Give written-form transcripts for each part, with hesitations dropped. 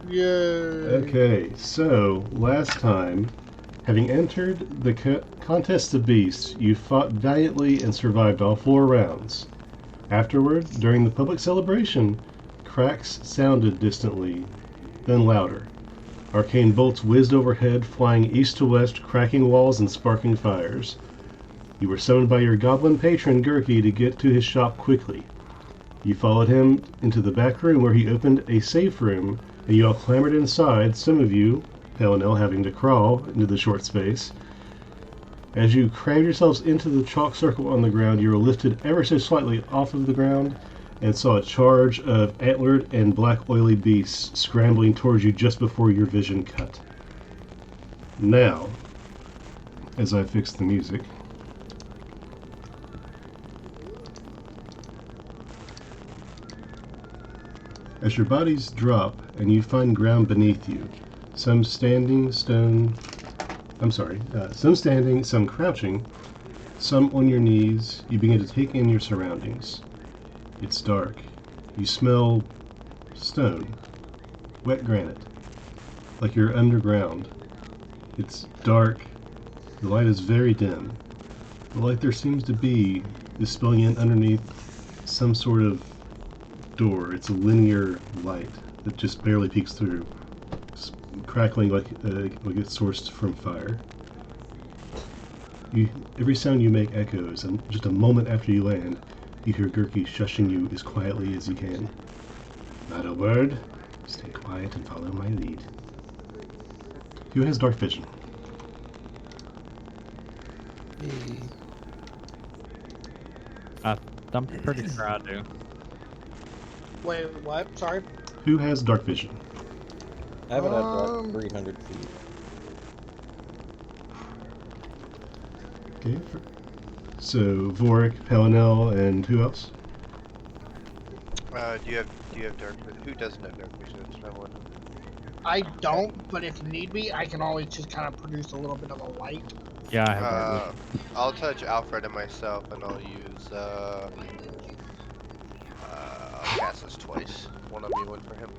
Yay! Okay, so last time, having entered the contest of beasts, you fought valiantly and survived all 4 rounds. Afterward, during the public celebration, cracks sounded distantly, then louder. Arcane bolts whizzed overhead, flying east to west, cracking walls and sparking fires. You were summoned by your goblin patron, Gurky, to get to his shop quickly. You followed him into the back room where he opened a safe room, and you all clambered inside, some of you, pell-mell, having to crawl into the short space. As you crammed yourselves into the chalk circle on the ground, you were lifted ever so slightly off of the ground and saw a charge of antlered and black oily beasts scrambling towards you just before your vision cut. Now, as I fix the music, as your bodies drop and you find ground beneath you, some standing, some standing, some crouching, some on your knees, you begin to take in your surroundings. It's dark. You smell stone, wet granite, like you're underground. It's dark. The light is very dim. The light there seems to be is spilling in underneath some sort of door. It's a linear light that just barely peeks through, crackling like it's sourced from fire. Every sound you make echoes, and just a moment after you land, you hear Gurky shushing you as quietly as he can. Not a word. Stay quiet and follow my lead. Who has dark vision? I'm pretty sure I do. Wait, what? Sorry. Who has dark vision? I haven't had dark 300 feet. Okay. So Vorik, Palinel, and who else? Do you have dark vision? Who doesn't have dark vision? That's what I want. I don't, but if need be, I can always just kind of produce a little bit of a light. Yeah, I have dark vision. I'll touch Alfred and myself, and I'll use I'll cast this twice. One on me, one for him.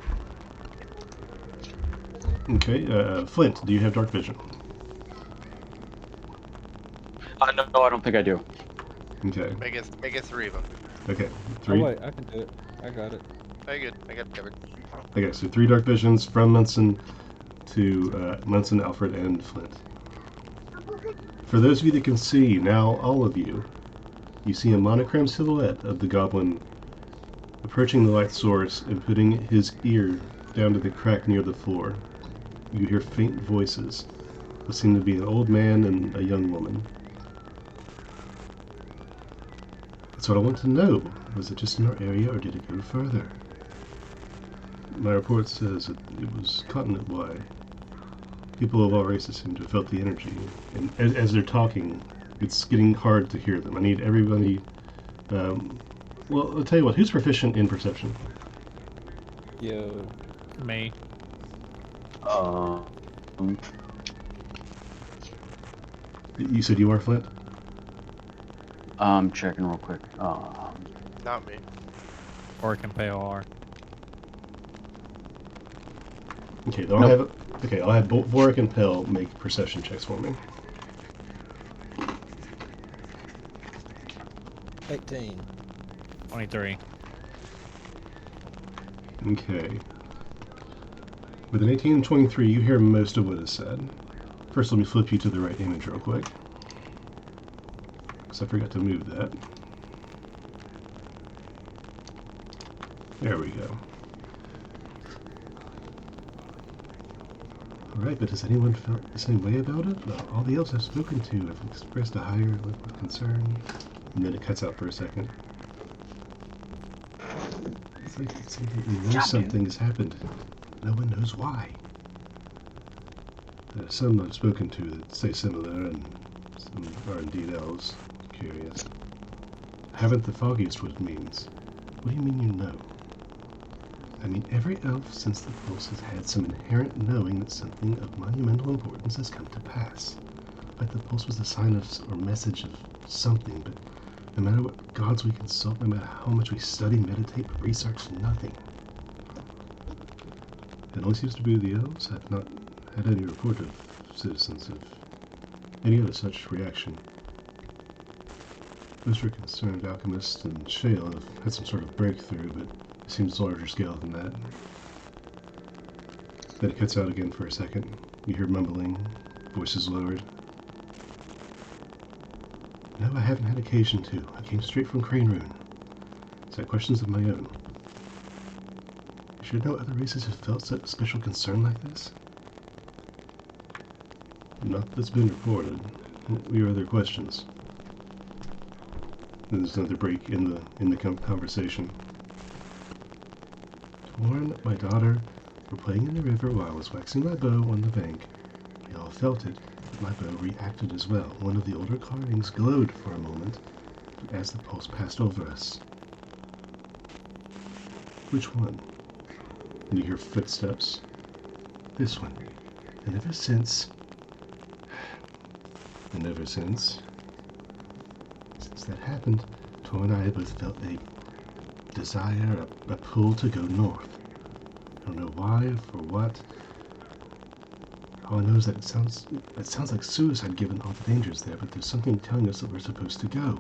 Okay. Flint, do you have dark vision? No, I don't think I do. Okay. Make it 3 of them. Okay. 3. Oh wait, I can do it. I got it. Very good. I got it covered. Okay, so 3 dark visions from Munson to Munson, Alfred, and Flint. For those of you that can see, now all of you, you see a monochrome silhouette of the goblin approaching the light source and putting his ear down to the crack near the floor. You hear faint voices. What seem to be an old man and a young woman. That's what I want to know. Was it just in our area or did it go further? My report says it was continent-wide. People of all races seem to have felt the energy. And as they're talking, it's getting hard to hear them. I need everybody... well, I'll tell you what. Who's proficient in perception? Yo. Me. You said you are, Flint? I'm checking real quick. Not me. Or can pay OR. Okay, I'll have both Vorik and Pell make perception checks for me. 18. 23. Okay. With an 18 and 23, you hear most of what is said. First, let me flip you to the right image real quick, because I forgot to move that. There we go. Alright, but has anyone felt the same way about it? Well, all the elves I've spoken to have expressed a higher level of concern. And then it cuts out for a second. It's like you know something has happened. No one knows why. Some I've spoken to that say similar, and some are indeed elves. Curious. Haven't the foggiest what it means. What do you mean you know? I mean, every elf since the pulse has had some inherent knowing that something of monumental importance has come to pass. Like the pulse was a sign of, or message of something, but no matter what gods we consult, no matter how much we study, meditate, research, nothing. It only seems to be the elves. I've not had any report of citizens of any other such reaction. Most are concerned alchemists and Shale have had some sort of breakthrough, but it seems larger scale than that. Then it cuts out again for a second. You hear mumbling, voices lowered. No, I haven't had occasion to. I came straight from Crane Rune. So I have questions of my own. Should no other races have felt such special concern like this? Not that's been reported. Your other questions? Then there's another break in the conversation. Torn, my daughter, were playing in the river while I was waxing my bow on the bank. We all felt it, but my bow reacted as well. One of the older carvings glowed for a moment as the pulse passed over us. Which one? And you hear footsteps. This one. And ever since that happened, Tor and I both felt a desire, a pull to go north. I don't know why, for what. All I know is that it sounds like suicide given all the dangers there, but there's something telling us that we're supposed to go.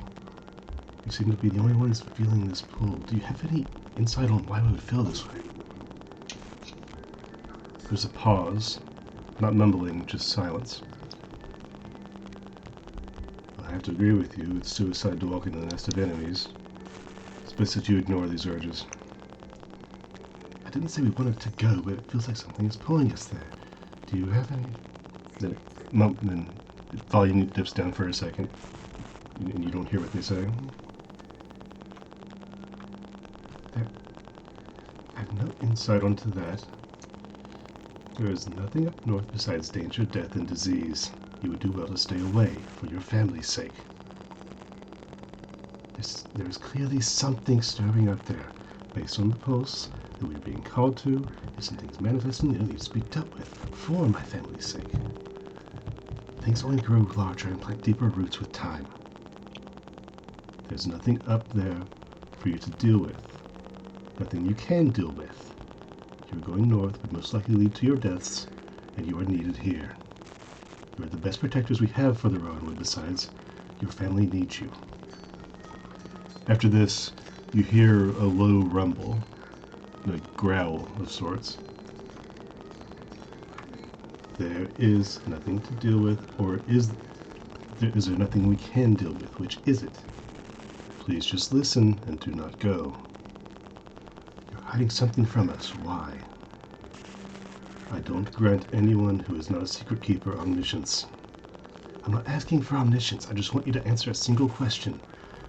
We seem to be the only ones feeling this pull. Do you have any insight on why we would feel this way? There's a pause. Not mumbling, just silence. I have to agree with you. It's suicide to walk into the nest of enemies. It's best that you ignore these urges. I didn't say we wanted to go, but it feels like something is pulling us there. Do you have any? Then volume dips down for a second, and you don't hear what they say. I have no insight onto that. There is nothing up north besides danger, death, and disease. You would do well to stay away for your family's sake. There is clearly something stirring up there. Based on the pulse that we are being called to, if something's manifesting, it needs to be dealt with for my family's sake. Things only grow larger and plant deeper roots with time. There's nothing up there for you to deal with. Nothing you can deal with. Your going north would most likely lead to your deaths, and you are needed here. You are the best protectors we have for the Rowanwood. Besides, your family needs you. After this, you hear a low rumble, a growl of sorts. There is nothing to deal with, or is there nothing we can deal with? Which is it? Please just listen and do not go. You're hiding something from us. Why? I don't grant anyone who is not a secret keeper omniscience. I'm not asking for omniscience. I just want you to answer a single question,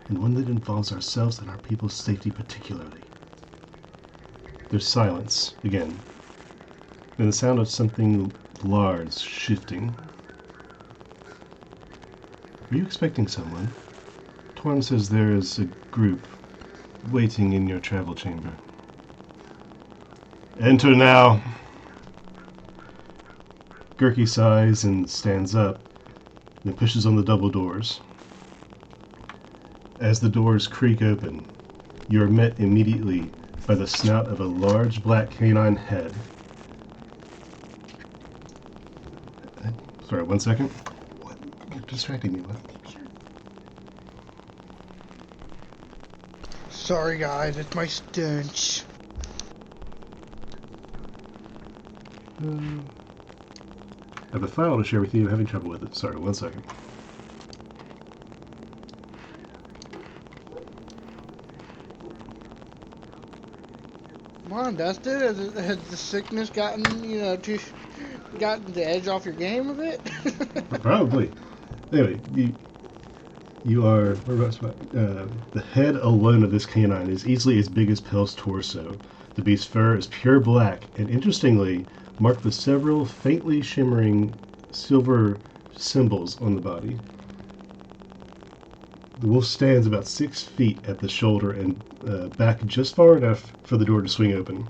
and one that involves ourselves and our people's safety particularly. There's silence, again, and the sound of something large shifting. Are you expecting someone? Torn says there is a group waiting in your travel chamber. Enter now. Gurky sighs and stands up, and pushes on the double doors. As the doors creak open, you are met immediately by the snout of a large black canine head. Sorry, 1 second. What? You're distracting me. What? Sorry guys, it's my stench. I have a file to share with you. I'm having trouble with it. Sorry, 1 second. Come on, Dustin. Has the sickness gotten gotten the edge off your game a bit? Probably. Anyway, you are the head alone of this canine is easily as big as Pel's torso. The beast's fur is pure black, and interestingly, marked with several faintly shimmering silver symbols on the body. The wolf stands about 6 feet at the shoulder and back just far enough for the door to swing open.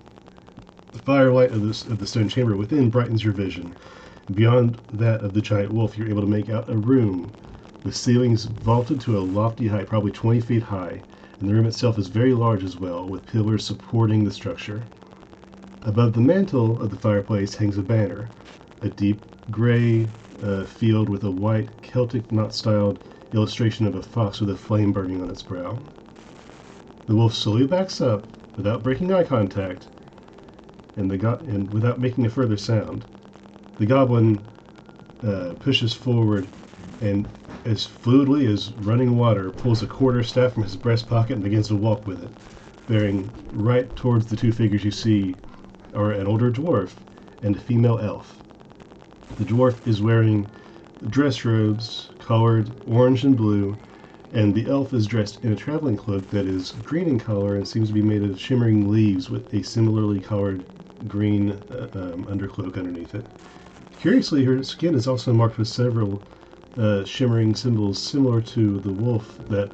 The firelight of the stone chamber within brightens your vision. Beyond that of the giant wolf, you're able to make out a room with ceilings vaulted to a lofty height, probably 20 feet high, and the room itself is very large as well, with pillars supporting the structure. Above the mantel of the fireplace hangs a banner, a deep gray field with a white Celtic knot-styled illustration of a fox with a flame burning on its brow. The wolf slowly backs up without breaking eye contact, and without making a further sound. The goblin pushes forward and, as fluidly as running water, pulls a quarterstaff from his breast pocket and begins to walk with it, bearing right towards the two figures you see are an older dwarf and a female elf. The dwarf is wearing dress robes colored orange and blue, and the elf is dressed in a traveling cloak that is green in color and seems to be made of shimmering leaves with a similarly colored green undercloak underneath it. Curiously, her skin is also marked with several shimmering symbols similar to the wolf that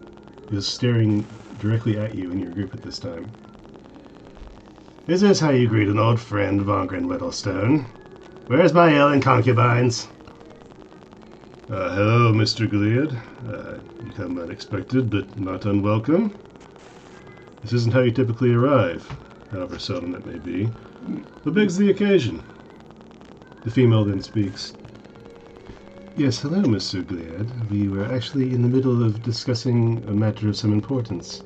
is staring directly at you in your group at this time. Is this how you greet an old friend, Vongran Whettlestone? Where's my ailing concubines? Hello, Mr. Gilead. You come unexpected, but not unwelcome. This isn't how you typically arrive, however seldom it may be. What begs the occasion? The female then speaks. Yes, hello, Mr. Gilead. We were actually in the middle of discussing a matter of some importance.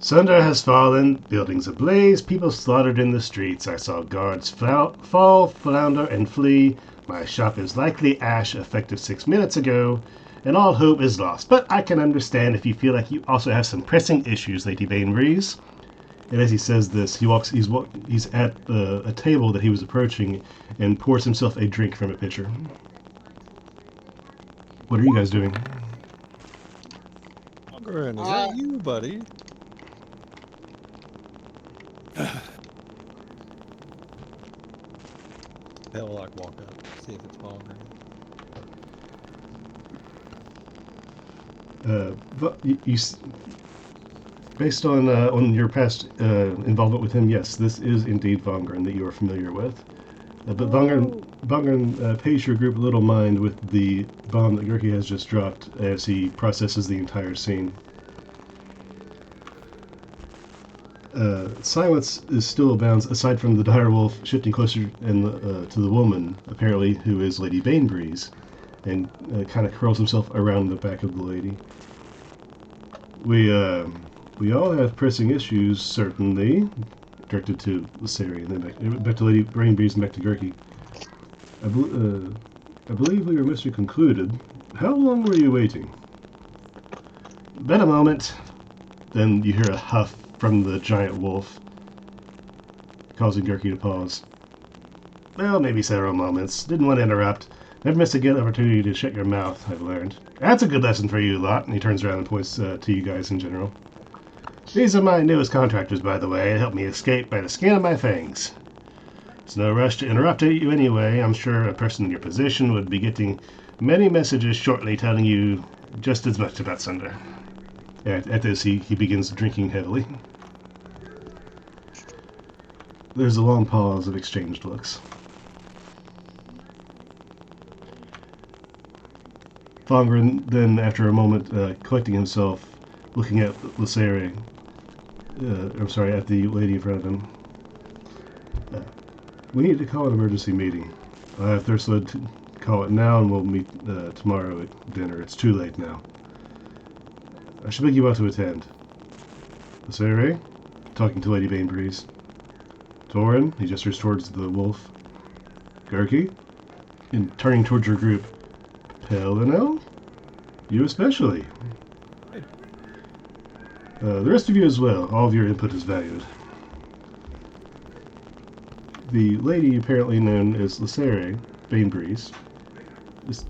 Sunder has fallen, buildings ablaze, people slaughtered in the streets. I saw guards fall, flounder, and flee. My shop is likely ash, effective 6 minutes ago, and all hope is lost. But I can understand if you feel like you also have some pressing issues, Lady Bainbreeze. And as he says this, he's at a table that he was approaching and pours himself a drink from a pitcher. What are you guys doing? Vongran, is that you, buddy? They'll like walk up, see if it's Vongran. But based on your past involvement with him, yes, this is indeed Vongran that you are familiar with. But Vongran pays your group little mind with the bomb that Gerke has just dropped as he processes the entire scene. Silence is still abounds, aside from the direwolf shifting closer to the woman, apparently, who is Lady Bainbreeze, and kind of curls himself around the back of the lady. We all have pressing issues, certainly, directed to Sari, and then back to Lady Bainbreeze and back to Gerke. I believe we were mostly concluded. How long were you waiting? Been a moment. Then you hear a huff from the giant wolf, causing Gerke to pause. Well, maybe several moments. Didn't want to interrupt. Never miss a good opportunity to shut your mouth, I've learned. That's a good lesson for you lot. And he turns around and points to you guys in general. These are my newest contractors, by the way. They helped me escape by the skin of my fangs. It's no rush to interrupt you anyway. I'm sure a person in your position would be getting many messages shortly telling you just as much about Sunder. At this, he begins drinking heavily. There's a long pause of exchanged looks. Vongran then, after a moment, collecting himself, looking at at the lady in front of him. We need to call an emergency meeting. I have Thursled to call it now, and we'll meet tomorrow at dinner. It's too late now. I should beg you all to attend. Sari, talking to Lady Bainbreeze. Torin, he gestures towards the wolf. Gerke, and turning towards your group. Pelinel? You especially. The rest of you as well. All of your input is valued. The lady, apparently known as Sari Bainbreeze,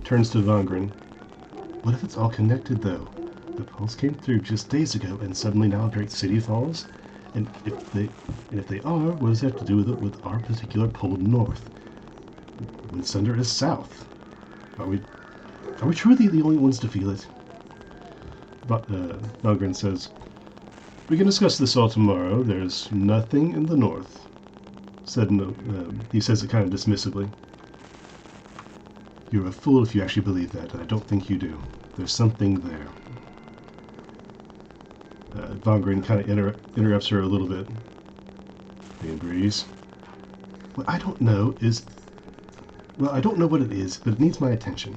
turns to Vongran. What if it's all connected, though? The pulse came through just days ago, and suddenly now a great city falls? And if they are, what does it have to do with our particular pole north? When Sunder is south? Are we truly the only ones to feel it? But Vongran says, we can discuss this all tomorrow. There's nothing in the north. He says it kind of dismissively. You're a fool if you actually believe that, and I don't think you do. There's something there. Vongran kind of interrupts her a little bit. Breeze. What I don't know is... Well, I don't know what it is, but it needs my attention.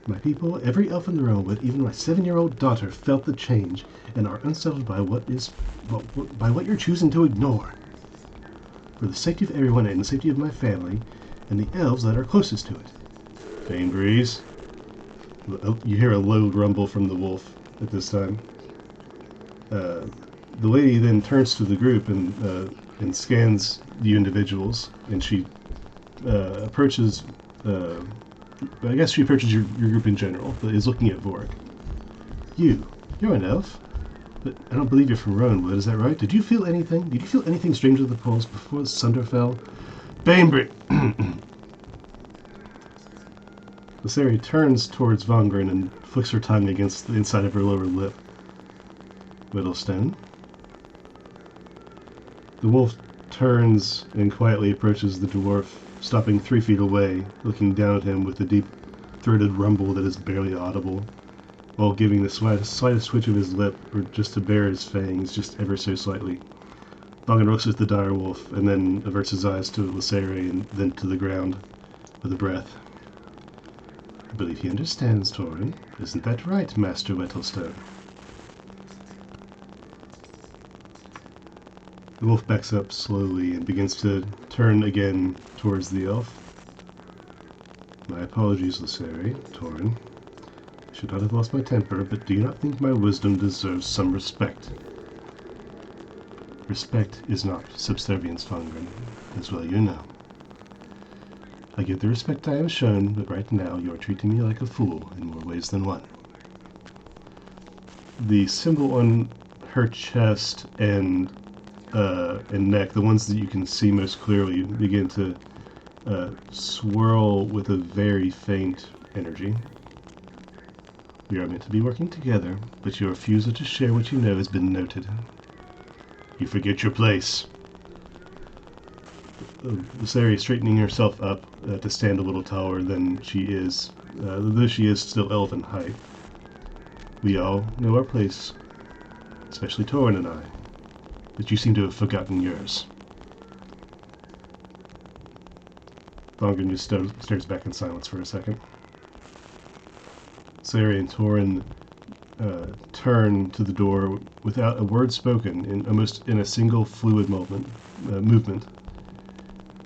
My people, every elf in the realm, but even my 7-year-old daughter felt the change and are unsettled by by what you're choosing to ignore. For the safety of everyone and the safety of my family, and the elves that are closest to it. Bane Breeze. You hear a low rumble from the wolf at this time. The lady then turns to the group and scans you individuals, and she approaches... I guess she approaches your group in general, but is looking at Vork. You're an elf, but I don't believe you're from Rowanwood, is that right? Did you feel anything? Did you feel anything strange with the pulse before the sunder fell? Bainbridge! Viseri turns towards Vongran and flicks her tongue against the inside of her lower lip. Whettlestone. The wolf turns and quietly approaches the dwarf, stopping 3 feet away, looking down at him with a deep-throated rumble that is barely audible, while giving the slightest twitch of his lip, or just to bare his fangs just ever so slightly. Vongran looks at the dire wolf, and then averts his eyes to Viseri and then to the ground with a breath. I believe he understands, Torin. Isn't that right, Master Whettlestone? The wolf backs up slowly and begins to turn again towards the elf. My apologies, Viseri, Torin. I should not have lost my temper, but do you not think my wisdom deserves some respect? Respect is not subservience, Vongran, as well you know. I give the respect I am shown, but right now you are treating me like a fool in more ways than one. The symbol on her chest and neck, the ones that you can see most clearly, begin to swirl with a very faint energy. We are meant to be working together, but your refusal to share what you know has been noted. You forget your place. Viseri is straightening herself up to stand a little taller than she is, though she is still elven height. We all know our place, especially Torin and I, but you seem to have forgotten yours. Vongran just stares back in silence for a second. Viseri and Torin turn to the door without a word spoken, almost in a single fluid movement.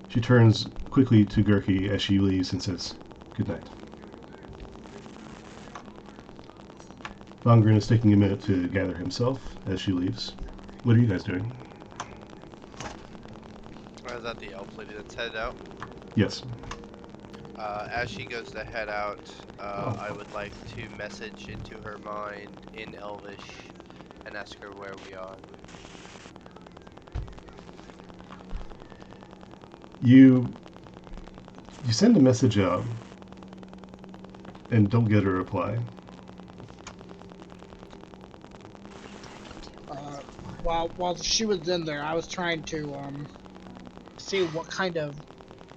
She turns quickly to Gurki as she leaves and says, "Good night." Vongran is taking a minute to gather himself as she leaves. What are you guys doing? Is that the elf lady that's headed out? Yes. As she goes to head out, I would like to message into her mind in Elvish and ask her where we are. You send a message out and don't get a reply. While she was in there, I was trying to see what kind of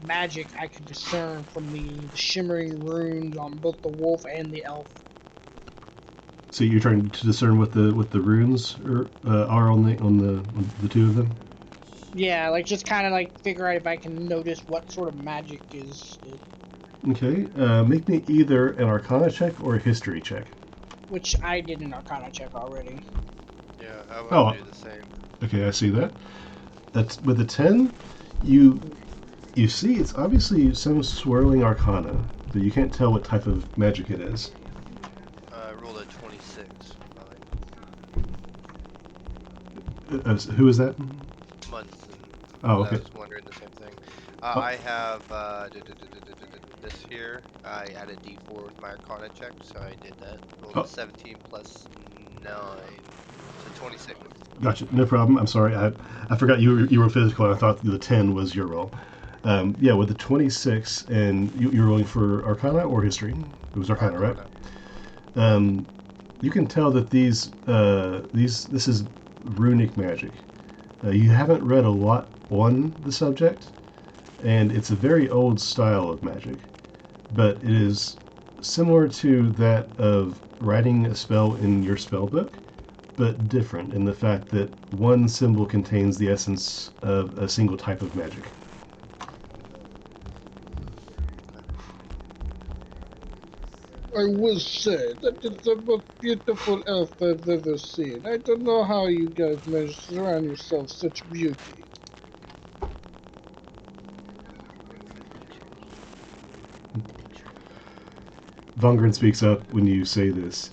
magic I could discern from the shimmering runes on both the wolf and the elf. So you're trying to discern what the runes are on the two of them? Yeah, like just kind of like figure out if I can notice what sort of magic is it. Okay, make me either an Arcana check or a History check. Which I did an Arcana check already. Yeah, I would do the same. Okay, I see that. That's with a 10. You see, it's obviously some swirling Arcana, but you can't tell what type of magic it is. I rolled a 26. Who is that? Munson. Oh, okay. I was wondering the same thing. I have this here. I added D4 with my Arcana check, so I did that. Rolled a 17 plus 9, so 26. Gotcha, no problem. I'm sorry, I forgot you were physical. I thought the 10 was your roll. Yeah, with the 26, and you're rolling for Arcana or History? It was Arcana, right? You can tell that this is runic magic. You haven't read a lot on the subject, and it's a very old style of magic, but it is similar to that of writing a spell in your spell book, but different in the fact that one symbol contains the essence of a single type of magic. I will say that is the most beautiful elf I've ever seen. I don't know how you guys manage to surround yourselves such beauty. Vongran speaks up when you say this.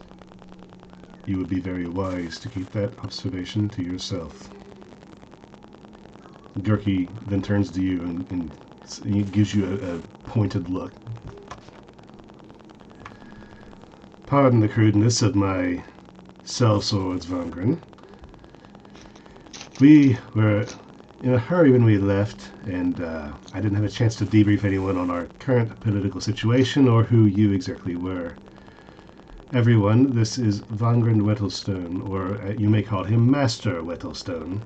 You would be very wise to keep that observation to yourself. Gurki then turns to you and he gives you a pointed look. Pardon the crudeness of my sellswords, Vongran. We were in a hurry when we left, and I didn't have a chance to debrief anyone on our current political situation or who you exactly were. Everyone, this is Vongran Whettlestone, or you may call him Master Whettlestone.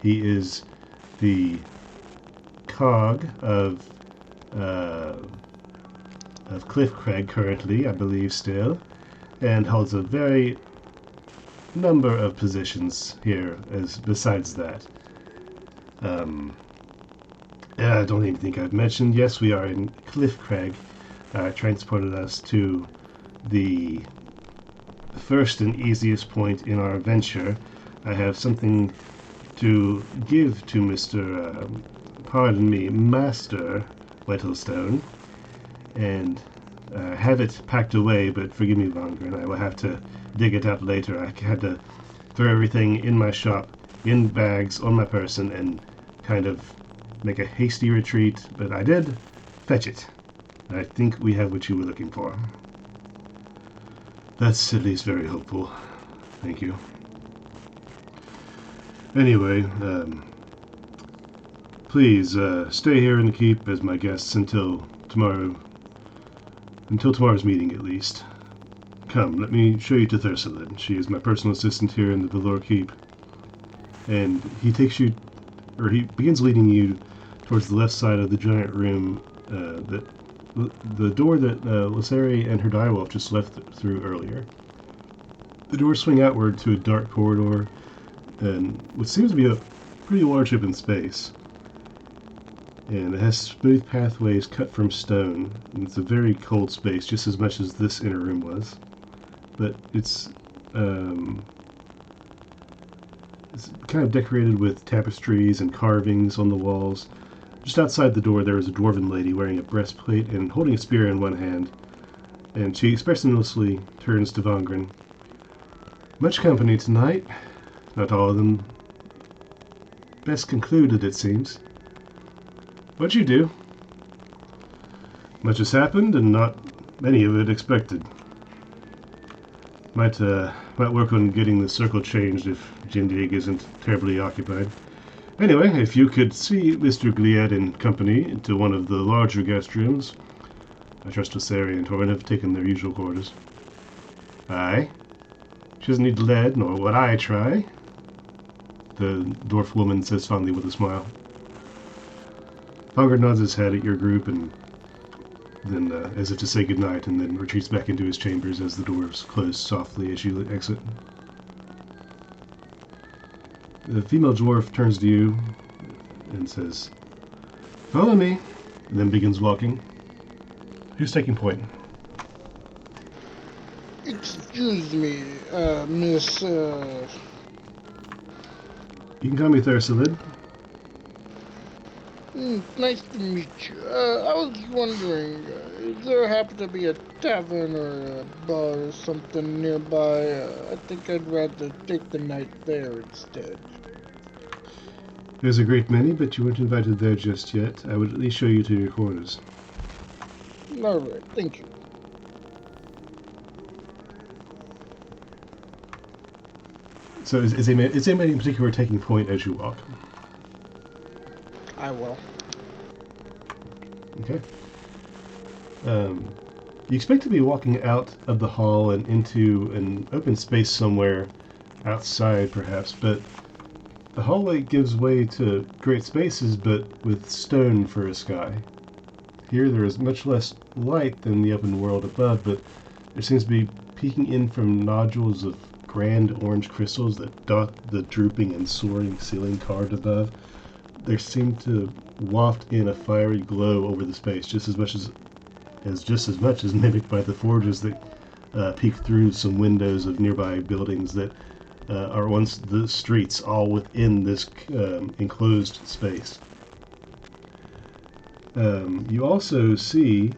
He is the cog of Cliffcrag currently, I believe still, and holds a very number of positions here as besides that. I don't even think I've mentioned, yes, we are in Cliffcrag. Transported us to the first and easiest point in our venture. I have something to give to Mr. Pardon me, Master Whettlestone, and have it packed away, but forgive me, Vongran, I will have to dig it up later. I had to throw everything in my shop, in bags, on my person, and kind of make a hasty retreat, but I did fetch it. I think we have what you were looking for. That's at least very hopeful. Thank you. Anyway, please stay here in the keep as my guests until tomorrow's meeting at least. Come, let me show you to Thursalid. She is my personal assistant here in the Valor Keep. And he begins leading you towards the left side of the giant room, the door that Lysari and her direwolf just left through earlier. The doors swing outward to a dark corridor, and what seems to be a pretty large open space. And it has smooth pathways cut from stone. And it's a very cold space, just as much as this inner room was. But it's kind of decorated with tapestries and carvings on the walls. Just outside the door, there is a dwarven lady wearing a breastplate and holding a spear in one hand. And she expressionlessly turns to Vongran. Much company tonight. Not all of them best concluded, it seems. What'd you do? Much has happened, and not many of it expected. Might work on getting the circle changed if Jindig isn't terribly occupied. Anyway, if you could see Mr. Gliad and company into one of the larger guest rooms. I trust Lysari and Torrin have taken their usual quarters. Aye. She doesn't need lead, nor would I try, the dwarf woman says fondly with a smile. Vongran nods his head at your group and then, as if to say goodnight, and then retreats back into his chambers as the doors close softly as you exit. The female dwarf turns to you and says, "Follow me," and then begins walking. Who's taking point? Excuse me, Miss, You can call me Thursalid. Nice to meet you. I was wondering, is there happen to be a tavern or a bar or something nearby? I think I'd rather take the night there instead. There's a great many, but you weren't invited there just yet. I would at least show you to your quarters. Alright, thank you. So is anybody in particular taking point as you walk? I will. Okay. You expect to be walking out of the hall and into an open space somewhere outside, perhaps, but the hallway gives way to great spaces, but with stone for a sky. Here there is much less light than the open world above, but there seems to be peeking in from nodules of grand orange crystals that dot the drooping and soaring ceiling carved above. They seem to waft in a fiery glow over the space, just as much as mimicked by the forges that peek through some windows of nearby buildings that are once the streets, all within this enclosed space. You also see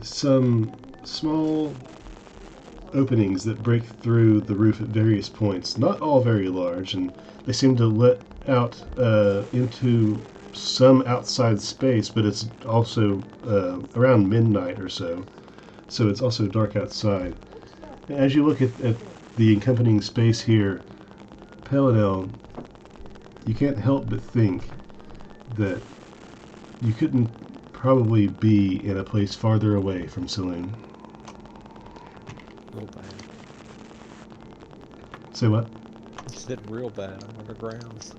some small openings that break through the roof at various points, not all very large, and they seem to let out into some outside space, but it's also around midnight or so, so it's also dark outside. As you look at the accompanying space here, Peladel, you can't help but think that you couldn't probably be in a place farther away from Saloon. Real bad. Say what? You said real bad. I'm underground.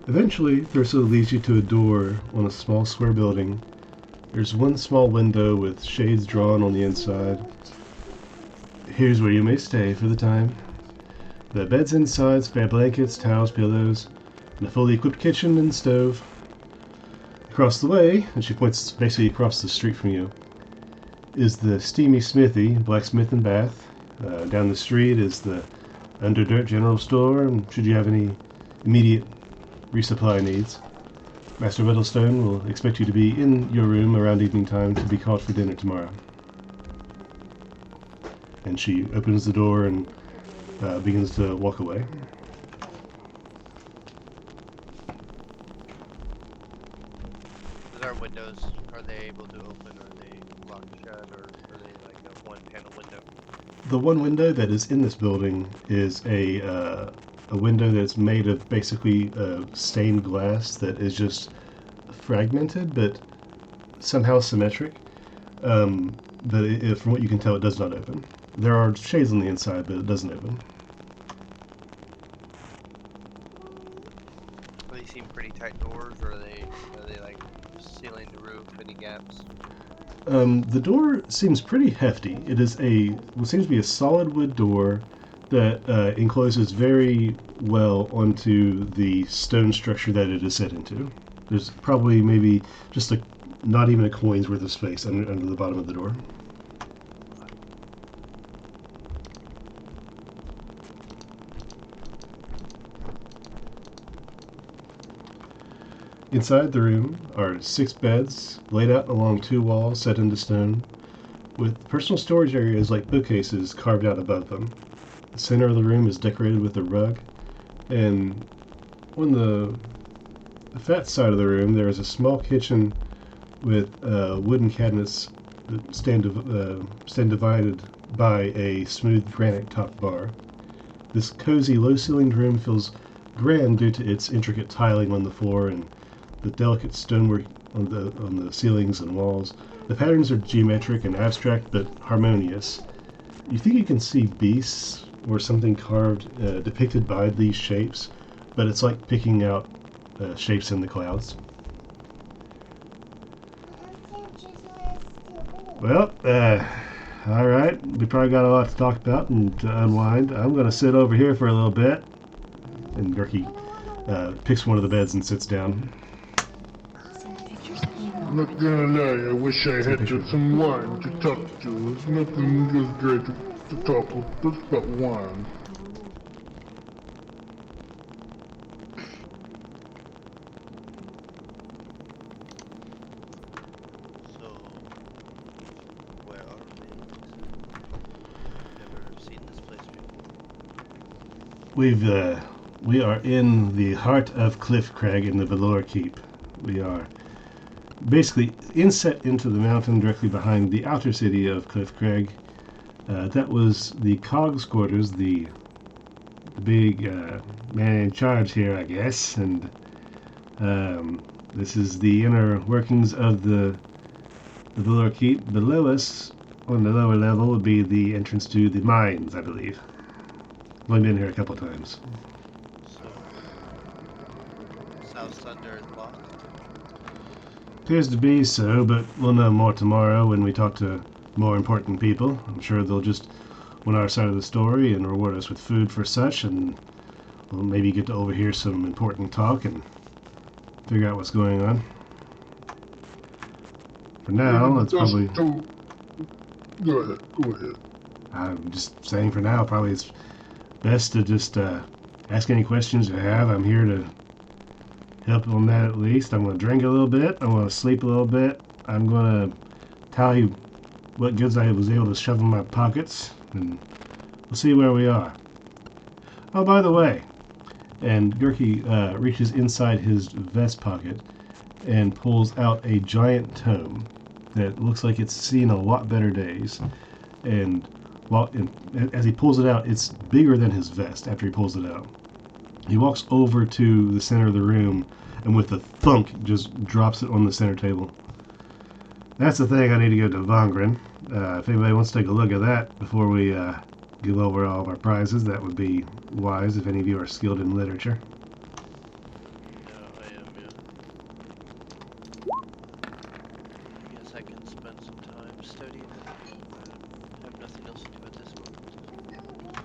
Eventually, Thurso leads you to a door on a small square building. There's one small window with shades drawn on the inside. Here's where you may stay for the time. The beds inside spare blankets, towels, pillows, and a fully equipped kitchen and stove. Across the way, and she points basically across the street from you, is the steamy smithy, blacksmith and bath. Down the street is the Underdirt General Store, and should you have any immediate resupply needs, Master Whettlestone will expect you to be in your room around evening time to be called for dinner tomorrow. And she opens the door and begins to walk away. Our windows, are they able to open, or are they locked shut, or are they like a one-panel window? The one window that is in this building is a window that's made of basically stained glass that is just fragmented but somehow symmetric. But from what you can tell, it does not open. There are shades on the inside, but it doesn't open. They seem pretty tight doors, or are they like ceiling to roof? Any gaps? The door seems pretty hefty. It is what seems to be a solid wood door that encloses very well onto the stone structure that it is set into. There's probably maybe just not even a coin's worth of space under the bottom of the door. Inside the room are 6 beds laid out along 2 walls set into stone, with personal storage areas like bookcases carved out above them. The center of the room is decorated with a rug, and on the fat side of the room there is a small kitchen with wooden cabinets that stand divided by a smooth granite top bar. This cozy, low-ceilinged room feels grand due to its intricate tiling on the floor and the delicate stonework on the ceilings and walls. The patterns are geometric and abstract but harmonious. You think you can see beasts or something carved, depicted by these shapes, but it's like picking out shapes in the clouds. Well, alright, we probably got a lot to talk about and to unwind. I'm going to sit over here for a little bit. And Durkee picks one of the beds and sits down. I'm not gonna lie, I wish I had some wine to talk to. It's nothing as great to talk with, just about wine. So, where are we? Never seen this place before. We are in the heart of Cliff Crag in the Valor Keep. We are basically inset into the mountain directly behind the outer city of Cliff Crag. That was the Cog's quarters, the big man in charge here, I guess, and this is the inner workings of the Valor Keep. Below us, on the lower level, would be the entrance to the mines, I believe. I've only been here a couple times. So, South Thunder is locked. Appears to be so, but we'll know more tomorrow when we talk to more important people. I'm sure they'll just want our side of the story and reward us with food for such, and we'll maybe get to overhear some important talk and figure out what's going on. For now, it's probably. Go ahead. Go ahead. I'm just saying for now, probably it's best to just ask any questions you have. I'm here to help on that at least. I'm going to drink a little bit. I'm going to sleep a little bit. I'm going to tell you what goods I was able to shove in my pockets, and we'll see where we are. Oh, by the way, and Gurky reaches inside his vest pocket and pulls out a giant tome that looks like it's seen a lot better days. And as he pulls it out, it's bigger than his vest after he pulls it out. He walks over to the center of the room and with a thunk just drops it on the center table. That's the thing I need to go to Vongran. If anybody wants to take a look at that before we give over all of our prizes, that would be wise if any of you are skilled in literature. I am, yeah. I guess I can spend some time studying it. I have nothing else to do at this moment.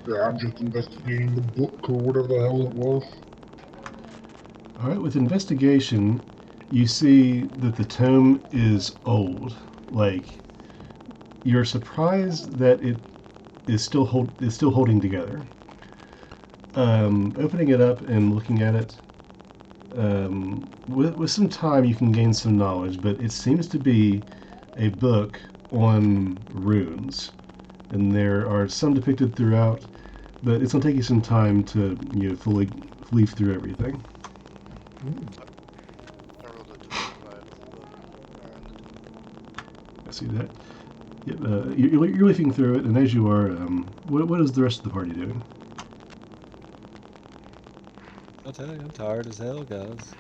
Yeah, I'm just investigating the book or whatever the hell it was. Alright, with investigation, you see that the tome is old. Like, you're surprised that it is still holding together. Opening it up and looking at it, with some time you can gain some knowledge, but it seems to be a book on runes, and there are some depicted throughout, but it's going to take you some time to fully leaf through everything. I rolled a 25. I see that. Yep, you're leafing through it, and as you are, what is the rest of the party doing? I'll tell you, I'm tired as hell, guys.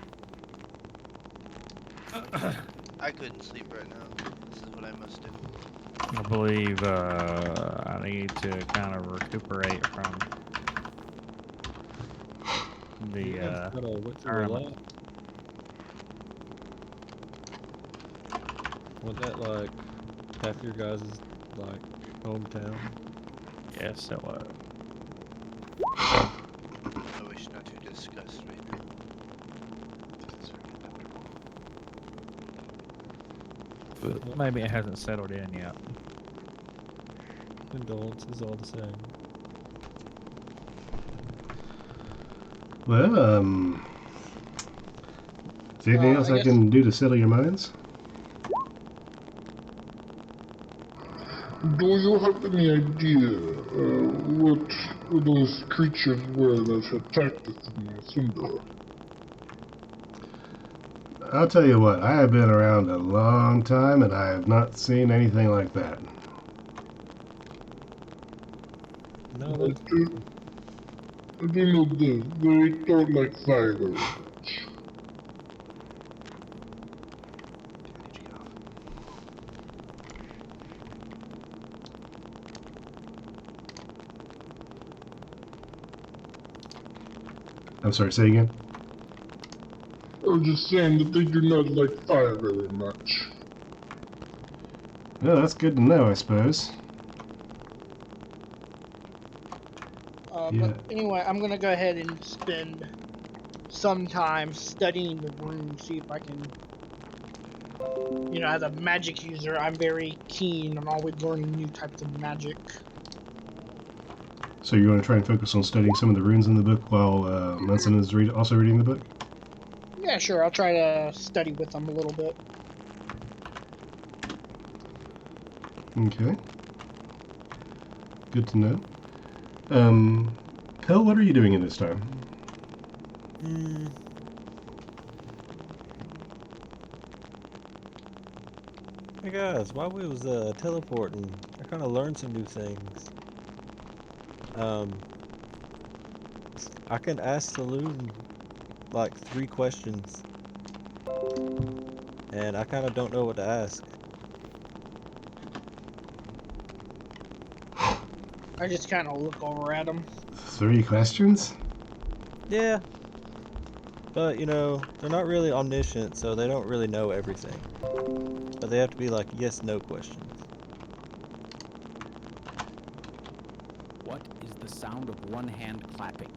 I couldn't sleep right now. This is what I must do. I believe I need to kind of recuperate from the tournament. Wasn't that like half your guys' like hometown? Yes, it was. I wish not to discuss right now. But maybe it hasn't settled in yet. Condolences all the same. Well, is there anything else I can do to settle your minds? Do you have any idea what those creatures were that attacked us in the Cinder? I'll tell you what, I have been around a long time and I have not seen anything like that. No, I do know this. They don't like fire very much. I'm sorry, say again? I was just saying that they do not like fire very much. Well, that's good to know, I suppose. Yeah. But anyway, I'm gonna go ahead and spend some time studying the room, see if I can. As a magic user, I'm very keen on always learning new types of magic. So you're going to try and focus on studying some of the runes in the book while Munson is also reading the book? Yeah, sure. I'll try to study with them a little bit. Okay. Good to know. Pell, what are you doing in this time? Hey guys, while we was teleporting, I kind of learned some new things. I can ask Saloon like 3 questions, and I kind of don't know what to ask. I just kind of look over at them. 3 questions? Yeah, but they're not really omniscient, so they don't really know everything. But they have to be like yes/no questions. sound of one hand clapping?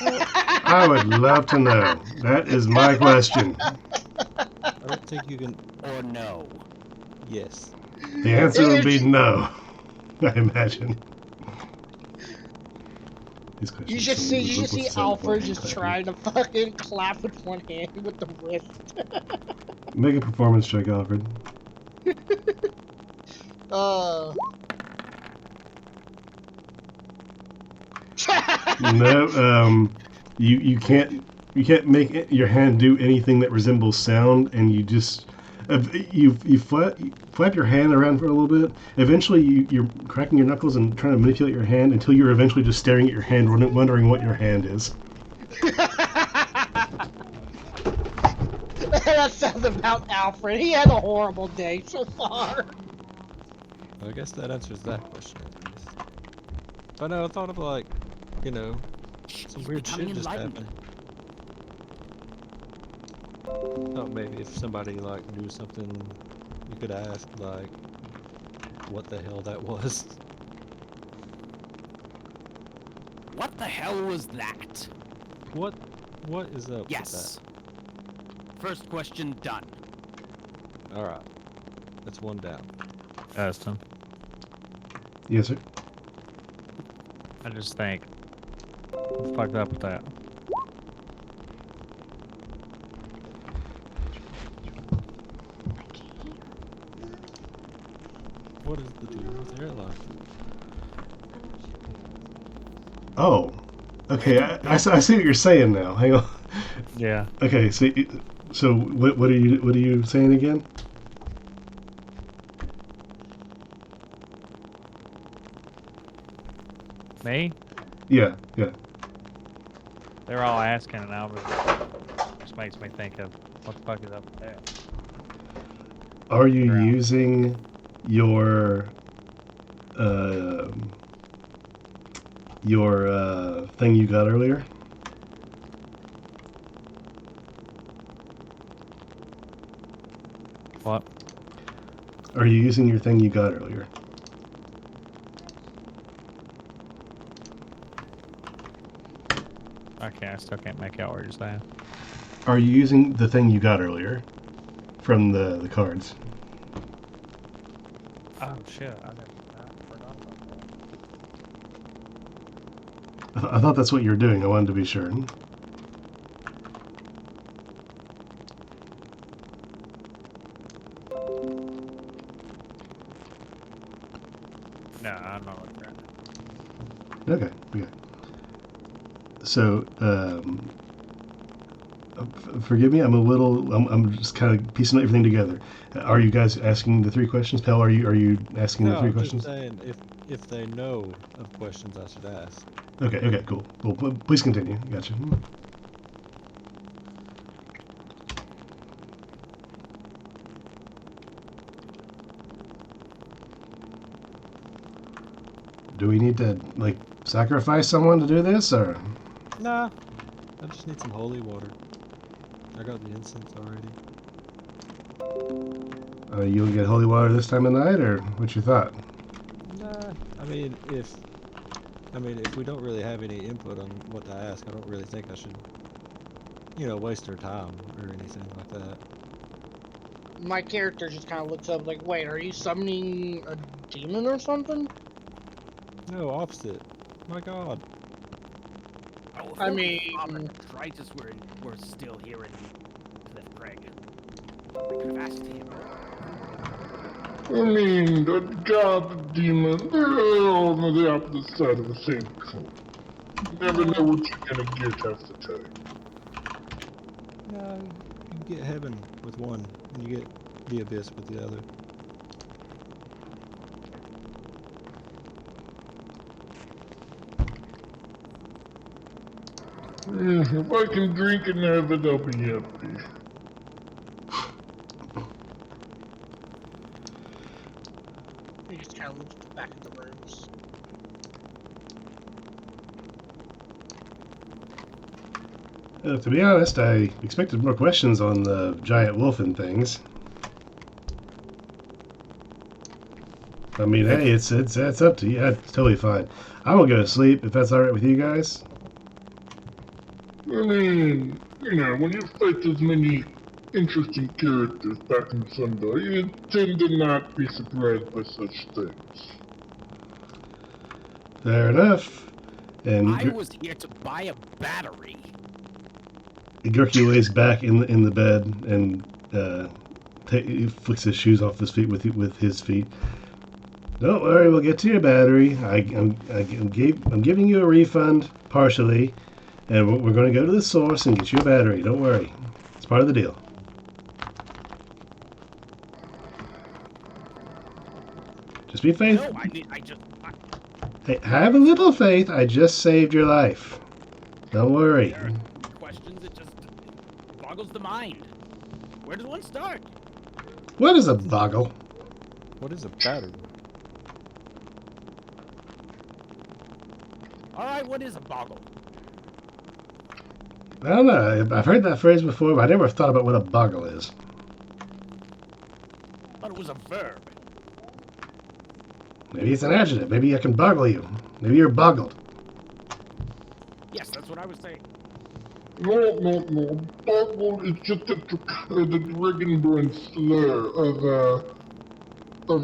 I would love to know. That is my question. I don't think you can. Or no? Yes. The answer would be no, I imagine. These questions You just so see, what's the sound of one Alfred hand just clapping? trying to fucking clap with one hand with the wrist. Make a performance check, Alfred. No, you can't make your hand do anything that resembles sound, and you just you flap your hand around for a little bit. Eventually, you're cracking your knuckles and trying to manipulate your hand until you're eventually just staring at your hand, wondering what your hand is. That sounds about Alfred. He had a horrible day so far. I guess that answers that question at least. But no, I thought of like, you know, some He's weird shit becoming just enlightened. happened. Oh, maybe if somebody like knew something, you could ask like, what the hell that was. What the hell was that? What is up Yes. First question done. with that? All right, that's one down. Aston. Yes, sir. I just think, what's fucked up with that? What is the deal with the airline? Oh, okay. I see what you're saying now. Hang on. Yeah. Okay, so what are you saying again? Me? Yeah. They're all asking, and I was just makes me think of what the fuck is up with that. Are you Ground. using your thing you got earlier? What? Are you using your thing you got earlier? I still can't make out what you're saying. Are you using the thing you got earlier from the cards? Oh shit! I forgot about that. I thought that's what you were doing. I wanted to be sure. No, I'm not looking at it. Okay. So, forgive me. I'm just kind of piecing everything together. Are you guys asking the three questions, Pell? Are you asking the No, three I'm just questions? saying if they know of questions I should ask. Okay. Cool. Well, please continue. Gotcha. Do we need to sacrifice someone to do this, or? Nah, I just need some holy water. I got the incense already. You'll get holy water this time of night, or what's your thought? Nah, I mean if we don't really have any input on what to ask, I don't really think I should, waste their time or anything like that. My character just kind of looks up like, wait, are you summoning a demon or something? No, opposite. My God. Oh, if I only mean- Father Detritus were still here in Cliff Craig. I could have asked him. I mean, the god, the demon, they're all on the opposite side of the same coin. You never know what you're gonna get half the time. No, you get heaven with one, and you get the abyss with the other. If I can drink in heaven, I'll be happy. He just kind of looks at the back of the rooms. To be honest, I expected more questions on the giant wolf and things. I mean, hey, it's up to you. That's totally fine. I will go to sleep if that's all right with you guys. I mean, when you fight as many interesting characters back in Sunday, you tend to not be surprised by such things. Fair enough. And I was here to buy a battery. Gurky lays back in the bed and he flicks his shoes off his feet with his feet. Don't worry, we'll get to your battery. I'm giving you a refund partially, and we're going to go to the source and get you a battery. Don't worry, it's part of the deal. Just be faithful. No, Hey, have a little faith. I just saved your life. Don't worry. there are questions. It just boggles the mind. Where does one start? What is a boggle? What is a battery? All right, what is a boggle? I don't know. I've heard that phrase before, but I never thought about what a boggle is. Thought it was a verb. Maybe it's an adjective. Maybe I can boggle you. Maybe you're boggled. Yes, that's what I was saying. No. Boggle is just the dragonborn slur of a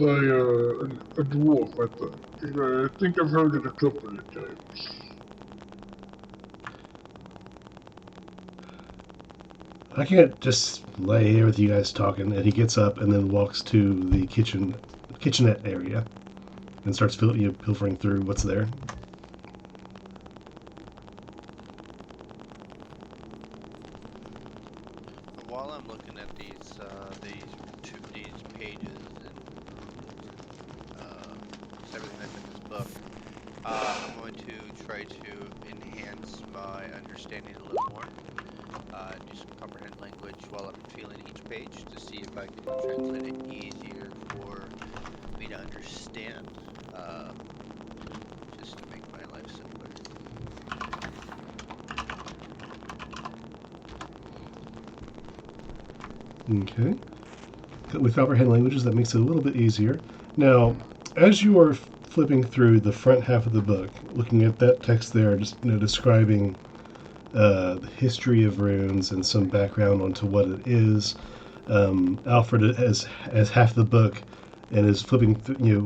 dwarf, I think. I think I've heard it a couple of times. I can't just lay here with you guys talking. And he gets up and then walks to the kitchenette area and starts pilfering through what's there. While I'm looking at these pages and everything that's in this book, I'm going to try to enhance my understanding a little more. Do some comprehend language while I'm feeling each page to see if I can translate it easier for me to understand, just to make my life simpler. Okay. With comprehend languages, that makes it a little bit easier. Now, as you are flipping through the front half of the book, looking at that text there, just describing the history of runes and some background onto what it is. Alfred has half the book and is flipping,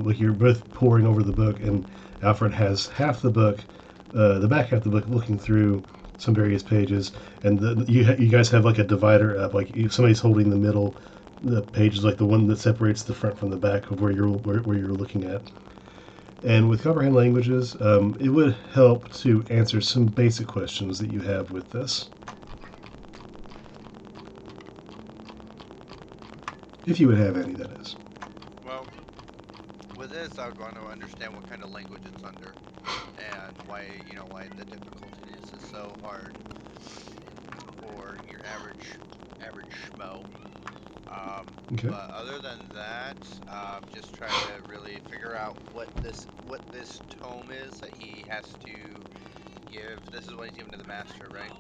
like you're both poring over the book, and Alfred has half the book, the back half of the book, looking through some various pages, and you guys have like a divider up, like somebody's holding the middle. The page is like the one that separates the front from the back of where you're looking at. And with comprehend languages, it would help to answer some basic questions that you have with this. If you would have any, that is. Well, with this, I'm going to understand what kind of language it's under, and why the difficulty is so hard for your average schmo. Okay. But other than that, just trying to really figure out what this tome is that he has to give. This is what he's giving to the master, right?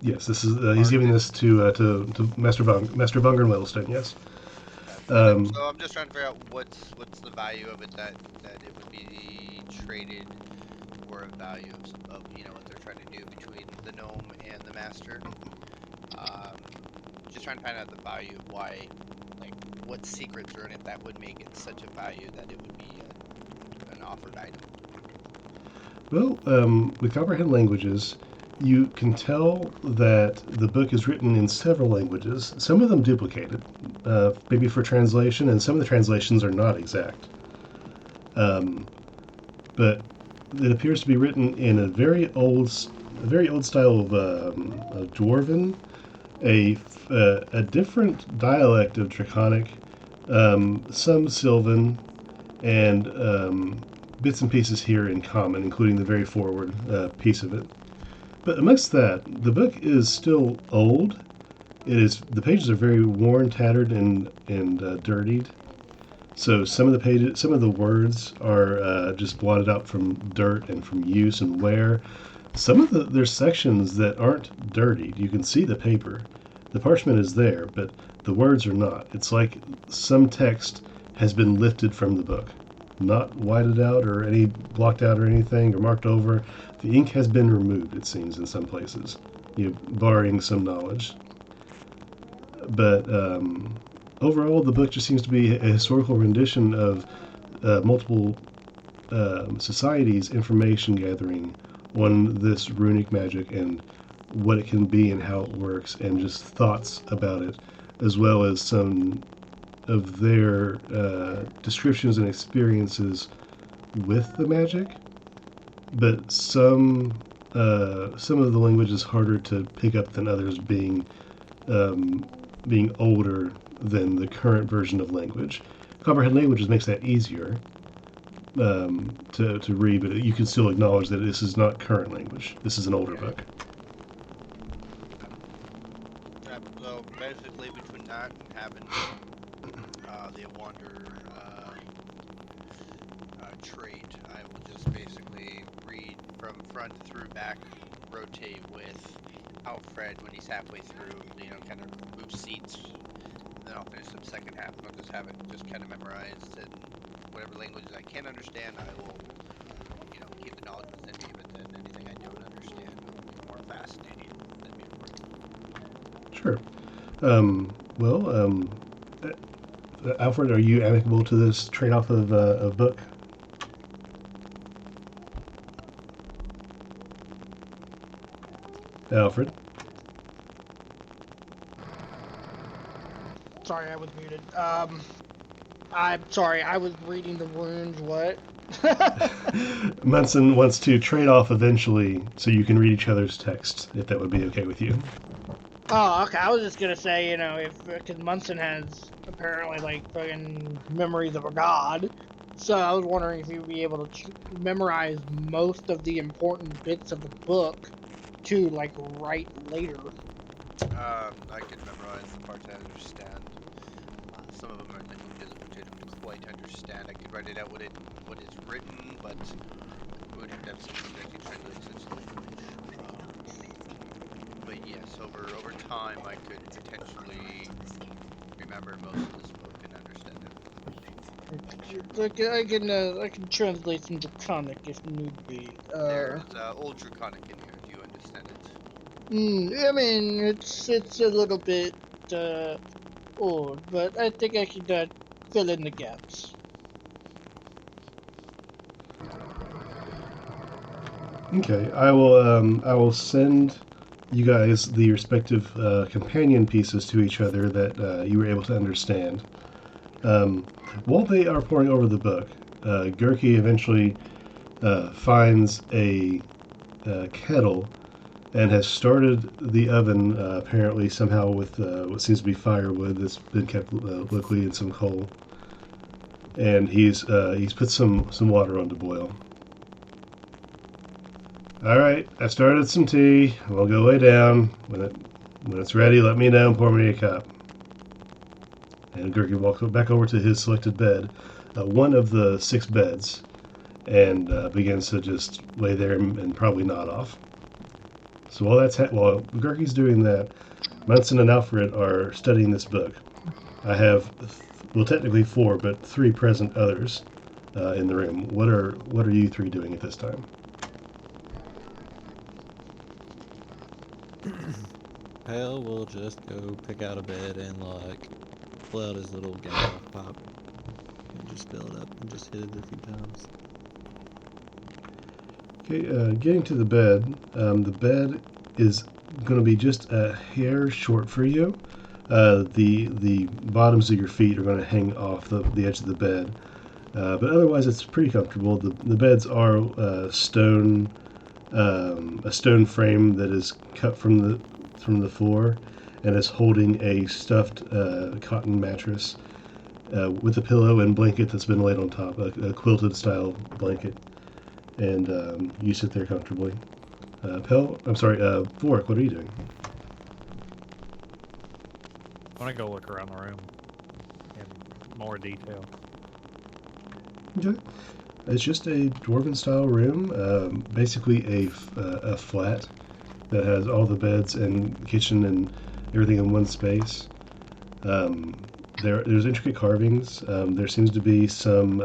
Yes, this is. He's giving this to Master Vongran Whettlestone. Yes. So I'm just trying to figure out what's the value of it that it would be traded for a value of what they're trying to do between the gnome and the master. Just trying to find out the value of why, like, what secrets are in it that would make it such a value that it would be an offered item. Well, with comprehend languages, you can tell that the book is written in several languages. Some of them duplicated, maybe for translation, and some of the translations are not exact. But it appears to be written in a very old style of Dwarven, a different dialect of Draconic, some Sylvan, and bits and pieces here in Common, including the very forward piece of it. But amongst that, the book is still old. The pages are very worn, tattered, and dirtied. So some of the words are just blotted out from dirt and from use and wear. There's sections that aren't dirtied. You can see the paper. The parchment is there, but the words are not. It's like some text has been lifted from the book. Not whited out or any blocked out or anything or marked over. The ink has been removed, it seems, in some places, borrowing some knowledge. But overall, the book just seems to be a historical rendition of multiple societies' information gathering on this runic magic and what it can be and how it works, and just thoughts about it, as well as some of their descriptions and experiences with the magic. But some of the language is harder to pick up than others, being older than the current version of language. Copperhead languages makes that easier to read, but you can still acknowledge that this is not current language. This is an older book. So basically, between that and having the Wander trait, I will just basically read from front through back, rotate with Alfred when he's halfway through, kind of move seats, and then I'll finish the second half. I'll just have it just kind of memorized, and whatever languages I can understand, I will, keep the knowledge within me, but then anything I don't understand will be more fascinating than before. Sure. Alfred, are you amicable to this trade-off of book? Alfred? Sorry, I was muted. I'm sorry, I was reading the runes. What? Munson wants to trade off eventually so you can read each other's texts, if that would be okay with you. Oh, okay. I was just gonna say, because Munson has apparently like fucking memories of a god, so I was wondering if you'd be able to memorize most of the important bits of the book to like write later. I can memorize the parts I understand. Some of them are a little difficult to quite understand. I could write it out what is written, but we would have to have something that actually translates it to language. But yes, over time, I could potentially remember most of this book and understand it. I can translate some Draconic if need be. There's old Draconic in here. Do you understand it? I mean, it's a little bit old, but I think I can fill in the gaps. Okay, I will send you guys the respective companion pieces to each other that you were able to understand. While they are poring over the book, Gurki eventually finds a kettle and has started the oven, apparently somehow with what seems to be firewood that's been kept locally in some coal. And he's put some water on to boil. All right, I started some tea. We'll go lay down. When it's ready, let me know and pour me a cup. And Gurki walks back over to his selected bed, one of the 6 beds, and begins to just lay there and probably nod off. So while Gurki's doing that, Munson and Alfred are studying this book. I have, technically 4, but 3 present others in the room. What are you 3 doing at this time? Hell, we'll just go pick out a bed and pull out his little gas pipe and just fill it up and just hit it a few times. Okay, getting to the bed is going to be just a hair short for you. The bottoms of your feet are going to hang off the edge of the bed, but otherwise it's pretty comfortable. The beds are a stone frame that is cut from the floor and is holding a stuffed cotton mattress with a pillow and blanket that's been laid on top, a quilted style blanket. And you sit there comfortably. Vorik, what are you doing? I want to go look around the room in more detail. Okay. It's just a dwarven style room, basically a flat that has all the beds and kitchen and everything in one space. there's intricate carvings. There seems to be some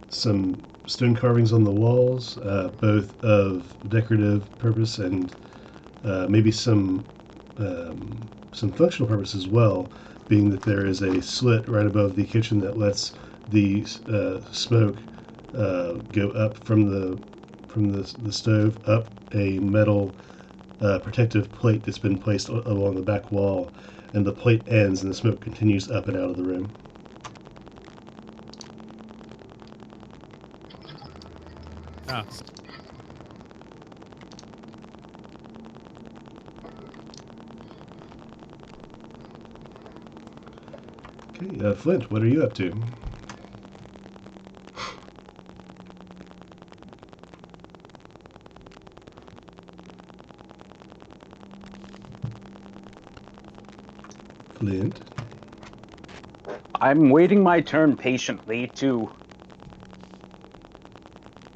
stone carvings on the walls, both of decorative purpose and maybe some functional purpose as well, being that there is a slit right above the kitchen that lets the smoke go up from the stove up a metal protective plate that's been placed along the back wall, and the plate ends and the smoke continues up and out of the room. Oh. Okay, Flint, what are you up to? Flint? I'm waiting my turn patiently to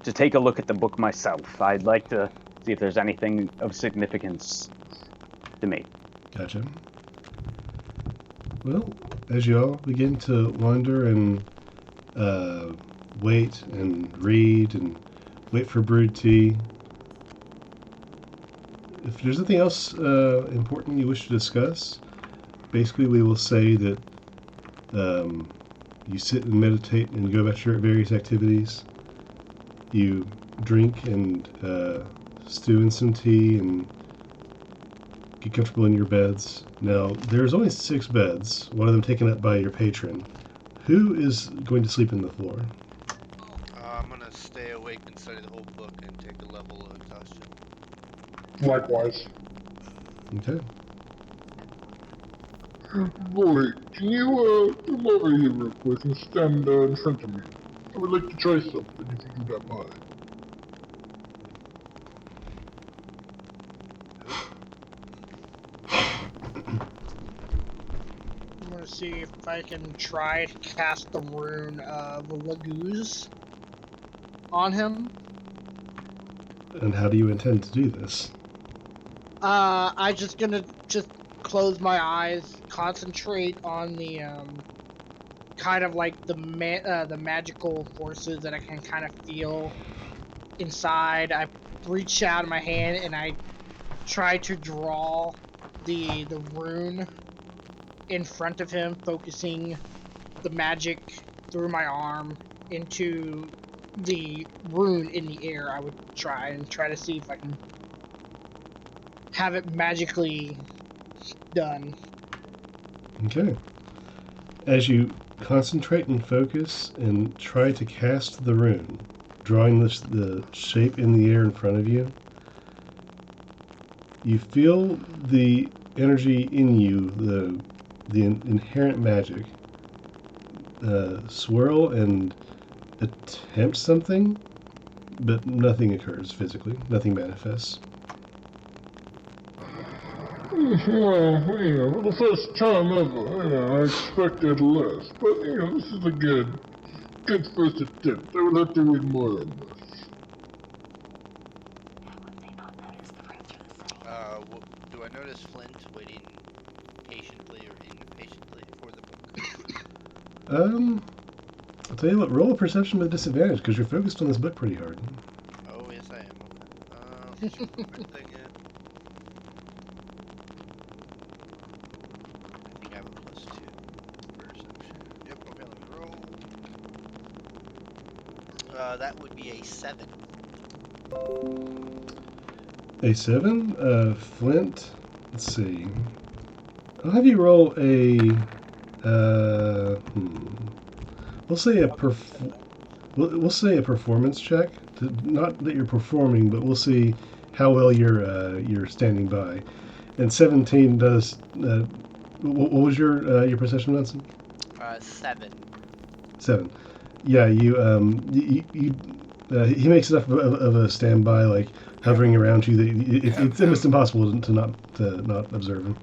take a look at the book myself. I'd like to see if there's anything of significance to me. Gotcha. Well, as you all begin to wander and wait and read and wait for brewed tea, if there's nothing else important you wish to discuss, basically we will say that you sit and meditate and go about your various activities. You drink and stew in some tea and get comfortable in your beds. Now, there's only 6 beds, one of them taken up by your patron. Who is going to sleep in the floor? I'm gonna stay awake and study the whole book and take a level of exhaustion. Likewise. Okay. Bully, can you come over here real quick and stand in front of me? I would like to try something if you do not mind. I'm gonna see if I can try to cast the rune of Laguz on him. And how do you intend to do this? I just gonna close my eyes, concentrate on the kind of like the magical forces that I can kind of feel inside. I reach out in my hand and I try to draw the rune in front of him, focusing the magic through my arm into the rune in the air. I would try to see if I can have it magically done. Okay. As you concentrate and focus and try to cast the rune, drawing the shape in the air in front of you, you feel the energy in you, the inherent magic, swirl and attempt something, but nothing occurs physically. Nothing manifests. Well, for the first time ever, I expected less, but, this is a good first attempt. I will have to read more on this. Do I notice Flint waiting patiently or impatiently for the book? I'll tell you what, roll a perception with disadvantage, because you're focused on this book pretty hard. Oh, yes, I am. Okay. Let's see what my thing is. I think I have a +2 perception. Yep, okay, let me roll. That would be a 7. A 7? Flint, let's see. I'll have you roll a, we'll say we'll say a performance check. Not that you're performing, but we'll see how well you're standing by. And 17 does, what was your perception, Benson? 7. 7. Yeah, he makes enough of a standby, like hovering around you that it's almost impossible to not observe him.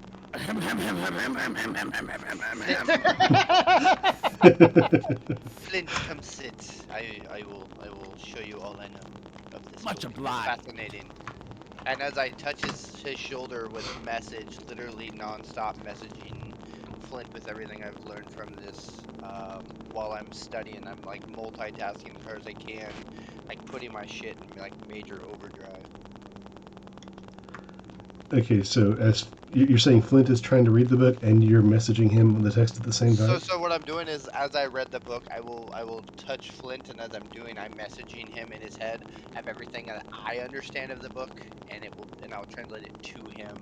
Flint, come sit. I will show you all I know of this. Much book. It's obliged. fascinating. And as I touch his shoulder with message, literally non-stop messaging Flint with everything I've learned from this. While I'm studying, I'm like multitasking as hard as I can, like putting my shit in like major overdrive. Okay, so as you're saying, Flint is trying to read the book, and you're messaging him the text at the same time. So what I'm doing is, as I read the book, I will touch Flint, and as I'm doing, I'm messaging him in his head, have everything that I understand of the book, and I'll translate it to him,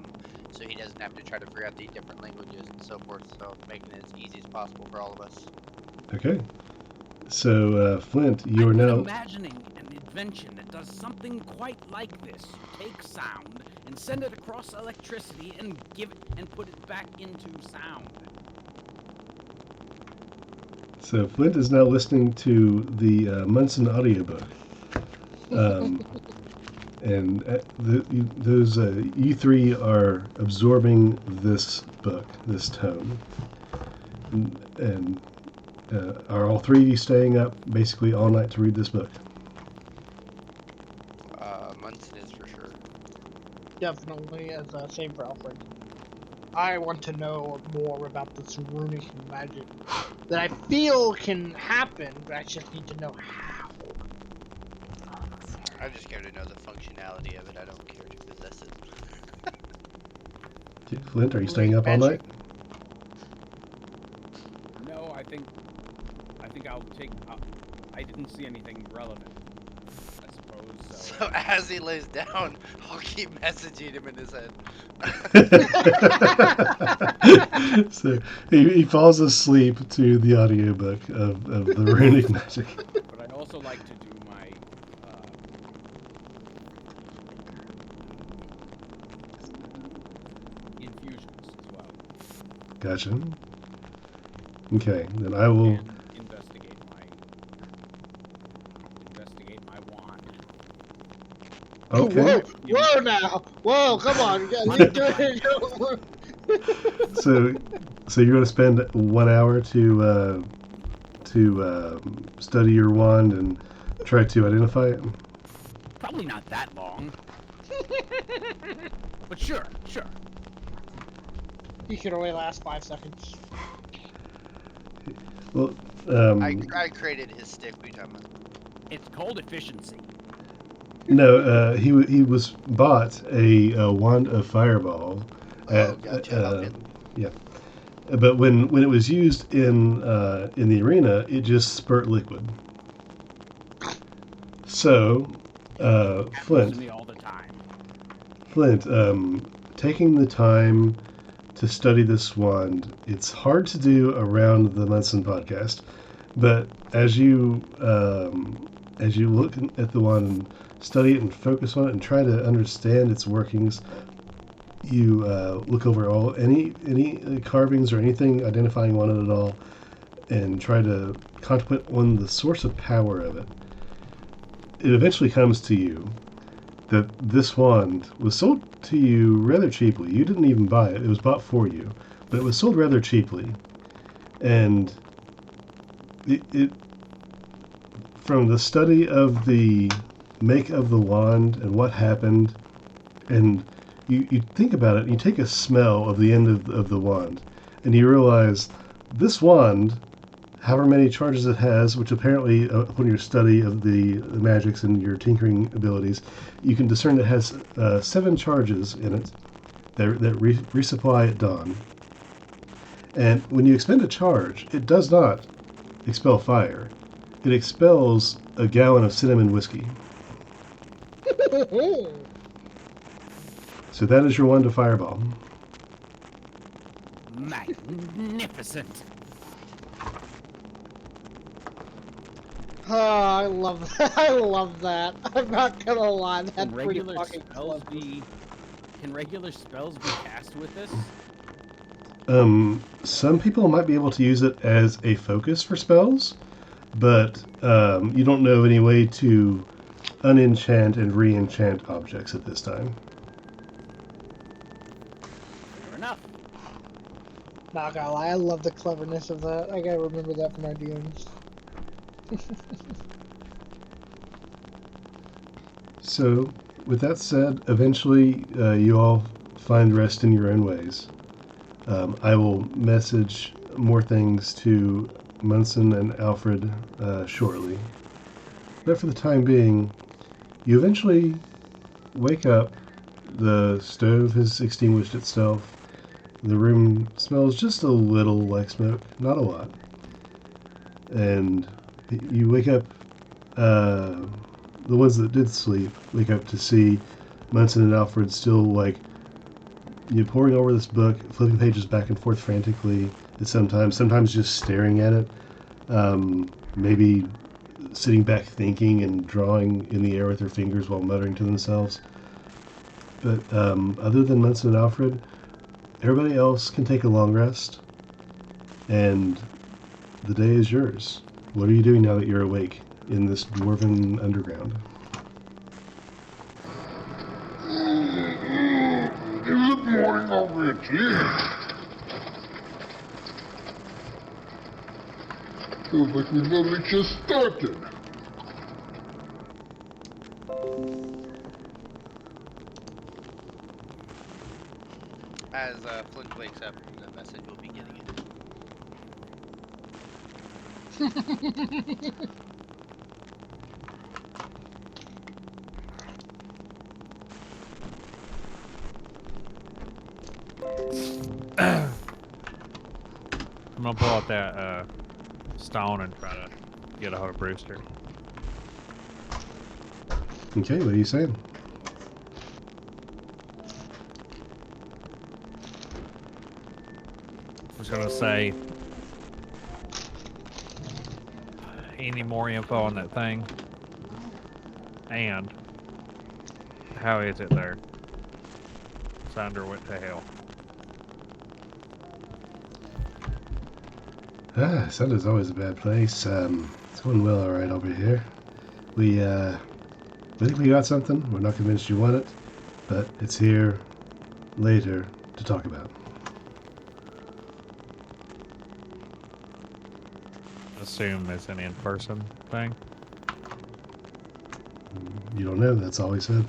so he doesn't have to try to figure out the different languages and so forth. So making it as easy as possible for all of us. Okay. So Flint, you are I've been now. imagining an invention that does something quite like this. You take sound and send it across electricity and put it back into sound. So Flint is now listening to the Munson audiobook. And those you three are absorbing this book, this tome, and are all three of you staying up basically all night to read this book? Munson is for sure. Definitely, as same for Alfred. I want to know more about this runic magic that I feel can happen, but I just need to know how. I'm just care to know the functionality of it. I don't care to possess it. Okay, Flint, are you staying up all night? No, I think I'll take. I didn't see anything relevant. I suppose so. So as he lays down, I'll keep messaging him in his head. So he falls asleep to the audiobook of the runic magic. But I'd also like to do my infusions as well. Gotcha. Okay, then I will. And investigate my wand. Okay. Whoa now! Whoa, come on! You doing So you're going to spend 1 hour to study your wand and try to identify it? Probably not that long. But sure. You can only last 5 seconds. Well, I created his stick. We talking about? It's called efficiency. no, he was bought a wand of fireball. Gotcha. Yeah, but when it was used in the arena, it just spurt liquid. So, Happens to me all the time. Flint, taking the time to study this wand, it's hard to do around the Munson podcast, but as you look at the wand and study it and focus on it and try to understand its workings, you look over any carvings or anything identifying on it at all, and try to contemplate on the source of power of it. It eventually comes to you that this wand was sold to you rather cheaply. You didn't even buy it. It was bought for you, but it was sold rather cheaply. And it from the study of the make of the wand and what happened, and you think about it, and you take a smell of the end of the wand, and you realize this wand, however many charges it has, which apparently, upon your study of the magics and your tinkering abilities, you can discern it has 7 charges in it that resupply at dawn. And when you expend a charge, it does not expel fire. It expels a gallon of cinnamon whiskey. So that is your wand of fireball. Magnificent. Oh, I love that. I love that. I'm not gonna lie, that's Can pretty regular fucking spells clever. Can regular spells be cast with this? Some people might be able to use it as a focus for spells, but you don't know any way to unenchant and re-enchant objects at this time. Fair enough. Not gonna lie, I love the cleverness of that. I gotta remember that for my DMs. So, with that said, eventually you all find rest in your own ways. I will message more things to Munson and Alfred shortly. But for the time being, you eventually wake up. The stove has extinguished itself. The room smells just a little like smoke, not a lot. And you wake up, the ones that did sleep, wake up to see Munson and Alfred still, like, poring over this book, flipping pages back and forth frantically, and sometimes just staring at it. Maybe sitting back thinking and drawing in the air with their fingers while muttering to themselves. But other than Munson and Alfred, everybody else can take a long rest, and the day is yours. What are you doing now that you're awake in this dwarven underground? Good morning already. Feels like we've only just started. As Flint wakes up, the message will be getting it. I'm gonna pull out that stone and try to get a hold of Brewster. Okay, what are you saying? I was gonna say, any more info on that thing? And how is it there? Sander went to hell. Sandra's always a bad place. It's going well, all right, over here. We think we got something. We're not convinced you want it, but it's here later to talk about. Assume it's an in-person thing. You don't know. That's all we said.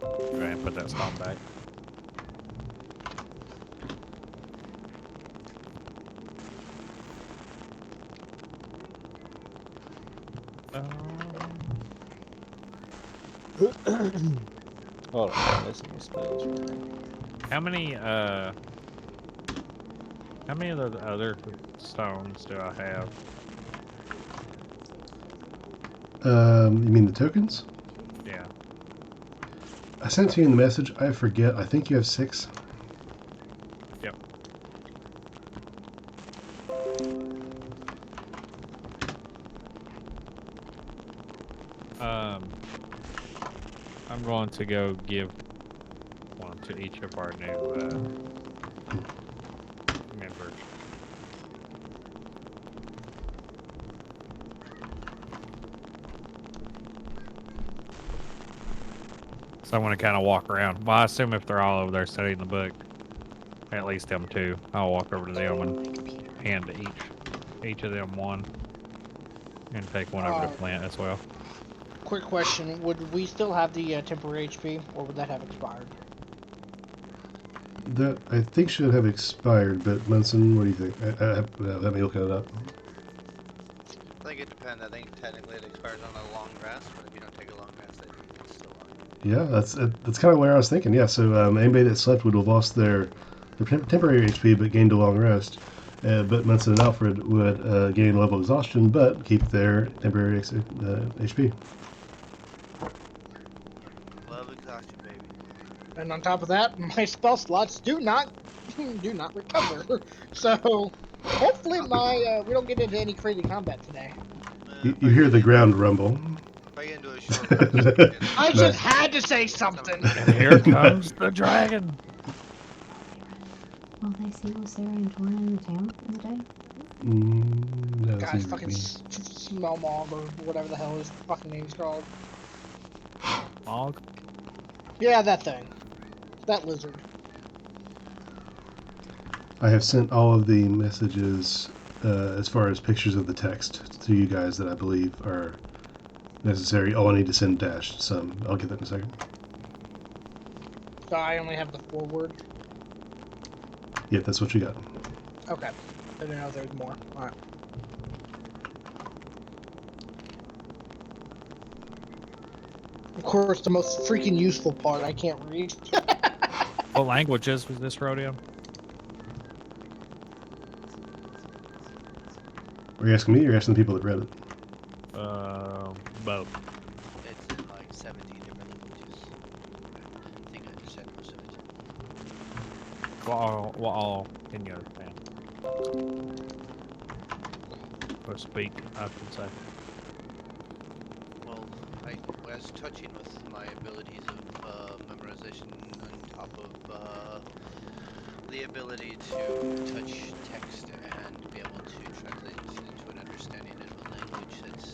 Go ahead and put that stone back. Hold on, I'm missing my spells. How many of the other stones do I have? You mean the tokens? Yeah. I sent to you in the message. I forget. I think you have 6. Yep. I'm going to go give one to each of our new members. So I'm going to kind of walk around. Well, I assume if they're all over there studying the book, at least them two, I'll walk over to them and hand each of them one, and take one over to Flint as well. Quick question: would we still have the temporary HP, or would that have expired? That I think should have expired, but Munson, what do you think? Let me look it up. I think it depends. I think technically it expires on a long rest, but if you don't take a long rest, I think it's still on. Yeah, that's kind of where I was thinking. Yeah, so anybody that slept would have lost their temporary HP but gained a long rest. But Munson and Alfred would gain level exhaustion but keep their temporary HP. Love exhaustion, baby. And on top of that, my spell slots do not recover. So hopefully we don't get into any crazy combat today. You hear the ground rumble. If I get into a short rest, I just had to say something. And here comes the dragon. Will they see Sarah and Jordan in the town in the day? No, Guys, fucking Smellmog or whatever the hell his fucking name's called. Mog? Yeah, that thing. That lizard. I have sent all of the messages as far as pictures of the text to you guys that I believe are necessary. Oh, I need to send Dash some. I'll get that in a second. So I only have the forward. Yeah, that's what you got. Okay. I didn't know there was more. Alright. Of course, the most freaking useful part I can't read. What languages was this rodeo? Are you asking me or are you asking the people that read it? Both. It's in like 17 different languages. I think I understand most of it. What all can you understand? Or speak, I should say. Well, I was touching with my abilities of memorization on top of the ability to touch text and be able to translate it into an understanding in a language that's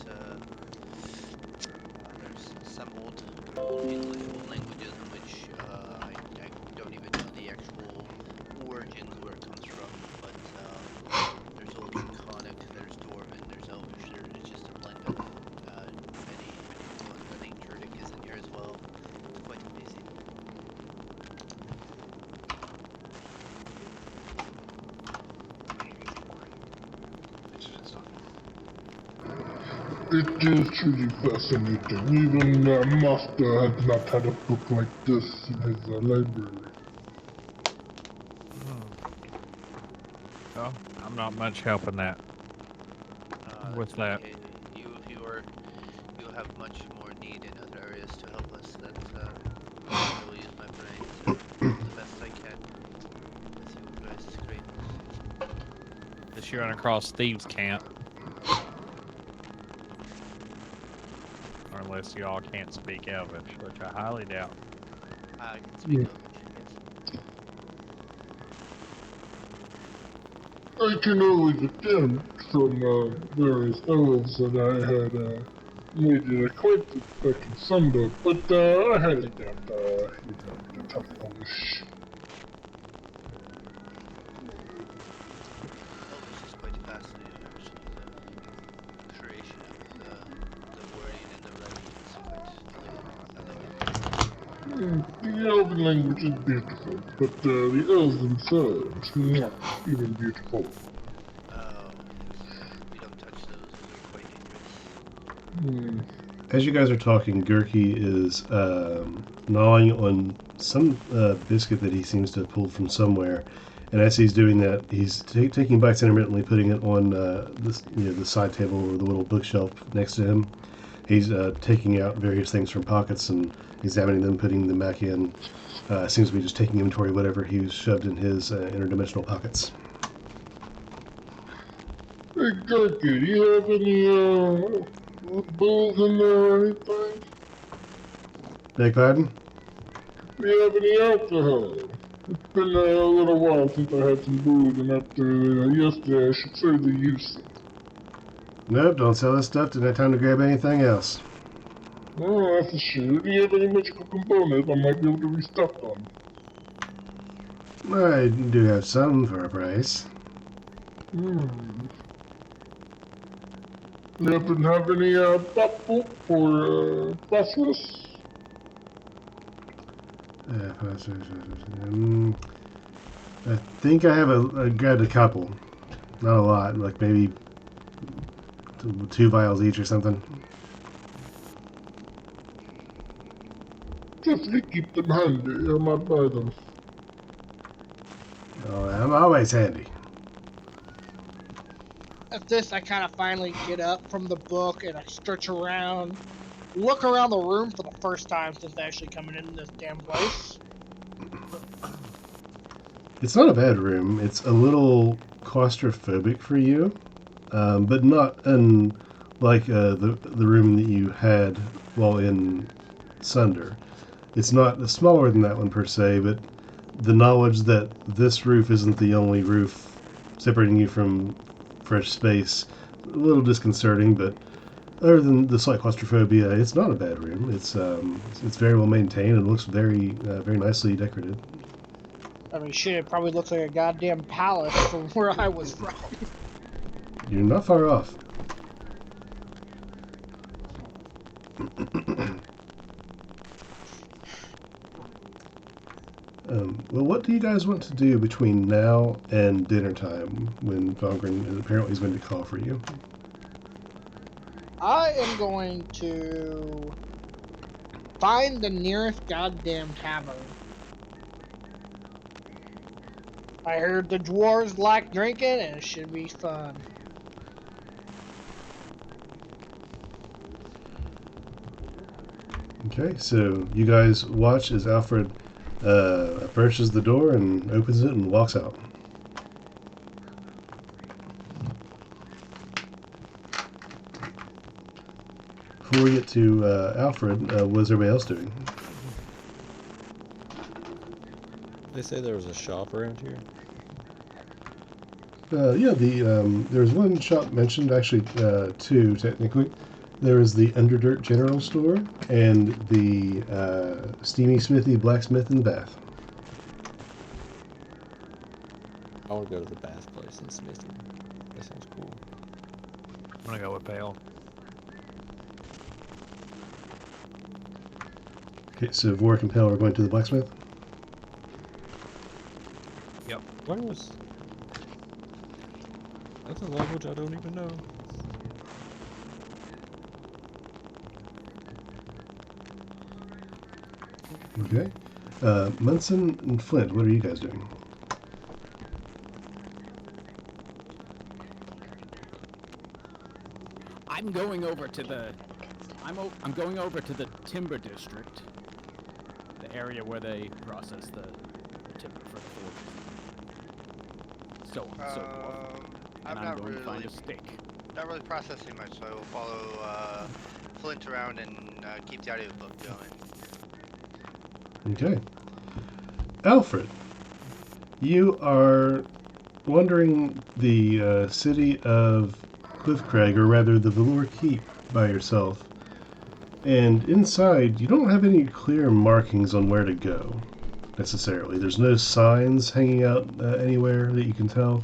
there's some old English, old languages in which I don't even know the actual origins where it comes from, but there's old Draconic, there's Dwarven, there's Elvish, it's just a blend of many ones. I think Druidic is in here as well. It's quite amazing. It is truly fascinating. Even Master has not had a book like this in his library. Oh, I'm not much help in that. What's that? Okay. You have much more need in other areas to help us. That I will use my brain to do the best I can. With you guys, it's great. This year run across Thieves' Camp. Or unless you all can't speak Elvish, which I highly doubt. I can speak Elvish, yes. I can always attempt from various elves that I had made an acquaintance back in Sunday, but I highly doubt you know, the tough Polish. Elvish is quite fascinating, actually. The creation of the wording and the writing is quite elegant. The elven language is beautiful, but the elves themselves, not even beautiful. Oh, we don't touch those. Those are quite dangerous. As you guys are talking, Gurky is gnawing on some biscuit that he seems to have pulled from somewhere. And as he's doing that, he's taking bites intermittently, putting it on this, the side table or the little bookshelf next to him. He's taking out various things from pockets and examining them, putting them back in. Seems to be just taking inventory of whatever he shoved in his interdimensional pockets. Hey, Gurky, do you have any booze in there or anything? Beg pardon? Do you have any alcohol? It's been a little while since I had some booze, and after yesterday, I should certainly use some. Nope, don't sell this stuff. Didn't have time to grab anything else. Oh, that's a sure. Do you have any magical components I might be able to restock on? I do have some for a price. You happen to have any pop or phosphorus? I think I grabbed a couple. Not a lot, like maybe two vials each or something. Definitely keep them handy. I might buy them. Oh, I'm always handy. At this, I kind of finally get up from the book and I stretch around, look around the room for the first time since actually coming in this damn place. It's not a bad room. It's a little claustrophobic for you, but not like the room that you had while in Sunder. It's not smaller than that one per se, but the knowledge that this roof isn't the only roof separating you from fresh space, a little disconcerting, but other than the slight claustrophobia, it's not a bad room. It's very well maintained and looks very nicely decorated. I mean, shit, it probably looks like a goddamn palace from where I was from. You're not far off. Well, what do you guys want to do between now and dinner time when Vongran apparently is going to call for you? I am going to find the nearest goddamn tavern. I heard the dwarves like drinking, and it should be fun. Okay, so you guys watch as Alfred approaches the door and opens it and walks out. Before we get to Alfred, what is everybody else doing? They say there was a shop around here. Yeah, there's one shop mentioned, actually two technically. There is the Underdirt General Store and the Steamy Smithy Blacksmith and Bath. I want to go to the bath place in Smithy. That sounds cool. I'm gonna go with Pale. Okay, so Vorik and Pale are going to the blacksmith. Where was... That's a language I don't even know. Okay. Munson and Flint, what are you guys doing? I'm going over to the. I'm going over to the timber district, the area where they process the timber for the forge. So on and so forth. I'm And not going to find really, a stick. not really processing much, so I will follow Flint around and keep the audiobook going. Okay. Alfred, you are wandering the city of Cliffcrag, or rather the Velour Keep, by yourself. And inside, you don't have any clear markings on where to go, necessarily. There's no signs hanging out anywhere that you can tell.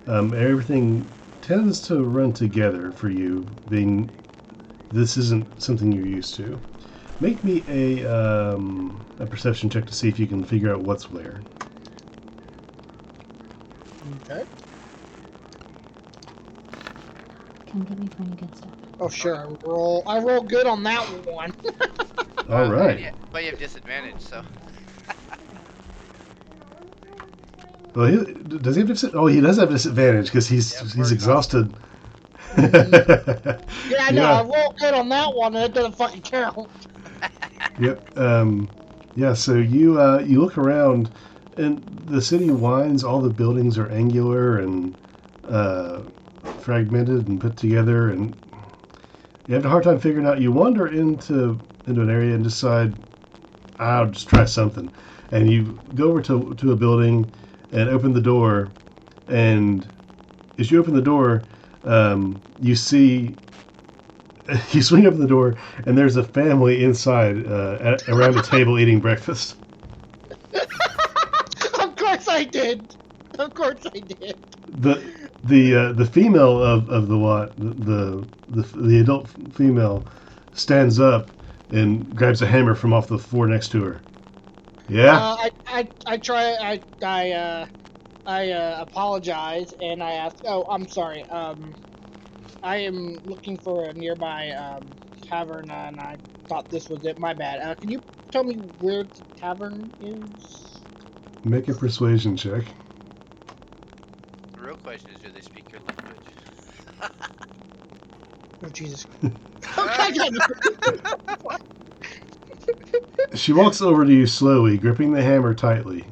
Everything tends to run together for you, being this isn't something you're used to. Make me a perception check to see if you can figure out what's where. Okay. Come get me for any good stuff. Oh sure, I roll good on that one. All right. Yeah, but you have disadvantage, so. Well, does he have disadvantage? Oh, he does have disadvantage because he's exhausted. Yeah, no, I roll good on that one, and it doesn't fucking count. Yep. Yeah. So you look around, and the city winds. All the buildings are angular and fragmented and put together, and you have a hard time figuring out. You wander into an area and decide, I'll just try something, and you go over to a building and open the door, and as you open the door, you see. You swing open the door, and there's a family inside around a table eating breakfast. Of course I did. Of course I did. The female of the lot, the adult female, stands up and grabs a hammer from off the floor next to her. Yeah. I apologize, and I ask. Oh, I'm sorry. I am looking for a nearby tavern, and I thought this was it. My bad. Can you tell me where the tavern is? Make a persuasion check. The real question is, do they speak your language? Oh Jesus! She walks over to you slowly, gripping the hammer tightly.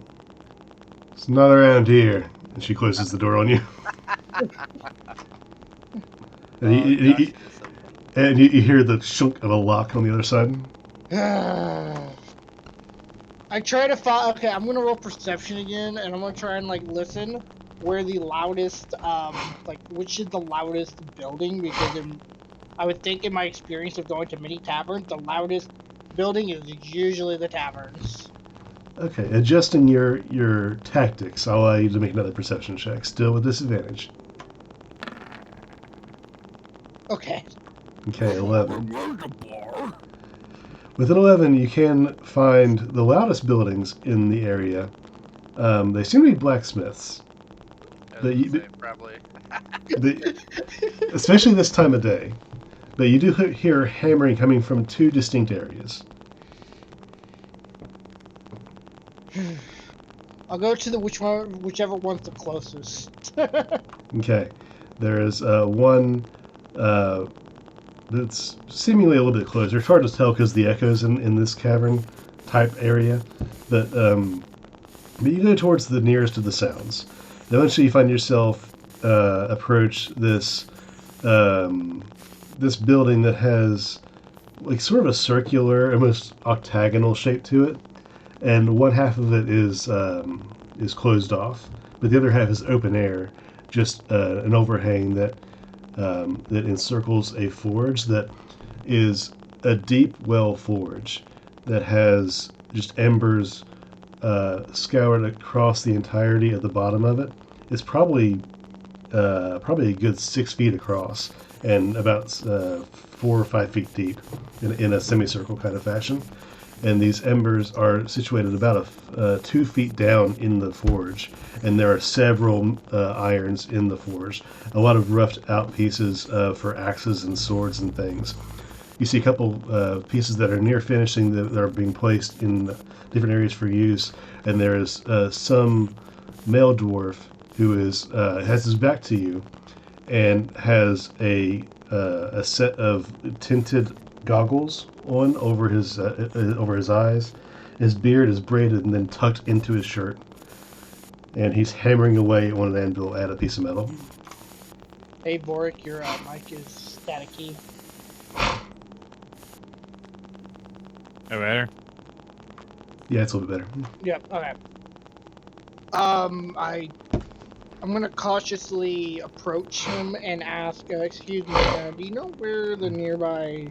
It's not around here. And she closes the door on you. And you hear the shunk of a lock on the other side. I try to find. Okay, I'm gonna roll perception again, and I'm gonna try and listen where the loudest, which is the loudest building, because I would think in my experience of going to many taverns, the loudest building is usually the taverns. Okay, adjusting your tactics, I'll allow you to make another perception check, still with disadvantage. Okay. Okay, 11. With an 11, you can find the loudest buildings in the area. They seem to be blacksmiths. I was But gonna say, probably. Especially this time of day. But you do hear hammering coming from two distinct areas. I'll go to whichever one's the closest. Okay. There is one that's seemingly a little bit closer. It's hard to tell because the echoes in this cavern type area. But you go towards the nearest of the sounds. Eventually you find yourself approach this this building that has like sort of a circular, almost octagonal shape to it, and one half of it is closed off, but the other half is open air, just an overhang that encircles a forge that is a deep well forge that has just embers scoured across the entirety of the bottom of it. It's probably a good 6 feet across and about 4 or 5 feet deep in a semicircle kind of fashion. And these embers are situated about 2 feet down in the forge, and there are several irons in the forge. A lot of roughed out pieces for axes and swords and things. You see a couple pieces that are near finishing that are being placed in different areas for use, and there is some male dwarf who has his back to you and has a set of tinted goggles on over his eyes. His beard is braided and then tucked into his shirt, and he's hammering away on an anvil at a piece of metal. Hey, Boric, your mic is staticky. No better? Yeah, it's a little bit better. Yep. Okay. I'm gonna cautiously approach him and ask, excuse me, do you know where the nearby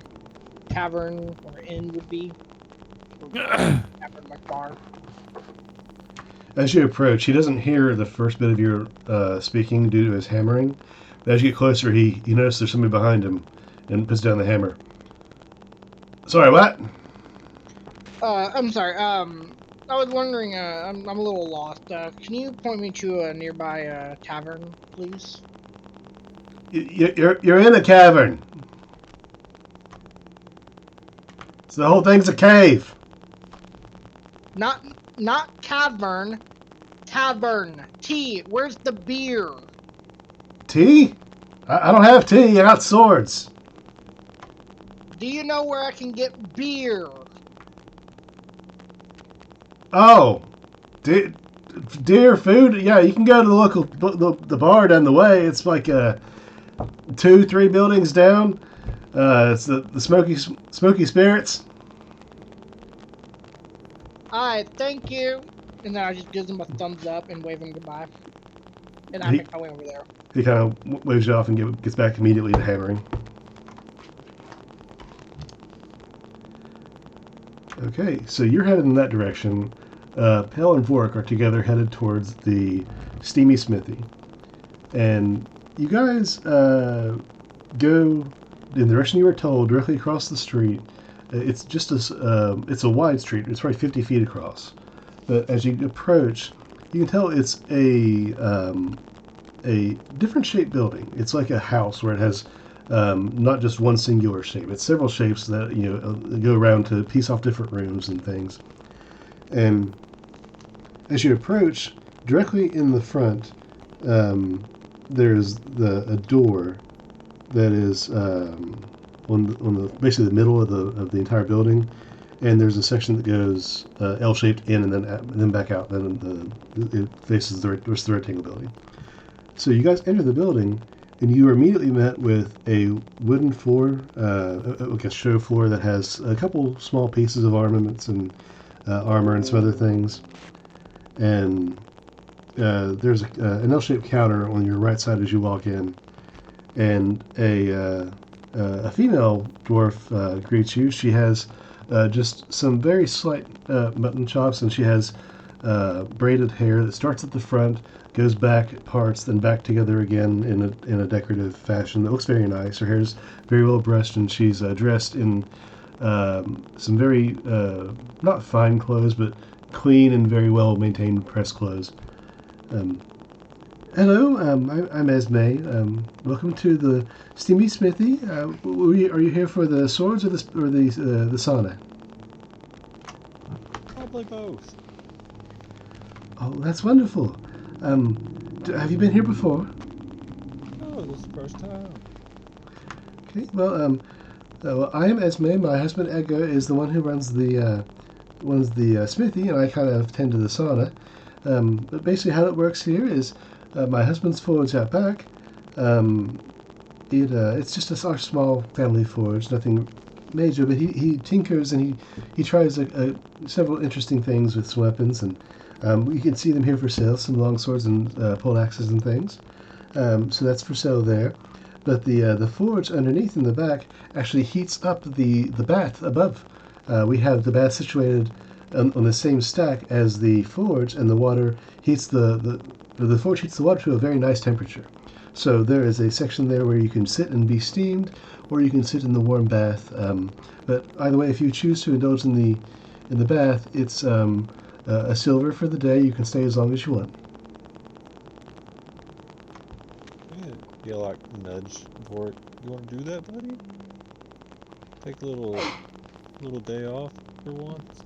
tavern or inn would be? Tavern like bar. As you approach, he doesn't hear the first bit of your speaking due to his hammering. But as you get closer, he notices there's somebody behind him and puts down the hammer. Sorry, what? I'm sorry. I was wondering. I'm a little lost. Can you point me to a nearby tavern, please? You're in a cavern. So the whole thing's a cave. Not cavern. Tavern. Tea. Where's the beer? Tea? I don't have tea. I got swords. Do you know where I can get beer? Oh, deer food? Yeah, you can go to the local the bar down the way. It's like 2-3 buildings down. It's the Smoky Spirits. Alright, thank you. And then I just give him a thumbs up and wave him goodbye. And I make my way over there. He kind of waves you off and gets back immediately to hammering. Okay, so you're headed in that direction. Pell and Vorik are together headed towards the Steamy Smithy. And you guys go in the direction you were told, directly across the street. It's just it's a wide street. It's probably 50 feet across. But as you approach, you can tell it's a different shaped building. It's like a house where it has not just one singular shape. It's several shapes that go around to piece off different rooms and things. And as you approach, directly in the front, there's a door that is on the basically the middle of the entire building, and there's a section that goes L-shaped in and then back out. Then it faces the rest of the rectangle building. So you guys enter the building, and you are immediately met with a wooden floor, like a show floor that has a couple small pieces of armaments and armor and some other things. And there's an L-shaped counter on your right side as you walk in, and a female dwarf greets you. She has just some very slight mutton chops, and she has braided hair that starts at the front, goes back parts, then back together again in a decorative fashion that looks very nice. Her hair's very well brushed, and she's dressed in some very not fine clothes, but clean and very well maintained press clothes. Hello, I'm Esme. Welcome to the Steamy Smithy. Are you here for the swords or the sauna? Probably both. Oh, that's wonderful. Have you been here before? Oh, this is the first time. Okay. Well, I am Esme. My husband Edgar is the one who runs the smithy, and I kind of tend to the sauna. But basically, how it works here is my husband's forge out back. It's just our small family forge, nothing major. But he tinkers and he tries several interesting things with some weapons, and you can see them here for sale. Some long swords and pole axes and things. So that's for sale there. But the forge underneath in the back actually heats up the bath above. We have the bath situated on the same stack as the forge, and the water heats the forge heats the water to a very nice temperature. So there is a section there where you can sit and be steamed, or you can sit in the warm bath. But either way, if you choose to indulge in the bath, it's a silver for the day. You can stay as long as you want. Yeah, you like nudge for it. You want to do that, buddy? Take a little day off for once.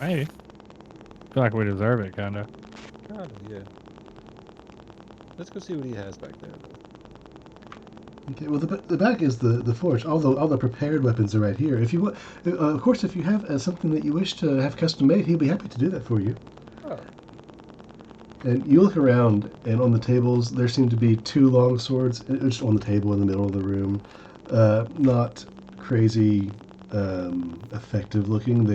Hey, feel like we deserve it, kind of. Kinda, yeah. Let's go see what he has back there. Okay, well, the back is the forge. All the prepared weapons are right here. If you of course, if you have something that you wish to have custom made, he'll be happy to do that for you. Oh. And you look around, and on the tables there seem to be 2 long swords, just on the table in the middle of the room. Not crazy effective looking.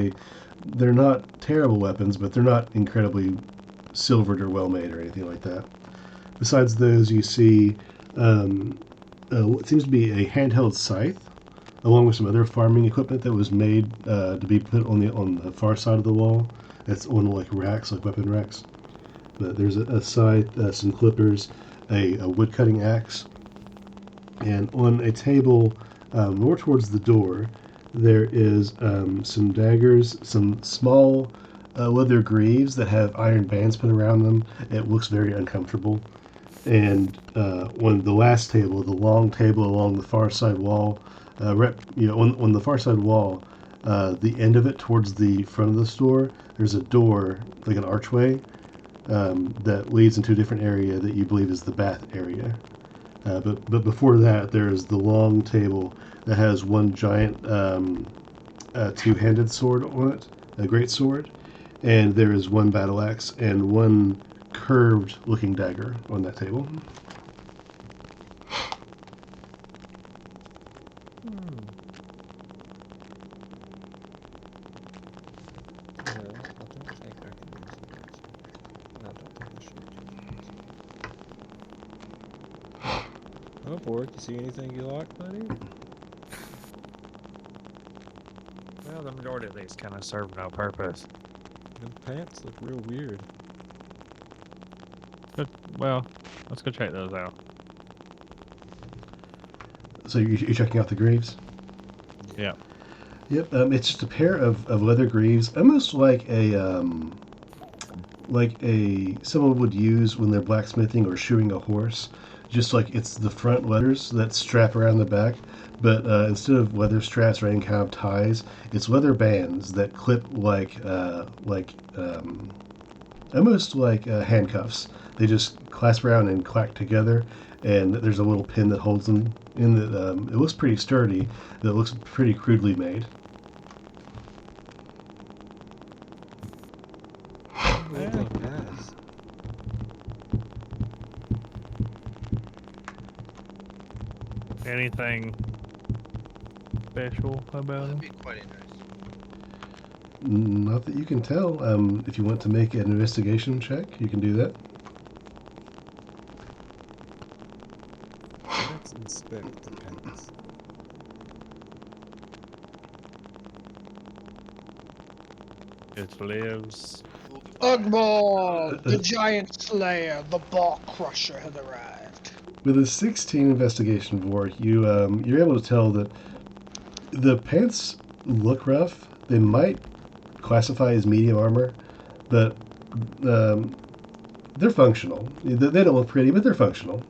They're not terrible weapons, but they're not incredibly silvered or well made or anything like that. Besides those, you see what seems to be a handheld scythe, along with some other farming equipment that was made to be put on the far side of the wall. It's on like racks, like weapon racks. But there's a scythe, some clippers, a wood cutting axe, and on a table more towards the door, there is some daggers, some small leather greaves that have iron bands put around them. It looks very uncomfortable. And on the last table, the long table along the far side wall, on the far side wall, the end of it towards the front of the store, there's a door, like an archway, that leads into a different area that you believe is the bath area. But before that, there's the long table that has one giant two-handed sword on it, a great sword, and there is one battle axe and one curved-looking dagger on that table. No, I don't think I can use it. I don't think I should. Oh, Bork, you see anything you like, buddy? Well, the majority of these kind of serve no purpose. Them pants look real weird. But, well, let's go check those out. So you're checking out the greaves? Yeah. Yep. It's just a pair of leather greaves, almost like someone would use when they're blacksmithing or shoeing a horse. Just like it's the front leathers that strap around the back, but instead of leather straps or any kind of ties, it's leather bands that clip almost like handcuffs. They just clasp around and clack together, and there's a little pin that holds them in. It looks pretty sturdy. That looks pretty crudely made. Holy guys. Anything special about That'd them? be quite interesting. Not that you can tell. If you want to make an investigation check, you can do that. Let's inspect the pants. It lives. Ooh, Ugbor, the giant slayer, the ball crusher has arrived. With a 16 investigation, Vork, you're able to tell that the pants look rough. They might classify as medium armor, but they're functional. They don't look pretty, but they're functional.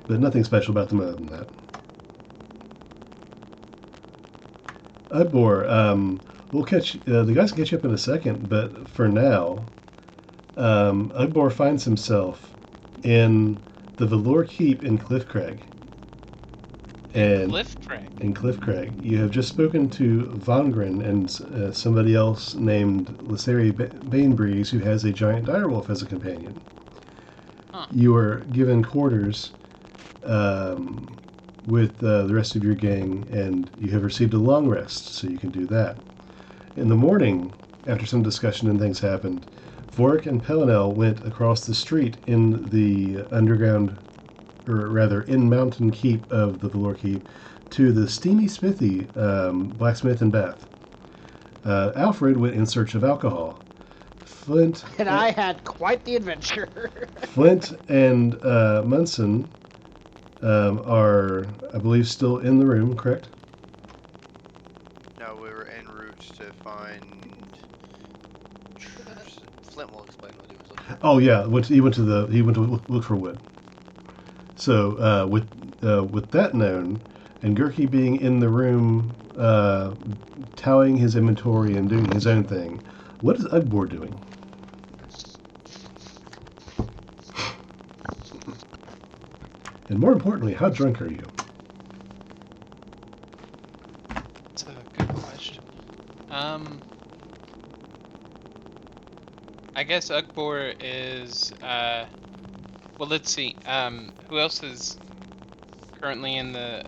But nothing special about them other than that. Ugbor, we'll catch the guys can catch you up in a second, but for now, Ugbor finds himself in the Velour Keep in Cliffcrag. And in Cliffcrag, you have just spoken to Vongran and somebody else named Lysari Bainbreeze, who has a giant direwolf as a companion. Huh. You are given quarters with the rest of your gang, and you have received a long rest, so you can do that. In the morning, after some discussion and things happened, Vork and Pelinel went across the street in the underground, or rather in Mountain Keep of the Velour Keep, to the Steamy Smithy blacksmith and bath. Alfred went in search of alcohol. Flint And I had quite the adventure. Flint and Munson are, I believe, still in the room, correct? No, we were en route to find. Flint will explain what he was looking for. Oh yeah, he went to look for wood. So with that known, and Gurky being in the room, tallying his inventory and doing his own thing, what is Ugbor doing? And more importantly, how drunk are you? That's a good question. I guess Ugbor is, well, let's see, who else is currently in the,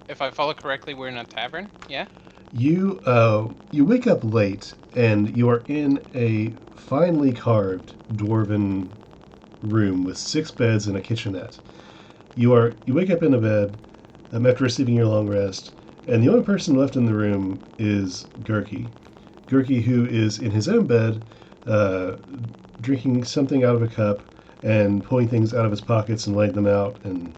if I follow correctly, we're in a tavern, yeah? You wake up late and you are in a finely carved dwarven room with 6 beds and a kitchenette. You wake up in a bed after receiving your long rest, and the only person left in the room is Gurky. Gurky, who is in his own bed, drinking something out of a cup and pulling things out of his pockets and laying them out and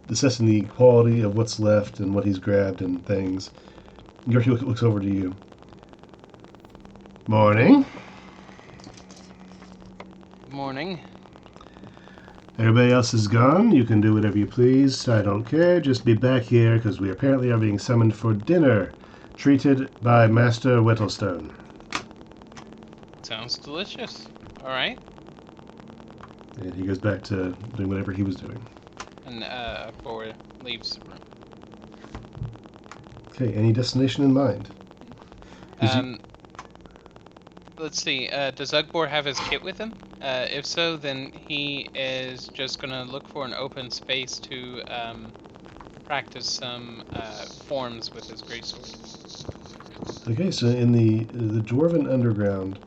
assessing the quality of what's left and what he's grabbed and things. Gurky looks over to you. Morning. Morning. Everybody else is gone. You can do whatever you please. I don't care. Just be back here because we apparently are being summoned for dinner, treated by Master Whettlestone. Sounds delicious. All right. And he goes back to doing whatever he was doing. And Ugbor leaves the room. Okay, any destination in mind? Let's see. Does Ugbor have his kit with him? If so, then he is just gonna look for an open space to practice some forms with his greatsword. Okay, so in the Dwarven Underground,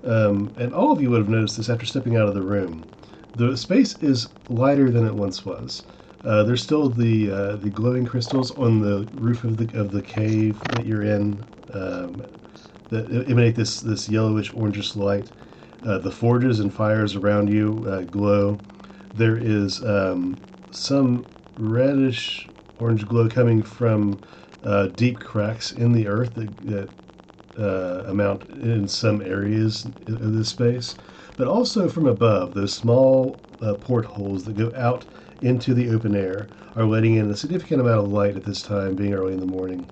and all of you would have noticed this after stepping out of the room, the space is lighter than it once was. There's still the glowing crystals on the roof of the cave that you're in that emanate this yellowish orangish light. The forges and fires around you glow. There is some reddish orange glow coming from deep cracks in the earth that amount in some areas of this space, but also from above, those small portholes that go out into the open air are letting in a significant amount of light at this time, being early in the morning,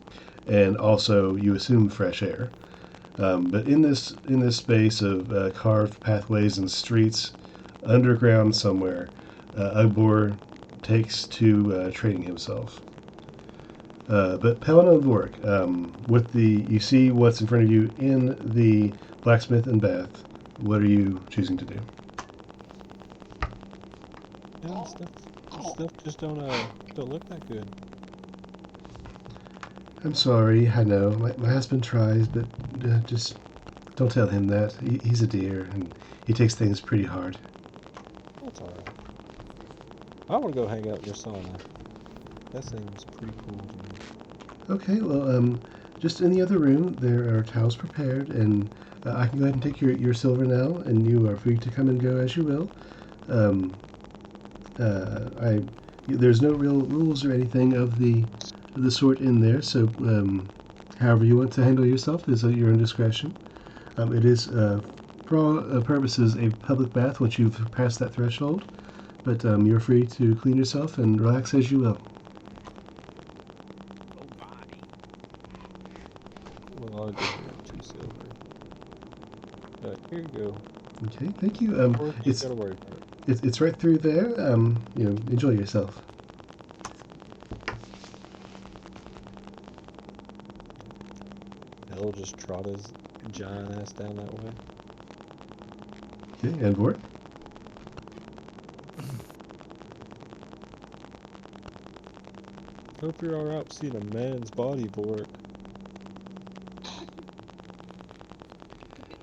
and also, you assume, fresh air. But in this space of carved pathways and streets, underground somewhere, Ugbor takes to trading himself. But Pelin and Vork, you see what's in front of you in the blacksmith and bath. What are you choosing to do? Yeah, stuff just don't look that good. I'm sorry, I know. My husband tries, but just don't tell him that. He's a dear, and he takes things pretty hard. That's alright. I want to go hang out with your sauna. That seems pretty cool to me. Okay, well, Just in the other room, there are towels prepared, and I can go ahead and take your silver now, and you are free to come and go as you will. There's no real rules or anything of the sort in there, so however you want to handle yourself is at your own discretion. It is, for all purposes, a public bath once you've passed that threshold, but you're free to clean yourself and relax as you will. Well, I'll give you 2 silver. Here you go. Okay, thank you. Or you gotta worry about it. It's right through there. Enjoy yourself. He'll just trot his giant ass down that way. Okay, and Vort? Hope you're alright seeing a man's body, Vort.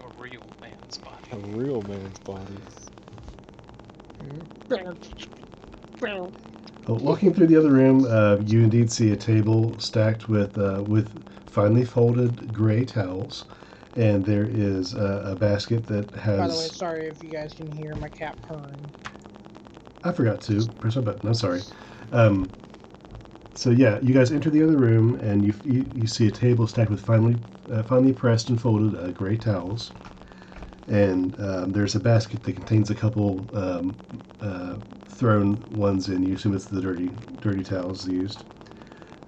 A real man's body. A real man's body. Walking through the other room, you indeed see a table stacked with finely folded gray towels, and there is a basket that has. By the way, sorry if you guys can hear my cat purring. I forgot to press my button. I'm sorry. So yeah, you guys enter the other room, and you see a table stacked with finely pressed and folded gray towels, and there's a basket that contains a couple thrown ones in. You assume it's the dirty towels used.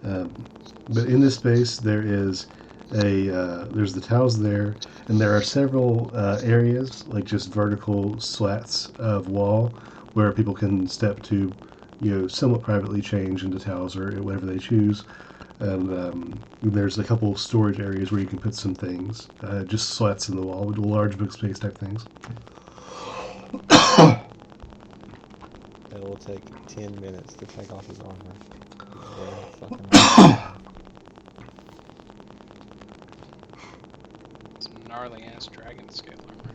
But in this space, there's the towels there, and there are several areas, like just vertical slats of wall, where people can step to, somewhat privately change into towels or whatever they choose. And there's a couple storage areas where you can put some things, just slats in the wall with large book space type things. It will take 10 minutes to take off his armor. Some gnarly ass dragon scale armor.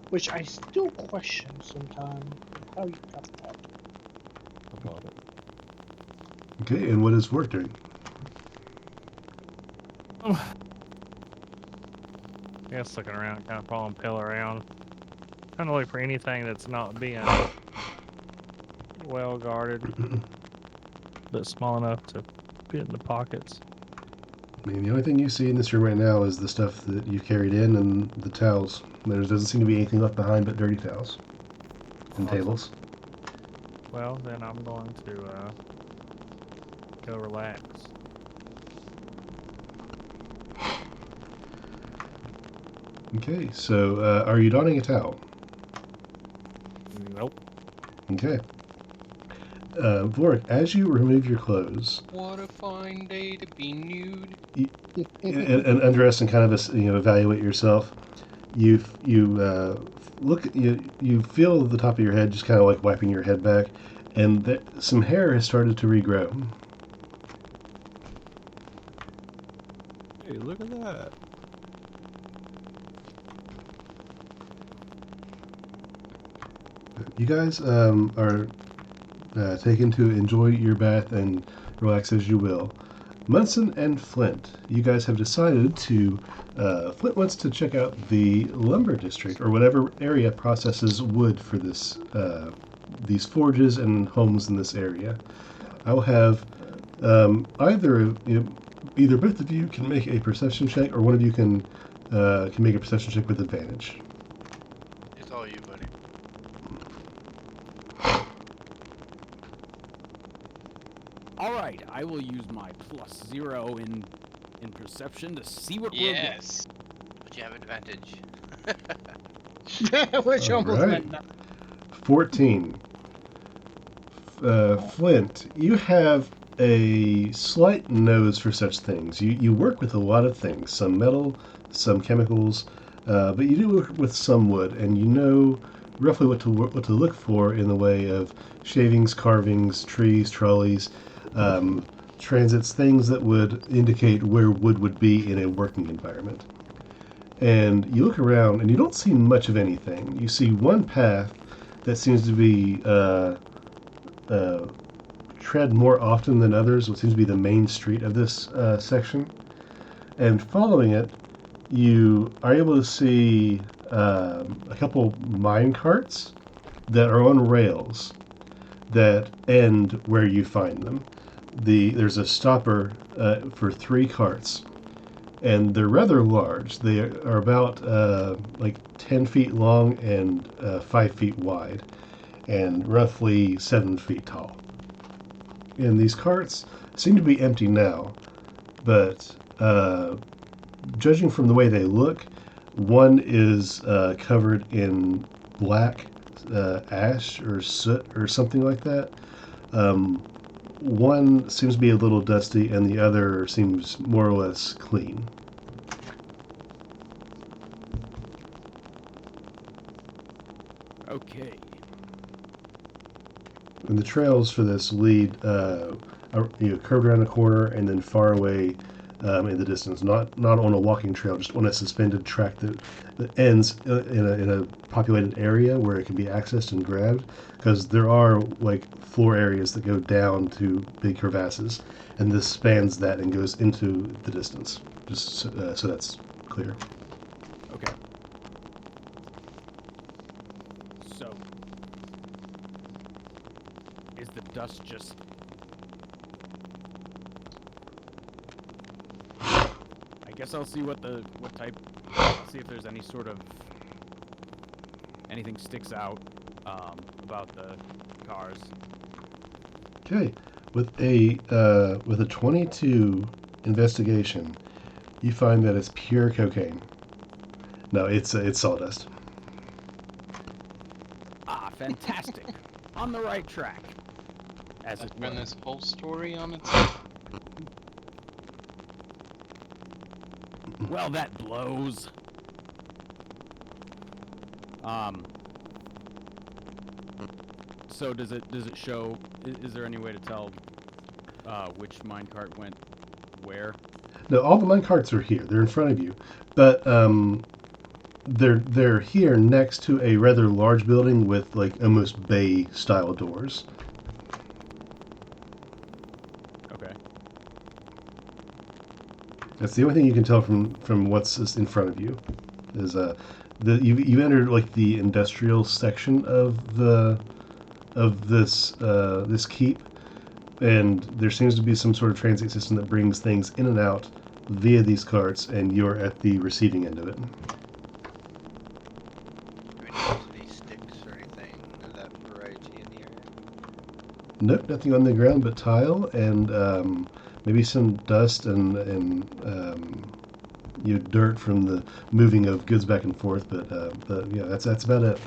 Which I still question sometimes how you got that. About it. Okay, and what is Vort doing? Just looking around, kind of following Pill around. Trying to look for anything that's not being well guarded, but small enough to fit in the pockets. I mean, the only thing you see in this room right now is the stuff that you carried in and the towels. There doesn't seem to be anything left behind but dirty towels and tables. Well, then I'm going to go relax. Okay, so are you donning a towel? Nope. Okay. Vorik, as you remove your clothes, What a fine day to be nude. and undress and kind of evaluate yourself, you feel the top of your head just kind of like wiping your head back, and some hair has started to regrow. Hey, look at that. You guys are taken to enjoy your bath and relax as you will. Munson and Flint, you guys have decided to. Flint wants to check out the lumber district or whatever area processes wood for these forges and homes in this area. I will have either both of you can make a perception check, or one of you can make a perception check with advantage. It's all you, buddy. All right, I will use my +0 in perception to see what Yes. But you have advantage. Which All almost right. meant nothing. 14. Flint, you have a slight nose for such things. You work with a lot of things, some metal, some chemicals, but you do work with some wood, and you know roughly what to look for in the way of shavings, carvings, trees, trolleys, transits, things that would indicate where wood would be in a working environment. And you look around, and you don't see much of anything. You see one path that seems to be tread more often than others what seems to be the main street of this section. And following it, you are able to see a couple mine carts that are on rails that end where you find them. There's a stopper for 3 carts, and they're rather large. They are about like 10 feet long and 5 feet wide, and roughly 7 feet tall. And these carts seem to be empty now, but judging from the way they look, one is covered in black ash or soot or something like that. One seems to be a little dusty, and the other seems more or less clean. Okay. And the trails for this lead, curved around a corner and then far away in the distance. Not on a walking trail, just on a suspended track that ends in a populated area where it can be accessed and grabbed. Because there are like floor areas that go down to big crevasses, and this spans that and goes into the distance. Just so that's clear. Okay. So, is the dust just... I guess I'll see what type... I'll see if there's any sort of... anything sticks out about the cars. Okay, with a 22 investigation, you find that it's pure cocaine. No, it's sawdust. Ah, fantastic. On the right track. As it Run were. this whole story on itself. Well, that blows. So does it show? Is there any way to tell which minecart went where? No, all the mine carts are here. They're in front of you, but they're here next to a rather large building with like almost bay style doors. Okay. That's the only thing you can tell from what's in front of you. Is you entered like the industrial section of this keep, and there seems to be some sort of transit system that brings things in and out via these carts, and you're at the receiving end of it. Do we notice any sticks or anything of that variety in the area? Nope, nothing on the ground but tile and maybe some dust and dirt from the moving of goods back and forth. But yeah, that's about it.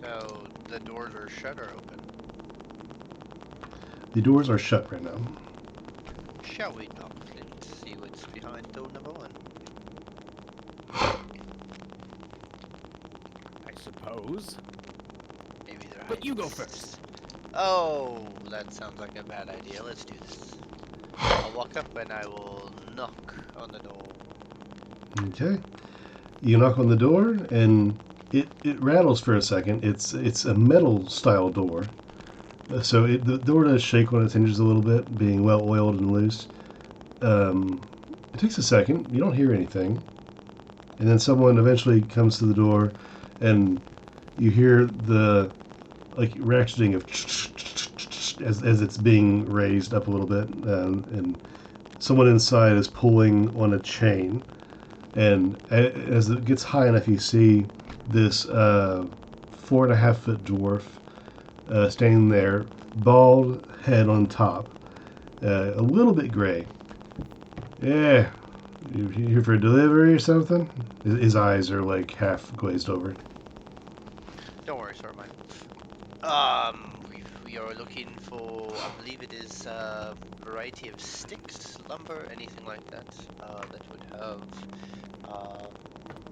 So the doors are shut or open? The doors are shut right now. Shall we knock and see what's behind door number 1? I suppose. Maybe they're But you go hiding first. Oh, that sounds like a bad idea. Let's do this. I'll walk up and I will knock on the door. Okay. You knock on the door and it rattles for a second. It's a metal style door. So the door does shake on its hinges a little bit, being well oiled and loose. It takes a second. You don't hear anything. And then someone eventually comes to the door and you hear the like ratcheting of as it's being raised up a little bit, and someone inside is pulling on a chain. And as it gets high enough, you see this 4.5-foot dwarf standing there, bald head on top, a little bit gray. Yeah, you here for a delivery or something? His eyes are like half glazed over. Don't worry, sir, mine. We are looking for, I believe it is a variety of sticks, lumber, anything like that, that would have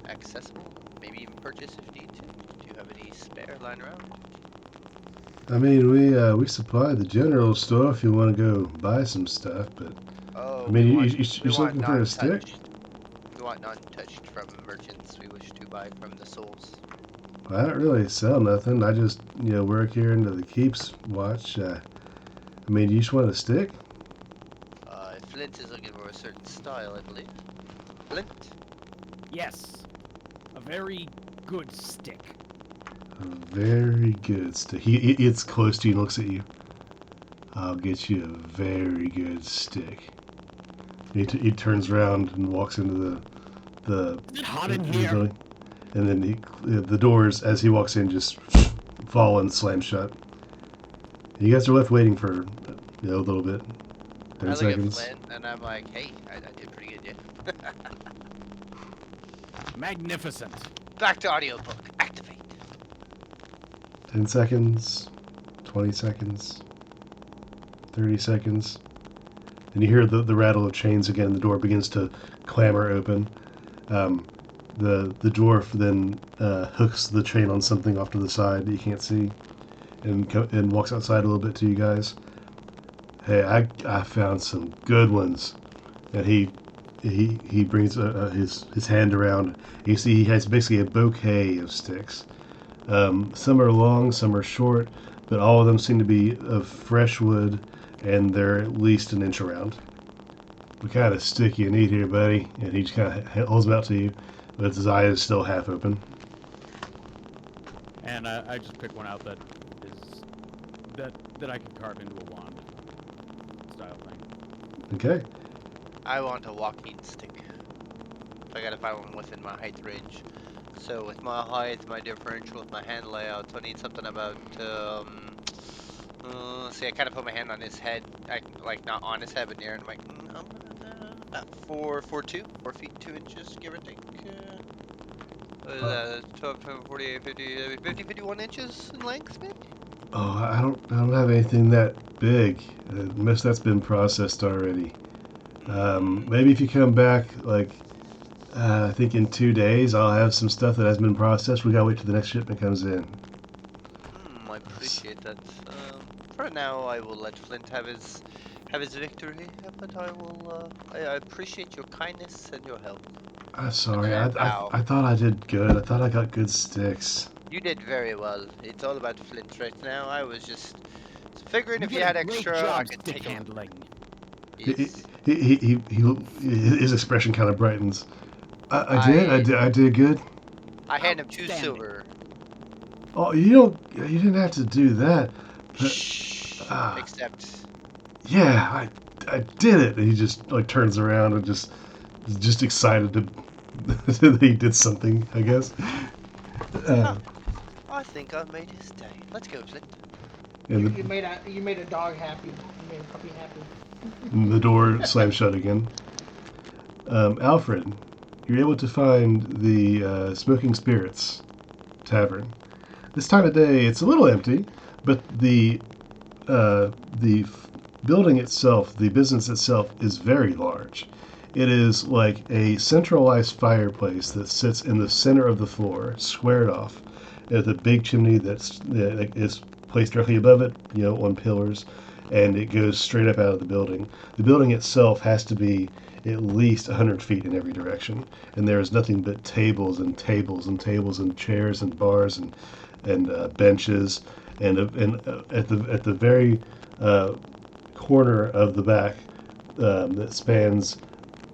accessible, maybe even purchase if need to. Do you have any spare lying around? I mean, we supply the general store if you want to go buy some stuff, but Oh, I mean, we you're just looking for a stick? We want non-touched from merchants we wish to buy from the source. I don't really sell nothing. I just, work here into the keeps watch. I mean, you just want a stick? Flint is looking for a certain style, I believe. Flint? Yes. A very good stick. A very good stick. It's close to you and looks at you. I'll get you a very good stick. He turns around and walks into the Is it hot in the here? building. And then the doors, as he walks in, just fall and slam shut. You guys are left waiting for a little bit. 10 I look seconds. at Flint and I'm like, hey, I did pretty good, yeah. Magnificent. Back to audiobook. Activate. 10 seconds. 20 seconds. 30 seconds. And you hear the rattle of chains again. The door begins to clamber open. The dwarf then hooks the chain on something off to the side that you can't see, and walks outside a little bit to you guys. Hey, I found some good ones, and he brings his hand around. You see, he has basically a bouquet of sticks. Some are long, some are short, but all of them seem to be of fresh wood, and they're at least an inch around. What kind of stick you need here, buddy? And he just kind of holds them out to you, but his eye is still half open. And I just pick one out that is that I can carve into a wand style thing. Okay. I want a walking stick. So I gotta find one within my height range. So with my height, my differential, with my hand layout, so I need something about, see, I kind of put my hand on his head, like not on his head, but near, and I'm like, about 4 feet 2 inches, give or take. 12, 48, 50, 51 inches in length, maybe? Oh, I don't have anything that big. Most of that's been processed already. Maybe if you come back, I think in 2 days, I'll have some stuff that has been processed. We gotta wait till the next shipment comes in. I appreciate that. For now, I will let Flint have his victory, but I appreciate your kindness and your help. I'm sorry. And I thought I did good. I thought I got good sticks. You did very well. It's all about Flint right now. I was just figuring if you did had a great extra, I job could stick take a handling. Yes. His expression kind of brightens. I did good. I hand him 2 Outstanding. silver. Oh, you didn't have to do that. Shh. Ah. Except, Yeah, I did it. And he just turns around and just excited that he did something, I guess. I think I've made his day. Let's go, Flint. And You made a dog happy. You made a puppy happy. the door slams shut again. Alfred, you're able to find the Smoking Spirits Tavern. This time of day, it's a little empty, but the building itself, the business itself, is very large. It is like a centralized fireplace that sits in the center of the floor, squared off. There's a big chimney that is placed directly above it, on pillars, and it goes straight up out of the building. The building itself has to be at least 100 feet in every direction, and there is nothing but tables and tables and tables and chairs and bars and benches, and at the very corner of the back that spans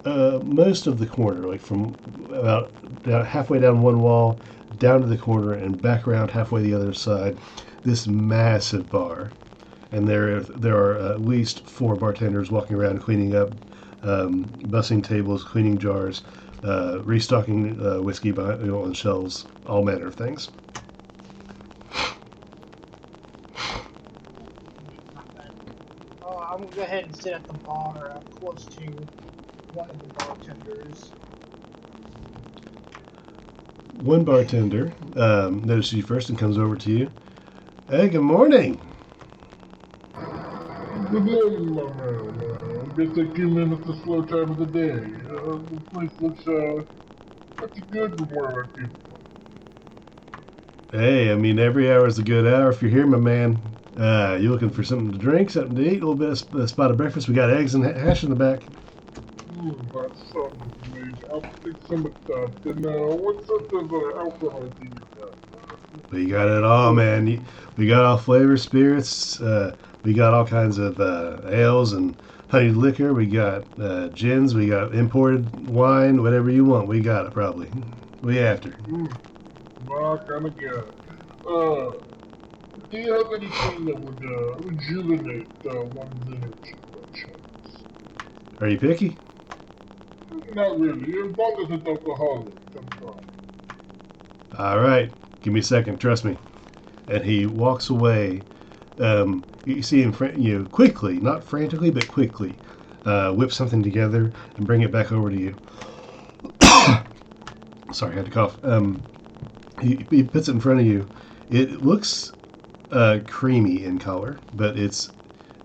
most of the corner, like from about halfway down one wall, down to the corner, and back around halfway the other side. This massive bar, and there are at least 4 bartenders walking around cleaning up, bussing tables, cleaning jars, restocking whiskey on shelves, all manner of things. I'm gonna go ahead and sit at the bar close to one of the bartenders. One bartender notices you first and comes over to you. Hey, good morning. Good morning, my man. Guess I came in at the slow time of the day. The place looks pretty good from where I came from. Hey, I mean, every hour is a good hour if you're here, my man. You looking for something to drink, something to eat, a little bit of a spot of breakfast? We got eggs and hash in the back. That sounds amazing. I'll take some of that. And what sort of alcohol do you got? We got it all, man. We got all flavor spirits. We got all kinds of ales and honeyed liquor. We got gins. We got imported wine. Whatever you want, we got it probably. We after. My kind of guy. Do you have anything that would rejuvenate one's energy by chance? Are you picky? Not really. As long as it's alcoholic, I'm fine. All right. Give me a second. Trust me. And he walks away. You see him, quickly, not frantically, but quickly, whip something together and bring it back over to you. Sorry, I had to cough. He puts it in front of you. It looks creamy in color, but it's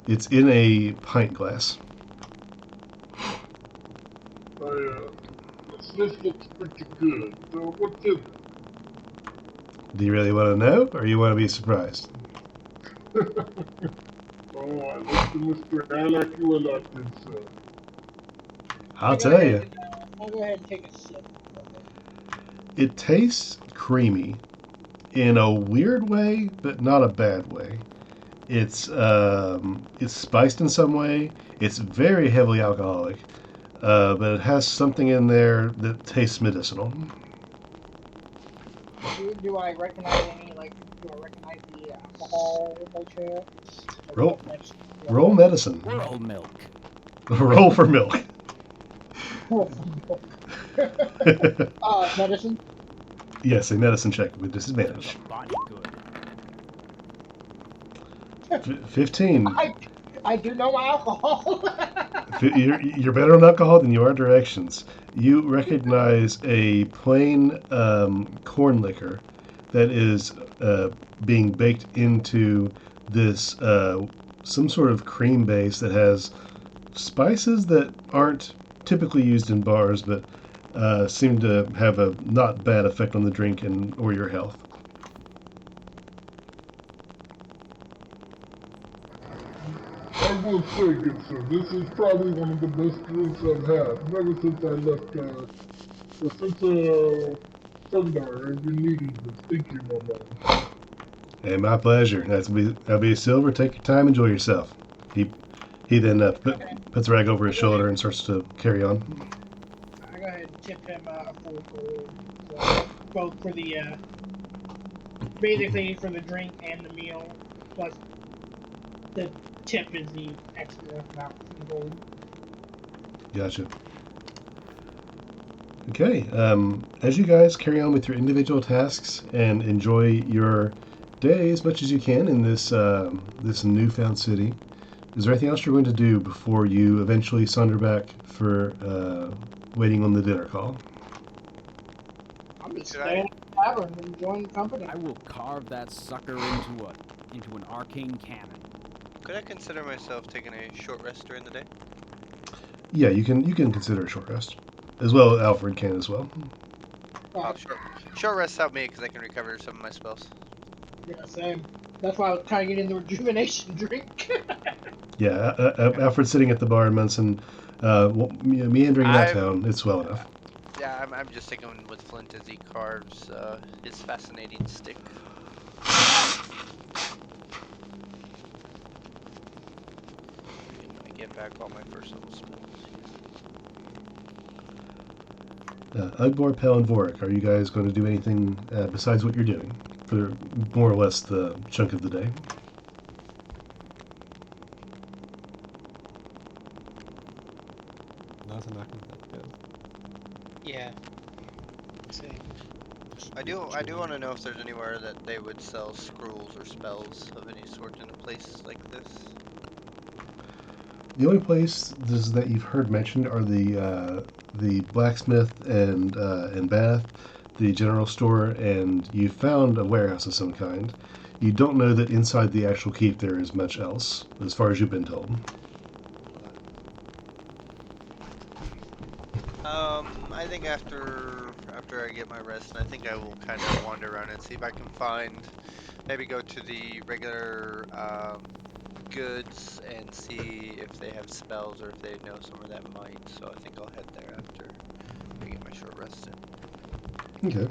in a pint glass. This looks pretty good. What's in it? Do you really want to know, or you want to be surprised? Oh, I like you, Mr. I like you a lot, good sir. I'll tell you. I'll go ahead and take a sip. It tastes creamy in a weird way, but not a bad way. It's spiced in some way. It's very heavily alcoholic, but it has something in there that tastes medicinal. Do I recognize any, do I recognize the alcohol by chance? Roll medicine. World milk. Roll for milk. Medicine? Yes, a medicine check with disadvantage. Body good. 15. I do know my alcohol. You're better on alcohol than you are directions. You recognize a plain corn liquor that is being baked into this some sort of cream base that has spices that aren't typically used in bars, but seem to have a not bad effect on the drink or your health. I will say, good sir, this is probably one of the best drinks I've had. Ever since I left, since Sundar, I've been needing this. Thank you, my man. Hey, my pleasure. That'll be a silver. Take your time, enjoy yourself. He then puts a rag over his shoulder and starts to carry on. I go ahead and tip him a full gold, both for the basically for the drink and the meal, plus the tip is the extra amount of gold. Gotcha. Okay. As you guys carry on with your individual tasks and enjoy your day as much as you can in this this newfound city, is there anything else you're going to do before you eventually saunter back for waiting on the dinner call? I'm just staying in the tavern and enjoying the company. I will carve that sucker into an arcane cannon. Could I consider myself taking a short rest during the day? Yeah, you can consider a short rest, as well. Alfred can as well. Oh, short rests help me because I can recover some of my spells. Yeah, same. That's why I was trying to get in the rejuvenation drink. Yeah, Alfred's sitting at the bar in Munson, meandering that town. It's well enough. Yeah, I'm just sticking with Flint as he carves his fascinating stick. I get back all my first level spells. Ugbor, Pell, and Vorik, are you guys going to do anything besides what you're doing for more or less the chunk of the day? Nothing I can think of. Yeah. Same. I do want to know if there's anywhere that they would sell scrolls or spells of any sort in a place like this. The only places that you've heard mentioned are the blacksmith and Bath, the general store, and you found a warehouse of some kind. You don't know that inside the actual keep there is much else, as far as you've been told. I think after I get my rest, I think I will kind of wander around and see if I can find, maybe go to the regular goods and see if they have spells or if they know somewhere that might. So I think I'll head there after I get my short rest in. Okay.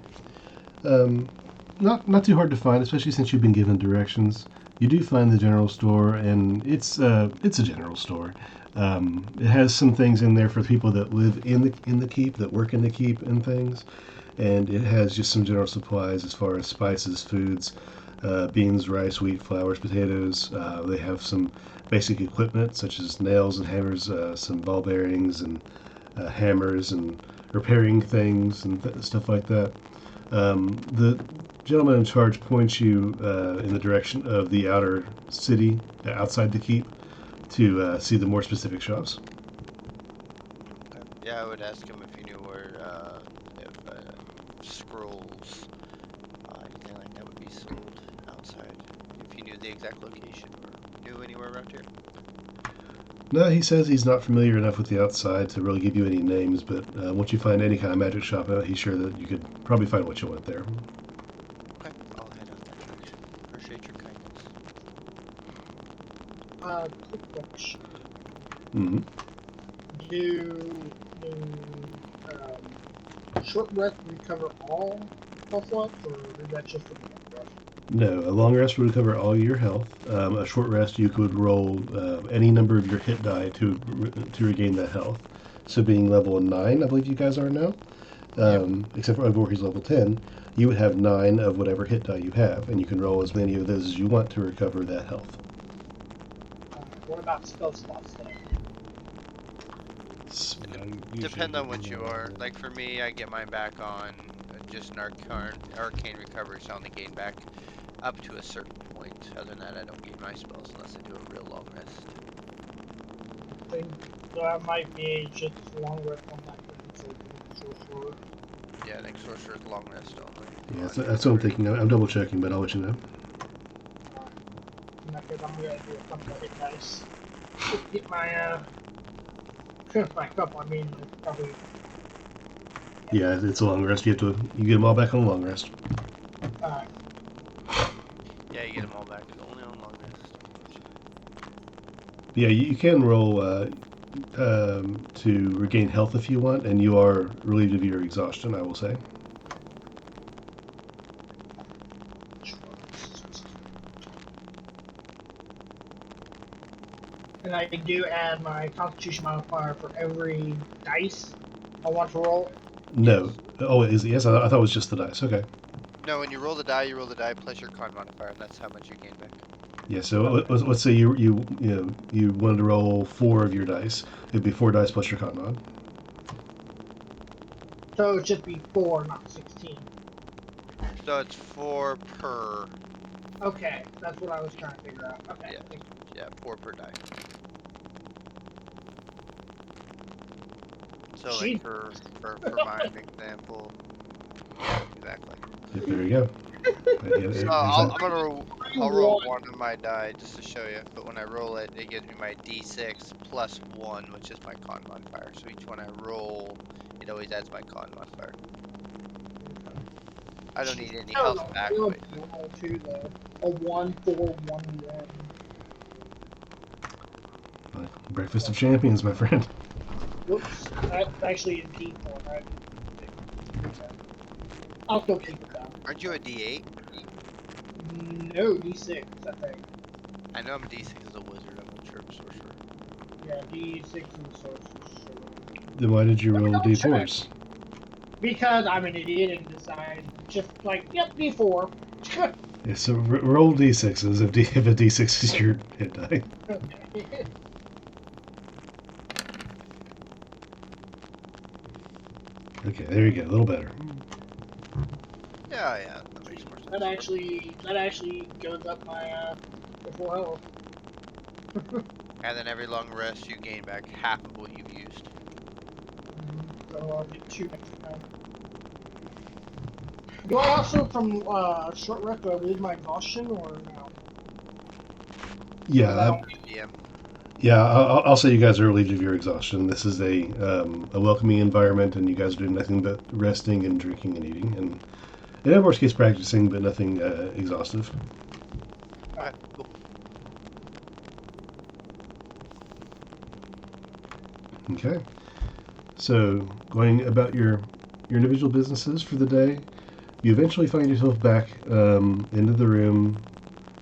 not too hard to find, especially since you've been given directions. You do find the general store, and it's a general store. It has some things in there for people that live in the keep, that work in the keep, and things. And it has just some general supplies as far as spices, foods, beans, rice, wheat, flours, potatoes. They have some basic equipment such as nails and hammers, some ball bearings and hammers and repairing things and stuff like that. The gentleman in charge points you in the direction of the outer city, outside the keep, to see the more specific shops. Yeah, I would ask him if he knew where, if scrolls, anything like that would be sold outside. If he knew the exact location or knew anywhere around here. No, he says he's not familiar enough with the outside to really give you any names, but once you find any kind of magic shop out, he's sure that you could probably find what you want there. Okay, I'll head out that direction. Appreciate your kindness. Quick question. Mm-hmm. Do short rest recover all health loss, or is that just for the long rest? No, a long rest would cover all your health. A short rest, you could roll any number of your hit die to regain that health. So being level 9, I believe you guys are now, except for Ivor, he's level 10, you would have 9 of whatever hit die you have, and you can roll as many of those as you want to recover that health. What about spell slots then? Depend on what you are. Like for me, I get mine back on just an arcane recovery, so I only gain back up to a certain point. Other than that, I don't gain my spells unless I do a real long rest. I think that might be just long rest on that sorcerer. Yeah, I think sorcerer's long rest only. Yeah, that's what I'm thinking. I'm double checking, but I'll let you know. In that case, I'm gonna do a couple of hit dice. Get my back up. I mean, it's probably. Yeah, it's a long rest. You get them all back on a long rest. Alright. Yeah, you get them all back only on long rest. Yeah, you can roll to regain health if you want, and you are relieved of your exhaustion, I will say. And I do add my Constitution modifier for every dice I want to roll. No. Oh, it is. Yes, I thought it was just the dice. Okay. No, when you roll the die plus your con modifier, and that's how much you gain back. Yeah. So let's say you wanted to roll 4 of your dice. It'd be 4 dice plus your con mod. So it should be 4, not 16. So it's 4 per. Okay, that's what I was trying to figure out. Okay. Yeah, yeah, 4 per die. So like for my example, yeah, exactly. Yeah, there you go. So I'll roll 1 of my die just to show you. But when I roll it, it gives me my D6 plus 1, which is my con modifier. So each one I roll, it always adds my con modifier. I don't need any health back. A 1, 4, 1, 1. Breakfast of champions, my friend. Whoops, that's actually a D4, right? I'll still keep it down. Aren't you a D8? No, D6, I think. I know I'm a D6 as a wizard, I'm not sure I'm a sorcerer. Yeah, D6 is a sorcerer. Then why did you roll D4s? Because I'm an idiot and decided just like, yep, D4. Yeah, so roll D6s if a D6 is your hit die. Okay. Okay, there you go. A little better. Yeah, that makes more sense. That actually goes up my full health. And then every long rest you gain back half of what you've used. So I'll get 2 next time. Do I also, from short rest, do I lose my exhaustion or no? Yeah. Yeah, I'll say you guys are relieved of your exhaustion. This is a welcoming environment, and you guys are doing nothing but resting and drinking and eating, and in worst case practicing, but nothing exhaustive. Alright, cool. Okay. So going about your individual businesses for the day. you eventually find yourself back into the room,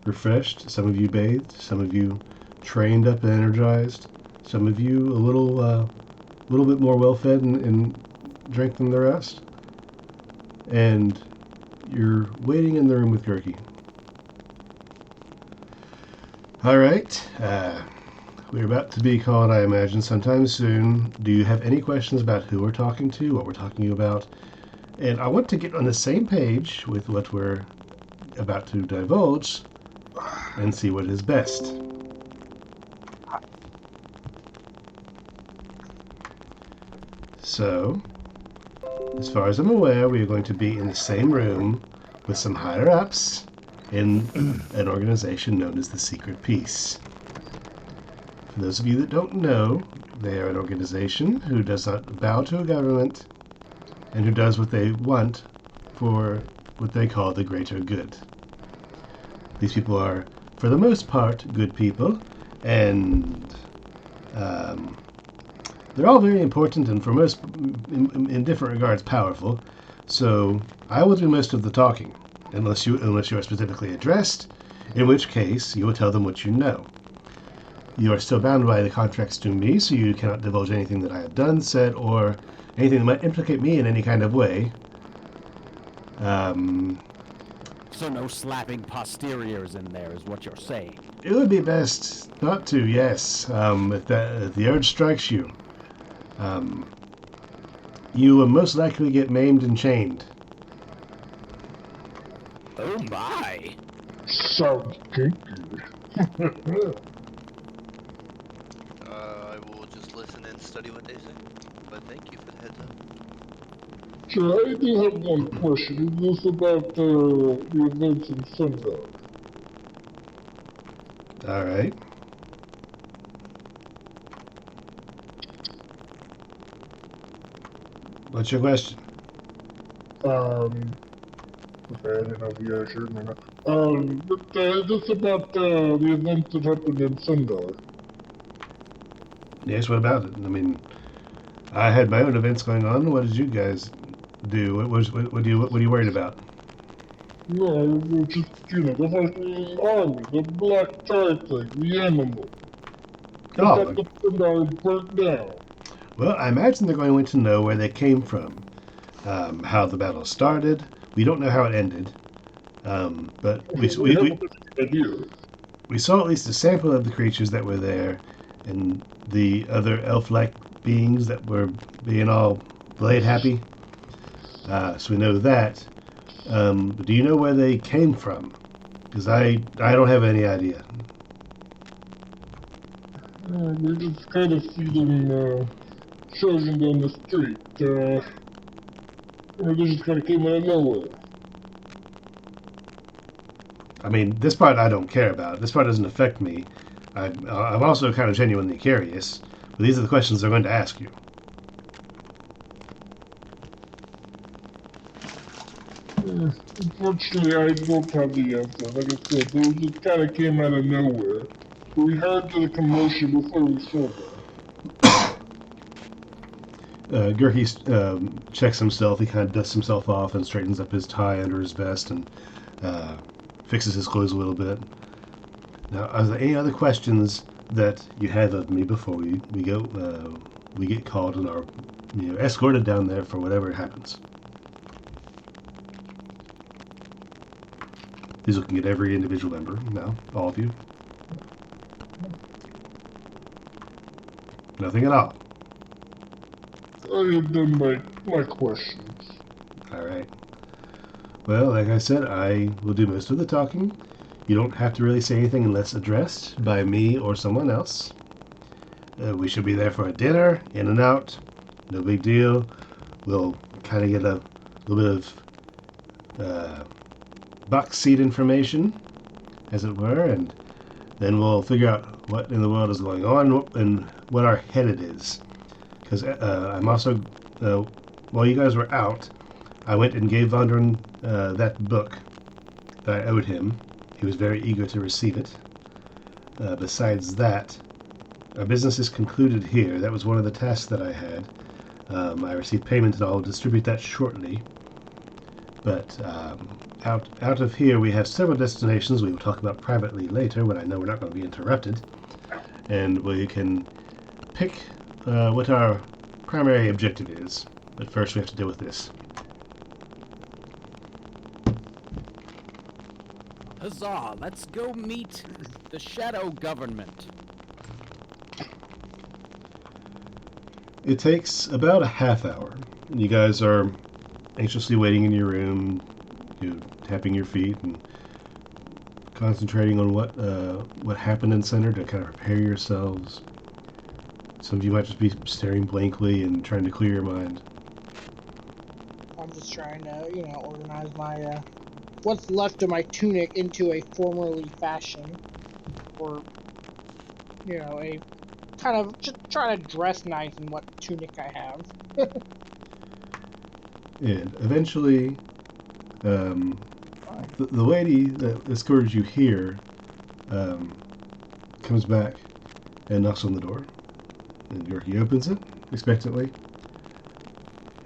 refreshed. Some of you bathed, some of you trained up and energized, some of you a little bit more well-fed and drank than the rest. And you're waiting in the room with Gurky. All right. We're about to be called, I imagine, sometime soon. Do you have any questions about who we're talking to, what we're talking about? And I want to get on the same page with what we're about to divulge and see what is best. So, as far as I'm aware, we are going to be in the same room with some higher-ups in an organization known as the Secret Peace. For those of you that don't know, they are an organization who does not bow to a government and who does what they want for what they call the greater good. These people are, for the most part, good people, and they're all very important and for most, in different regards, powerful. So I will do most of the talking, unless you are specifically addressed, in which case you will tell them what you know. You are still bound by the contracts to me, so you cannot divulge anything that I have done, said, or anything that might implicate me in any kind of way. So no slapping posteriors in there is what you're saying. It would be best not to, yes, if the urge strikes you. You will most likely get maimed and chained. Oh my! Sounds kinky. I will just listen and study what they say. But thank you for the heads up. Sure, I do have one question. Is this about the events in Sundown? All right. What's your question? Okay, I didn't know if you guys heard me now. But is this about the events that happened in Sundown? Yes, what about it? I mean, I had my own events going on. What did you guys do? What are you worried about? No, it was just, the fucking army, the black tie thing, the animal. The Oh, fact that Sundown burnt down. well, I imagine they're going to know where they came from, how the battle started. We don't know how it ended, but we have a idea. we saw at least a sample of the creatures that were there, and the other elf-like beings that were being all blade happy. So we know that. But do you know where they came from? Because I don't have any idea. We just kind of see them charging down the street. They just kind of came out of nowhere. I mean, this part I don't care about. This part doesn't affect me. I'm also kind of genuinely curious. But these are the questions they're going to ask you. Unfortunately, I don't have the answer. Like I said, they just kind of came out of nowhere. We heard the commotion before we saw them. Gurky checks himself. He kind of dusts himself off and straightens up his tie under his vest and fixes his clothes a little bit. Now, are there any other questions that you have of me before we get called and are escorted down there for whatever happens? He's looking at every individual member now, all of you. Nothing at all. I have done my questions. All right. Well, like I said, I will do most of the talking. You don't have to really say anything unless addressed by me or someone else. We should be there for a dinner, in and out. No big deal. We'll kind of get a little bit of box seat information, as it were, and then we'll figure out what in the world is going on and what our headed is. Because I'm also, while you guys were out, I went and gave Vongran that book that I owed him. He was very eager to receive it. Besides that, our business is concluded here. That was one of the tasks that I had. I received payment and I'll distribute that shortly. But out of here, we have several destinations we will talk about privately later when I know we're not going to be interrupted. And we can pick what our primary objective is. But first we have to deal with this. Huzzah! Let's go meet the Shadow Government. It takes about a half hour. You guys are anxiously waiting in your room, tapping your feet and concentrating on what happened in center to kind of prepare yourselves. Some of you might just be staring blankly and trying to clear your mind. I'm just trying to, organize my what's left of my tunic into a formerly fashion, or a kind of just trying to dress nice in what tunic I have. And eventually, the lady that escorted you here comes back and knocks on the door. And Yorkie opens it expectantly.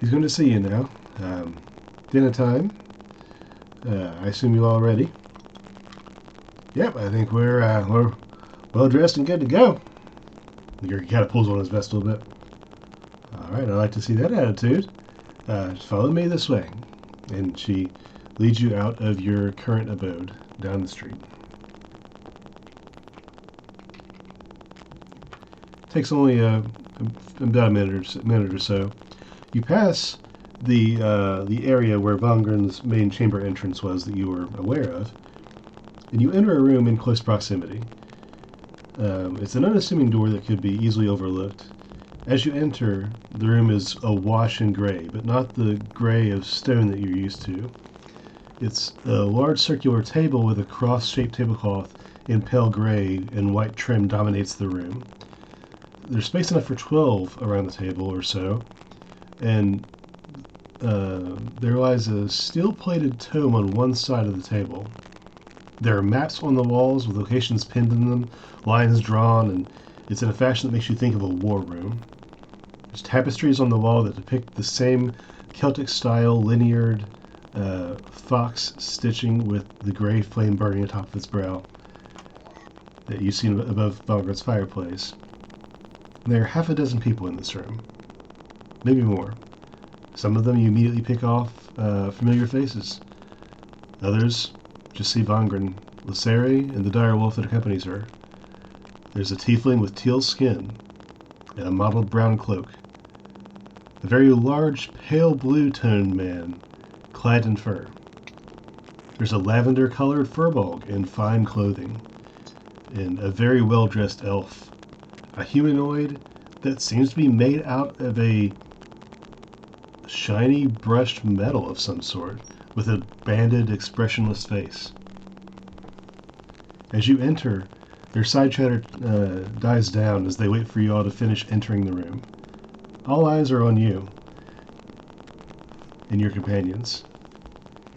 He's going to see you now. Dinner time. I assume you all ready? Yep, I think we're well dressed and good to go. Yorkie kind of pulls on his vest a little bit. All right, I like to see that attitude. Just follow me this way. And she leads you out of your current abode down the street. Takes only about a minute or so. You pass the area where Vongran's main chamber entrance was that you were aware of, and you enter a room in close proximity. It's an unassuming door that could be easily overlooked. As you enter, the room is awash in gray, but not the gray of stone that you're used to. It's a large circular table with a cross-shaped tablecloth in pale gray and white trim dominates the room. There's space enough for 12 around the table or so, and there lies a steel-plated tome on one side of the table. There are maps on the walls with locations pinned in them, lines drawn, and it's in a fashion that makes you think of a war room. There's tapestries on the wall that depict the same Celtic-style lineared fox stitching with the gray flame burning atop of its brow that you see above Vongran's fireplace. There are half a dozen people in this room, maybe more. Some of them you immediately pick off familiar faces. Others just see Vongran, Lyseri, and the direwolf that accompanies her. There's a tiefling with teal skin and a mottled brown cloak. A very large, pale blue-toned man, clad in fur. There's a lavender-colored furball in fine clothing, and a very well-dressed elf. A humanoid that seems to be made out of a shiny brushed metal of some sort, with a banded, expressionless face. As you enter, their side chatter dies down as they wait for you all to finish entering the room. All eyes are on you and your companions.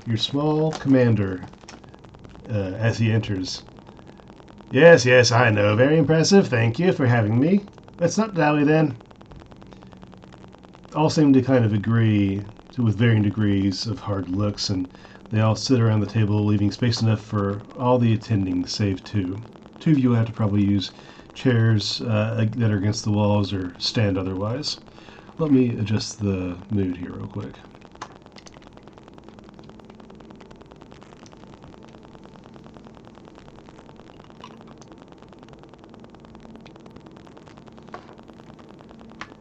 Your small commander, as he enters. Yes, I know. Very impressive. Thank you for having me. Let's not dally then. All seem to kind of agree with varying degrees of hard looks, and they all sit around the table, leaving space enough for all the attending, save two. Two of you will have to probably use chairs that are against the walls or stand otherwise. Let me adjust the mood here real quick.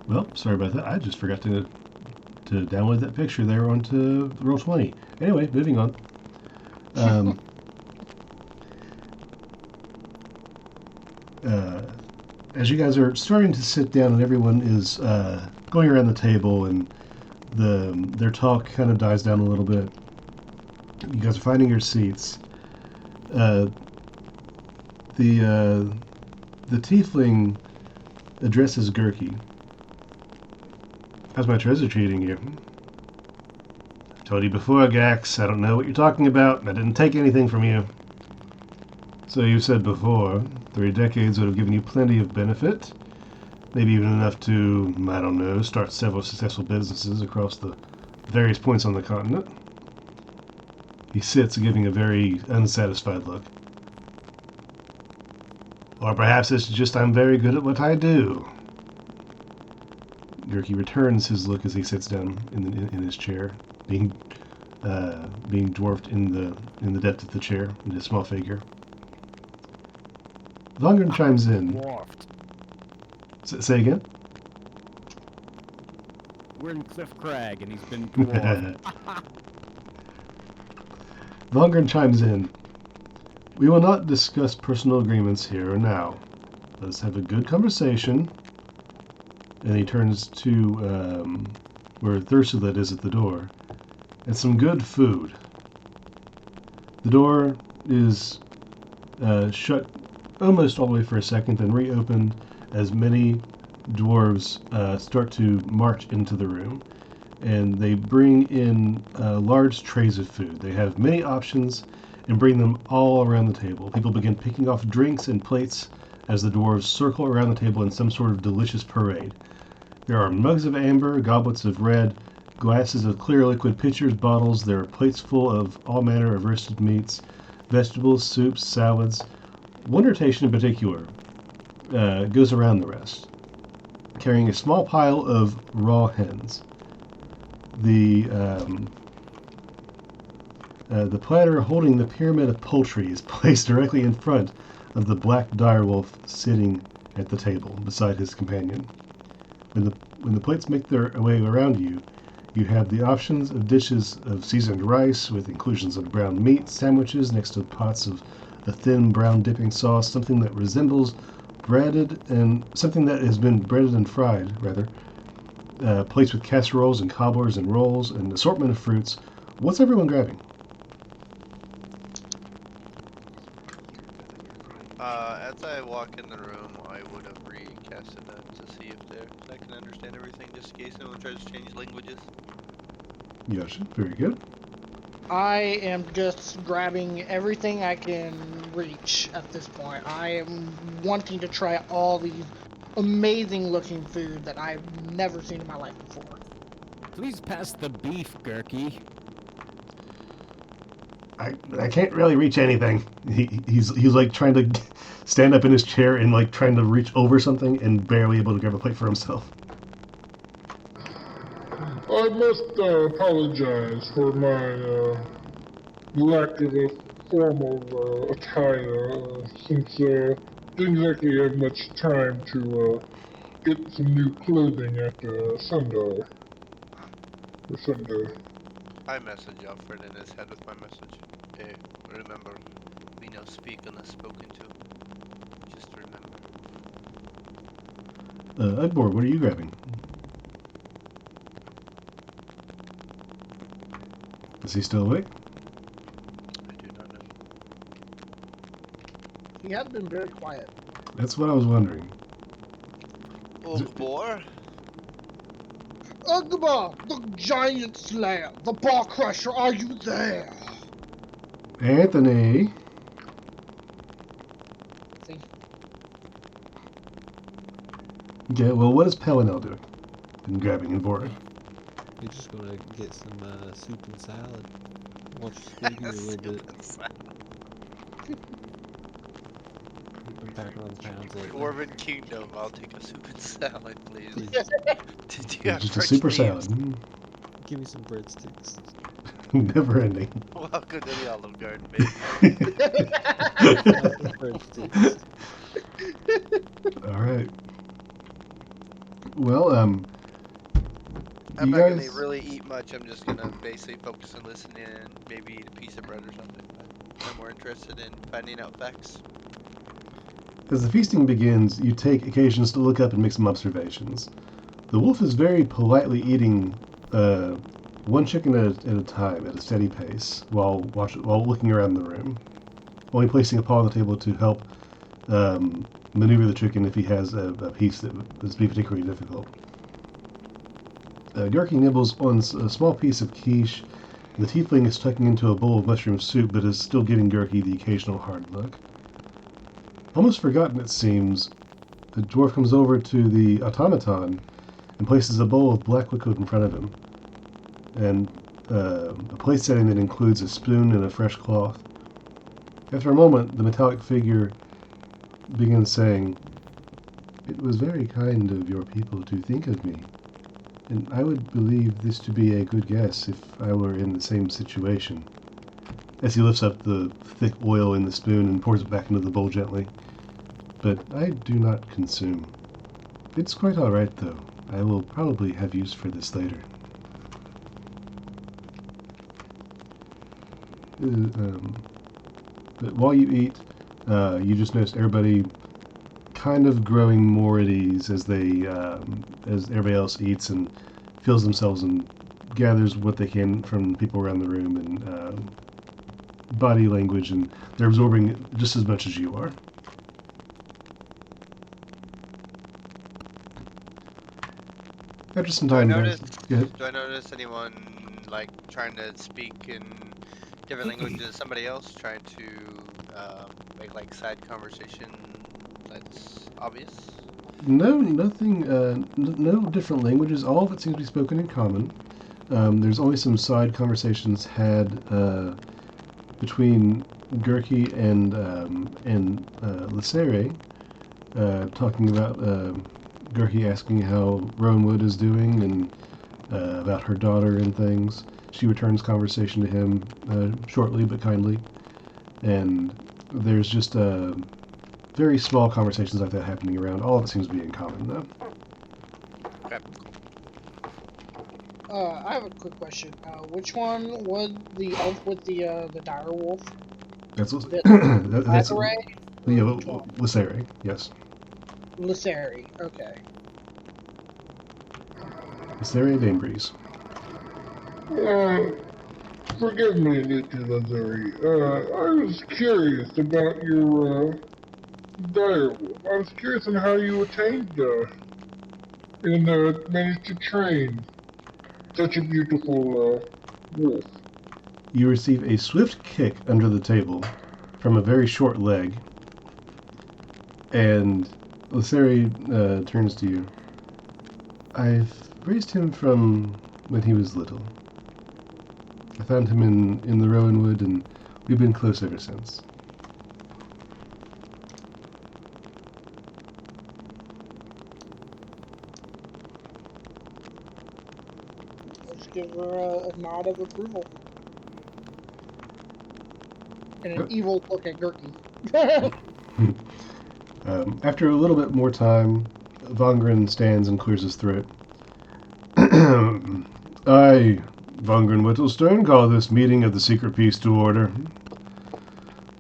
Well, sorry about that. I just forgot to download that picture there onto Roll20. Anyway, moving on. As you guys are starting to sit down and everyone is going around the table and their talk kind of dies down a little bit, you guys are finding your seats. The tiefling addresses Gurki. How's my treasure treating you? I told you before, Gax, I don't know what you're talking about. I didn't take anything from you. So you said before, 3 decades would have given you plenty of benefit. Maybe even enough to, I don't know, start several successful businesses across the various points on the continent. He sits, giving a very unsatisfied look. Or perhaps it's just I'm very good at what I do. Gerke returns his look as he sits down in his chair, being dwarfed in the depth of the chair, in his small figure. Vongran chimes in. Dwarfed. Say again? We're in Cliff Crag, and he's been dwarfed. Vongran chimes in. We will not discuss personal agreements here or now. Let's have a good conversation. And he turns to where Thursulet is at the door. And some good food. The door is shut almost all the way for a second, then reopened as many dwarves start to march into the room. And they bring in large trays of food. They have many options and bring them all around the table. People begin picking off drinks and plates as the dwarves circle around the table in some sort of delicious parade. There are mugs of amber, goblets of red, glasses of clear liquid, pitchers, bottles. There are plates full of all manner of roasted meats, vegetables, soups, salads. One rotation in particular goes around the rest, carrying a small pile of raw hens. The platter holding the pyramid of poultry is placed directly in front of the black direwolf sitting at the table beside his companion. When the plates make their way around you, you have the options of dishes of seasoned rice with inclusions of brown meat, sandwiches next to pots of a thin brown dipping sauce, something that resembles something that has been breaded and fried, rather. Plates with casseroles and cobblers and rolls, and assortment of fruits. What's everyone grabbing? As I walk in the room, I would have recasted that to see if I can understand everything, just in case anyone tries to change languages. Yasha, very good. I am just grabbing everything I can reach at this point. I am wanting to try all these amazing looking food that I've never seen in my life before. Please pass the beef, Gerke. I can't really reach anything. He's like trying to stand up in his chair and like trying to reach over something and barely able to grab a plate for himself. I must apologize for my lack of a formal attire, since didn't exactly have much time to get some new clothing at Sundar. For Sundar. I message Alfred in his head with my message. Hey, remember, we now speak unless spoken to. Just remember. Udbor, what are you grabbing? Is he still awake? I do not know. He has been very quiet. That's what I was wondering. Ogbor? Ugba, the giant slayer, the bar crusher, are you there? Anthony. See? Okay, well, what is Pelinel doing? And grabbing and boarding. You're just gonna get some soup and salad. Watch Scooby a little bit. Back on the pounds later. Dwarven Kingdom, I'll take a soup and salad, please. Did you Yeah, have just a French super beans? salad. Give me some breadsticks. Never ending. Welcome to the Olive Garden, baby. Breadsticks. All right. Well, I'm you not guys. gonna really eat much. I'm just gonna basically focus on listening and maybe eat a piece of bread or something. I'm more interested in finding out facts. As the feasting begins, you take occasions to look up and make some observations. The wolf is very politely eating one chicken at a time at a steady pace while looking around the room, only placing a paw on the table to help maneuver the chicken if he has a piece that would be particularly difficult. Gerke nibbles on a small piece of quiche. The tiefling is tucking into a bowl of mushroom soup, but is still giving Gerke the occasional hard look. Almost forgotten, it seems, the dwarf comes over to the automaton and places a bowl of black liquid in front of him. And a plate setting that includes a spoon and a fresh cloth. After a moment, the metallic figure begins saying, "It was very kind of your people to think of me, and I would believe this to be a good guess if I were in the same situation." As he lifts up the thick oil in the spoon and pours it back into the bowl gently. "But I do not consume. It's quite all right, though. I will probably have use for this later." But while you eat, you just notice everybody kind of growing more at ease as as everybody else eats and feels themselves and gathers what they can from people around the room and body language, and they're absorbing just as much as you are. After some time, Do I notice anyone like trying to speak in different languages to somebody else, trying to make like side conversation that's obvious? No, nothing. No different languages. All of it seems to be spoken in common. There's only some side conversations had between Gurki and Lacere, talking about Gurki asking how Rowanwood is doing and about her daughter and things. She returns conversation to him shortly but kindly, and there's just very small conversations like that happening around. All of it seems to be in common, though. Okay. I have a quick question. Which one was the elf with the dire wolf? That's That's Lacere. Yeah, Lacere. Yes. Lacere. Okay. Lacere Danebreeze. Forgive me, Nicky Lazari. I was curious about your direwolf. I was curious on how you attained and managed to train such a beautiful wolf. You receive a swift kick under the table from a very short leg, and Lacere turns to you. "I've raised him from when he was little. I found him in the Rowanwood, and we've been close ever since." Let's give her a nod of approval. And an evil look at Gurki. After a little bit more time, Vongran stands and clears his throat. "I, Vongran Whettlestone, call this meeting of the Secret Peace to order.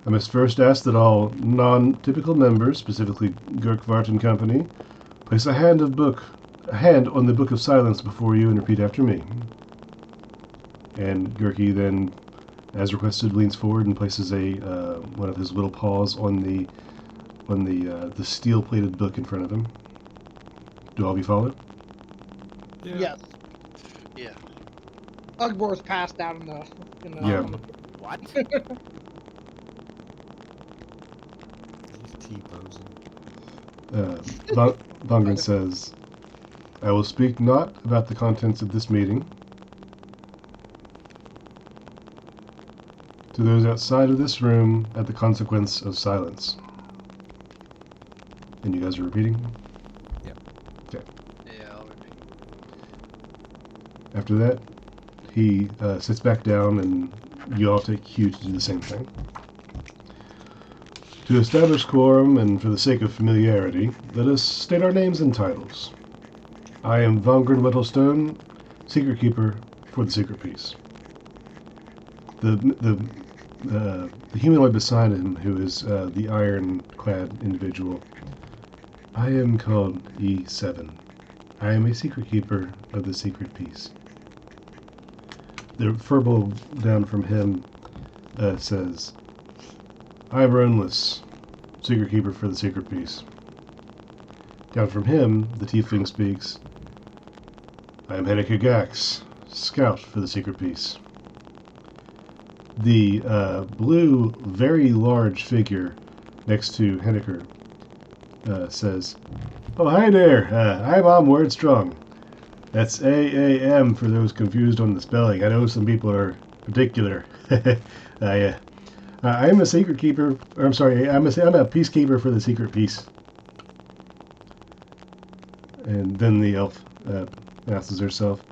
I must first ask that all non-typical members, specifically Gurkvart and Company, place a hand on the Book of Silence before you and repeat after me." And Gurki then, as requested, leans forward and places one of his little paws on the steel-plated book in front of him. Do all of you follow? Yeah. Yes. Yeah. Ugbor's passed out in the Yeah. What? He's T-posing. Vongran says, "I will speak not about the contents of this meeting. To those outside of this room at the consequence of silence." And you guys are repeating? Yeah, I'll repeat. After that, he sits back down and you all take cue to do the same thing. "To establish quorum and for the sake of familiarity, let us state our names and titles. I am Vongran Whettlestone, Secret Keeper for the Secret Peace." The humanoid beside him, who is the iron-clad individual, "I am called E7. I am a Secret Keeper of the Secret Peace." The verbal down from him says, "I am Roneless, Secret Keeper for the Secret Peace." Down from him, the tiefling speaks, "I am Henneke Gax, Scout for the Secret Peace." The blue, very large figure next to Henneke says, "Oh, hi there. I'm Wordstrong. That's AAM for those confused on the spelling. I know some people are particular. Yeah. I am a secret keeper. Or I'm sorry. I'm a peacekeeper for the secret peace. And then the elf announces herself.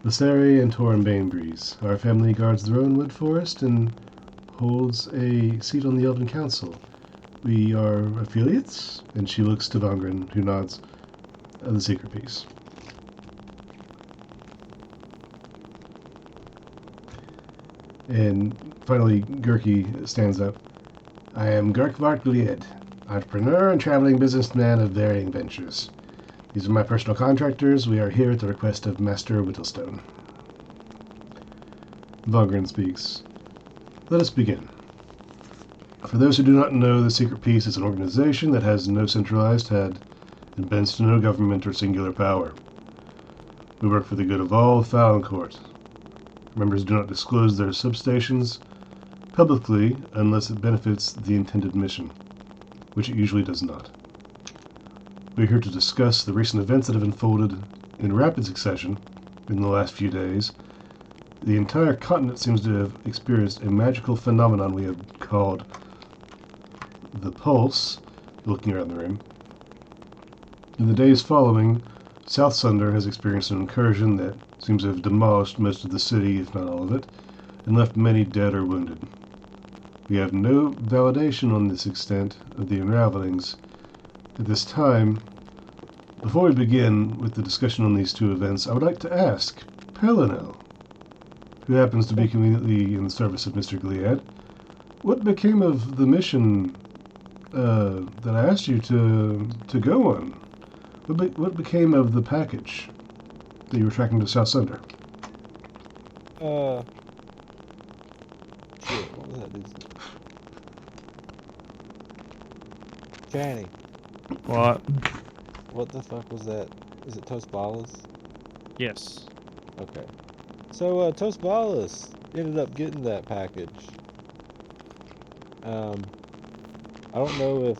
Visery and Torin Bainbreeze. Our family guards the Rowanwood Forest and holds a seat on the Elven Council. We are affiliates, and she looks to Vongran, who nods, of the secret peace. And finally, Gurki stands up. I am Gurkvark Glied, entrepreneur and traveling businessman of varying ventures. These are my personal contractors. We are here at the request of Master Whettlestone. Vongran speaks. Let us begin. For those who do not know, the Secret Peace is an organization that has no centralized head and bends to no government or singular power. We work for the good of all of Falonkort. Members do not disclose their substations publicly unless it benefits the intended mission, which it usually does not. We are here to discuss the recent events that have unfolded in rapid succession in the last few days. The entire continent seems to have experienced a magical phenomenon we have called the Pulse, looking around the room. In the days following, South Sunder has experienced an incursion that seems to have demolished most of the city, if not all of it, and left many dead or wounded. We have no validation on this extent of the unravelings at this time. Before we begin with the discussion on these two events, I would like to ask Pellinel, who happens to be conveniently in the service of Mr. Gliad, what became of the mission that I asked you to go on? What became of the package that you were tracking to South Sunder? Shit, what was that dude's name? Channy, What? what the fuck was that? Is it Toast Ballas? Yes. Okay. So, Toast Ballas ended up getting that package. I don't know if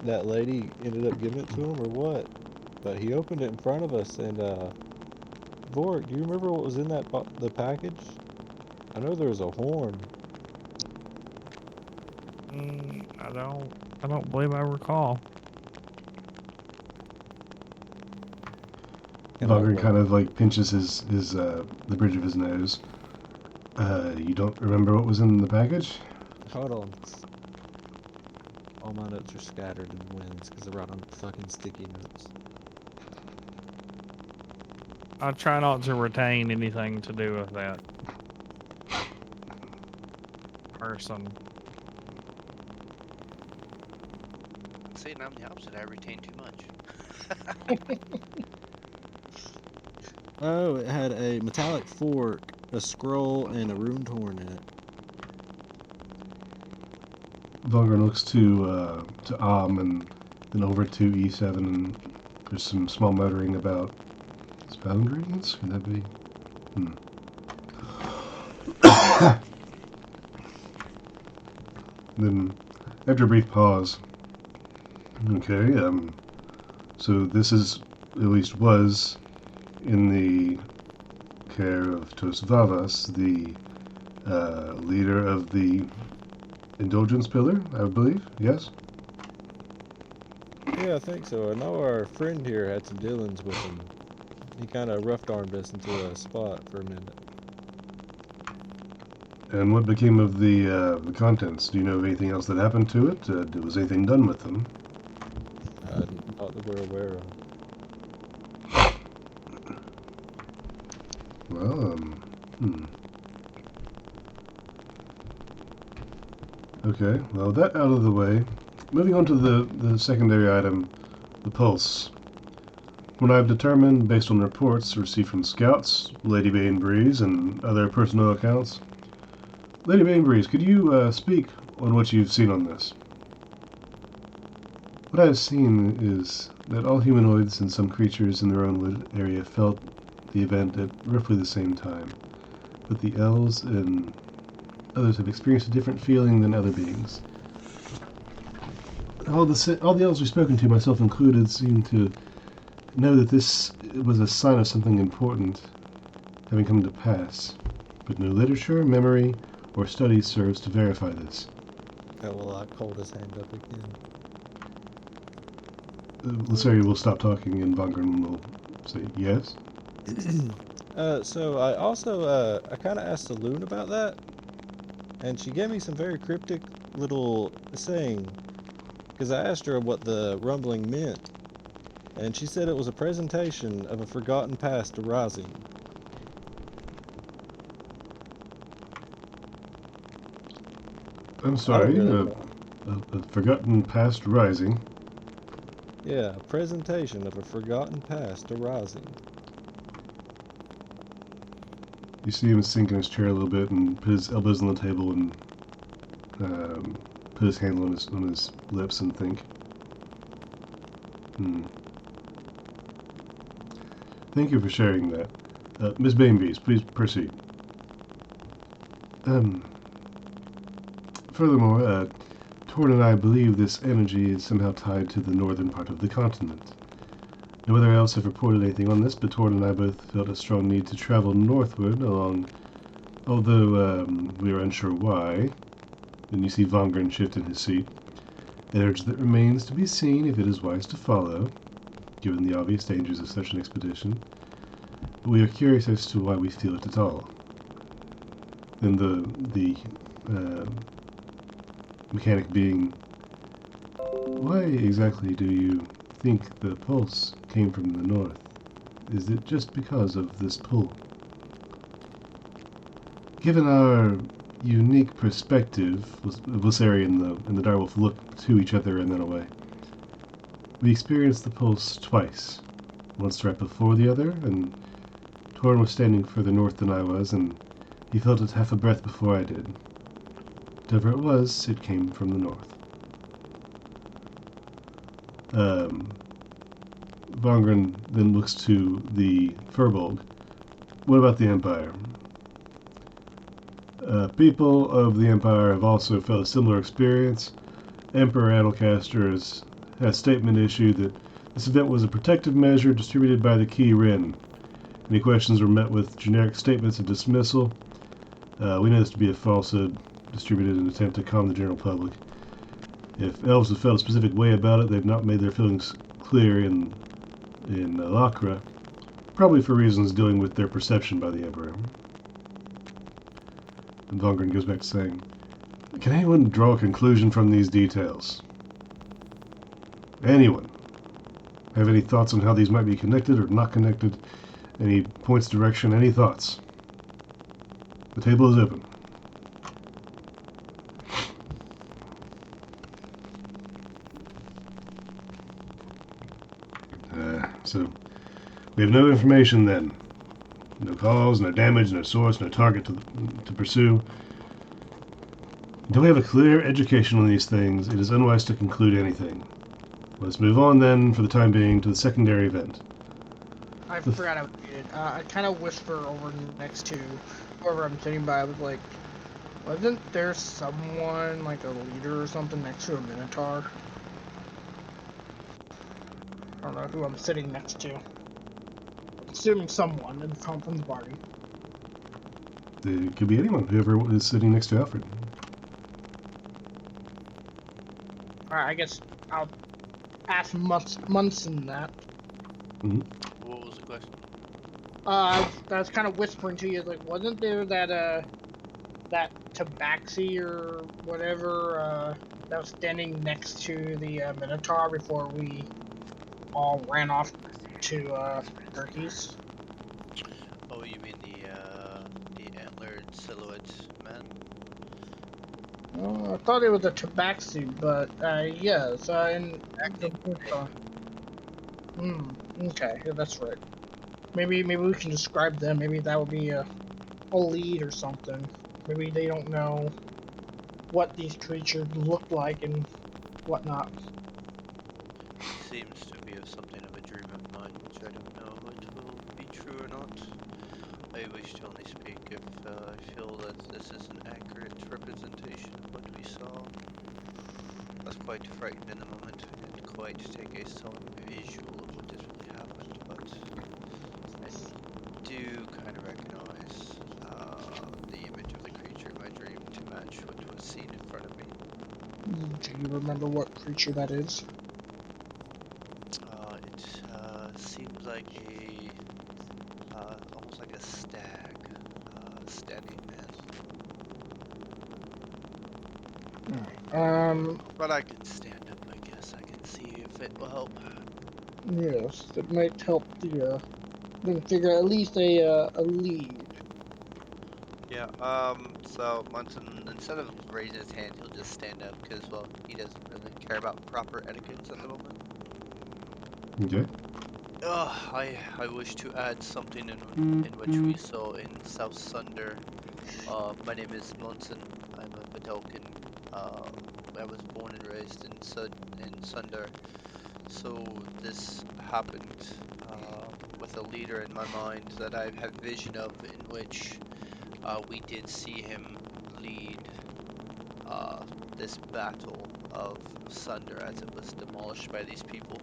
that lady ended up giving it to him or what, but he opened it in front of us, and, Vork, do you remember what was in the package? I know there was a horn. I don't believe I recall. Vongran kind of like pinches the bridge of his nose. You don't remember what was in the package? Hold on. All my notes are scattered in winds because I write on fucking sticky notes. I try not to retain anything to do with that person. See, I'm the opposite. I retain too much. Oh, it had a metallic fork, a scroll, and a ruined horn in it. Vongran looks to and then over to E7, and there's some small muttering about spell ingredients. Could that be? Then, after a brief pause, okay, so this is, at least was, in the care of Tos Vavas, the leader of the Indulgence Pillar, I believe, yes? Yeah, I think so. I know our friend here had some dealings with him. He kind of rough-armed us into a spot for a minute. And what became of the contents? Do you know of anything else that happened to it? Was anything done with them? Not that we're aware of. Well, Okay, well, that out of the way. Moving on to the secondary item, the pulse. When I've determined, based on reports received from scouts, Lady Bainbreeze, and other personal accounts. Lady Bainbreeze, could you speak on what you've seen on this? What I have seen is that all humanoids and some creatures in the Rowanwood area felt the event at roughly the same time, but the elves and others have experienced a different feeling than other beings. All the elves we've spoken to, myself included, seem to know that this was a sign of something important having come to pass, but no literature, memory, or study serves to verify this. I will hold his hand up again. Lissari will stop talking and Vongran will say yes. So I also I kind of asked Saloon about that, and she gave me some very cryptic little saying, because I asked her what the rumbling meant, and she said it was a presentation of a forgotten past arising. I'm I don't sorry, really know. a forgotten past rising. Yeah, a presentation of a forgotten past arising. You see him sink in his chair a little bit and put his elbows on the table and put his hand on his lips and think. Thank you for sharing that. Miss Bainbees, please proceed. Furthermore, Torn and I believe this energy is somehow tied to the northern part of the continent. No other else have reported anything on this, but Torn and I both felt a strong need to travel northward along, although we are unsure why. Then you see Vongran shift in his seat. An urge that remains to be seen if it is wise to follow, given the obvious dangers of such an expedition. But we are curious as to why we feel it at all. Then the mechanic being, why exactly do you think the pulse came from the north? Is it just because of this pull? Given our unique perspective, Vlisari and the direwolf look to each other and then away. We experienced the pulse twice. Once right before the other, and Torn was standing further north than I was, and he felt it half a breath before I did. Whatever it was, it came from the north. Vongran then looks to the Furbolg. What about the Empire? People of the Empire have also felt a similar experience. Emperor Adelcaster has a statement issued that this event was a protective measure distributed by the Key Rin. Any questions were met with generic statements of dismissal. We know this to be a falsehood distributed in an attempt to calm the general public. If elves have felt a specific way about it, they've not made their feelings clear in Lakra, probably for reasons dealing with their perception by the Emperor. And Vongran goes back to saying, can anyone draw a conclusion from these details? Anyone? Have any thoughts on how these might be connected or not connected? Any points, direction, any thoughts? The table is open. So, we have no information then. No cause, no damage, no source, no target to pursue. Until we have a clear education on these things, it is unwise to conclude anything. Let's move on then, for the time being, to the secondary event. I forgot I was muted. I kind of whisper over next to whoever I'm sitting by. I was like, wasn't there someone, like a leader or something, next to a Minotaur? I don't know who I'm sitting next to. Assuming someone from the party. It could be anyone, whoever is sitting next to Alfred. Alright, I guess I'll ask Munson that. Mm-hmm. What was the question? I was kind of whispering to you, like, wasn't there that tabaxi or whatever, that was standing next to the Minotaur before we all ran off to Turkeys? Oh, you mean the antlered silhouette man? I thought it was a tabaxi, but yes, in the okay, yeah, that's right. Maybe we can describe them. Maybe that would be a lead or something. Maybe they don't know what these creatures look like and whatnot. He seems to be of something of a dream of mine, which I don't know if it will be true or not. I wish to only speak if I feel that this is an accurate representation of what we saw. I was quite frightened in the moment. I didn't quite take a solid visual of what has really happened. much what was seen in front of me. Do you remember what creature that is? It seemed like almost like a stag, standing man. But I can stand up, I guess. I can see if it will help. Yes, that might help them figure at least a lead. Yeah, so Munson, instead of raising his hand, he'll just stand up, because, well, he doesn't really care about proper etiquette at the moment. Okay. I wish to add something in which we saw in South Sunder. My name is Munson. I'm a Vidalcan. I was born and raised in Sunder. So this happened with a leader in my mind that I've had vision of, in which we did see him lead this battle of Sunder as it was demolished by these people.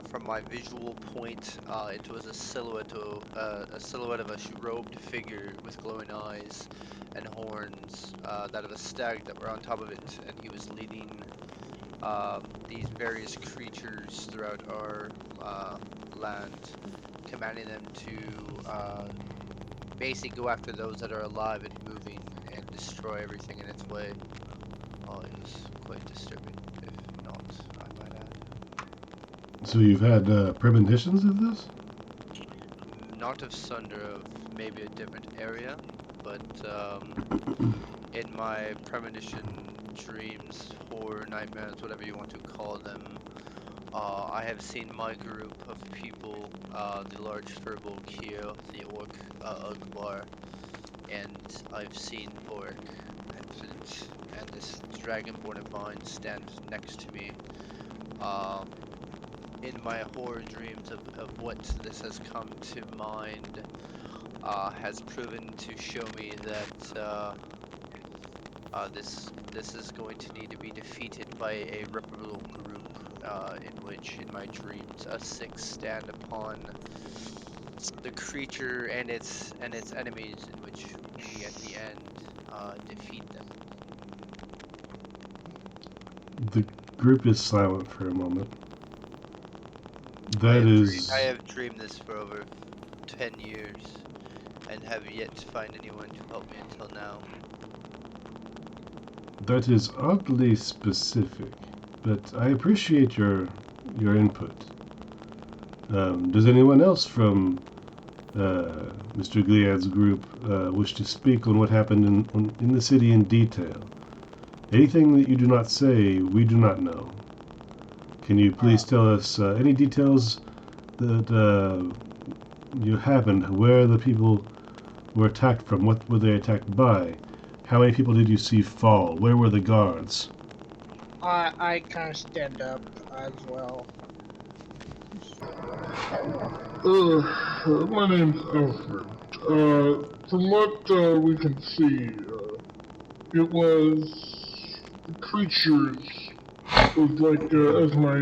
From my visual point, it was a silhouette of a robed figure with glowing eyes and horns, that of a stag that were on top of it, and he was leading these various creatures throughout our land, commanding them to basically go after those that are alive and moving and destroy everything in its way. It was quite disturbing, if not, I might add. So you've had premonitions of this? Not of Sunder, of maybe a different area, but in my premonition dreams, horror, nightmares, whatever you want to call them, I have seen my group of people, the large furball Kyo, the orc Ugbar, and I've seen Bork and this dragonborn of mine stand next to me. In my horror dreams of what this has come to mind, has proven to show me that this is going to need to be defeated by a reputable group, in which, in my dreams, us six stand upon the creature and its enemies, in which we, at the end, defeat them. The group is silent for a moment. I have dreamed this for over 10 years, and have yet to find anyone to help me until now. That is oddly specific, but I appreciate your input. Does anyone else from Mr. Gliad's group wish to speak on what happened in the city in detail? Anything that you do not say, we do not know. Can you please tell us any details that you happened, where the people were attacked from, what were they attacked by? How many people did you see fall? Where were the guards? I kind of stand up as well. My name's Alfred. From what we can see, it was the creatures was like, as my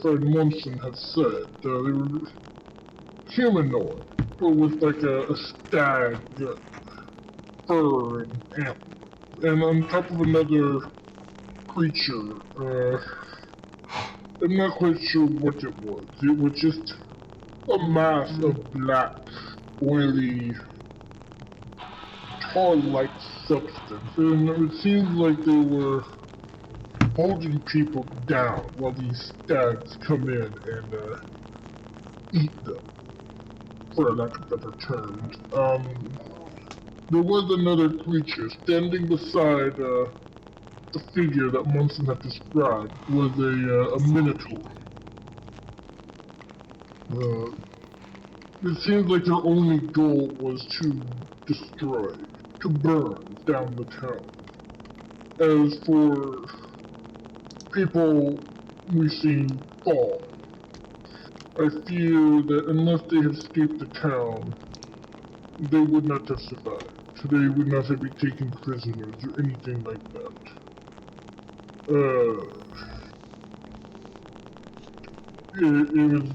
friend Munson had said, they were humanoid, but with like a stag fur and amp, and on top of another creature. I'm not quite sure what it was. It was just a mass of black, oily, tar-like substance, and it seems like they were holding people down while these stags come in and eat them, for lack of better terms. There was another creature standing beside the figure that Munson had described was a minotaur. It seems like their only goal was to destroy, to burn down the town. As for people we've seen fall, I fear that unless they have escaped the town, they would not have survived. They would not have been taken prisoners or anything like that. It was...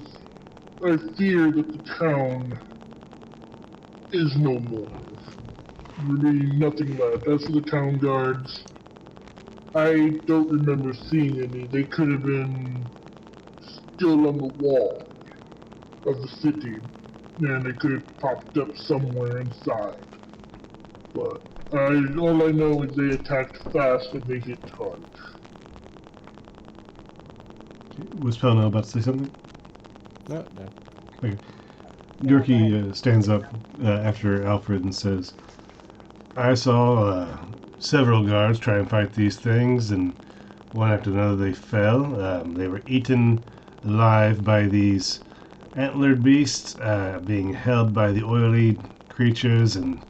I fear that the town is no more. Really nothing left. As for the town guards, I don't remember seeing any. They could have been still on the wall of the city, and they could have popped up somewhere inside. But all I know is they attacked fast and they hit hard. Was Pelno about to say something? No, no. Okay. Gurki stands up after Alfred and says, I saw several guards try and fight these things, and one after another they fell. They were eaten alive by these antlered beasts, being held by the oily creatures, and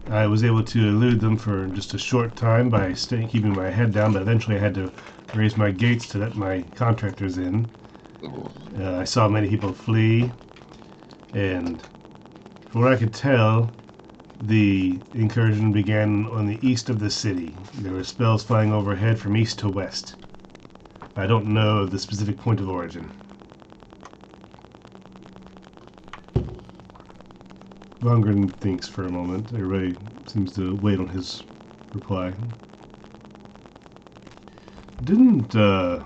I was able to elude them for just a short time by keeping my head down, but eventually I had to raise my gates to let my contractors in. I saw many people flee, and from what I could tell, the incursion began on the east of the city. There were spells flying overhead from east to west. I don't know the specific point of origin. Vongran thinks for a moment. Everybody seems to wait on his reply. Didn't, I'll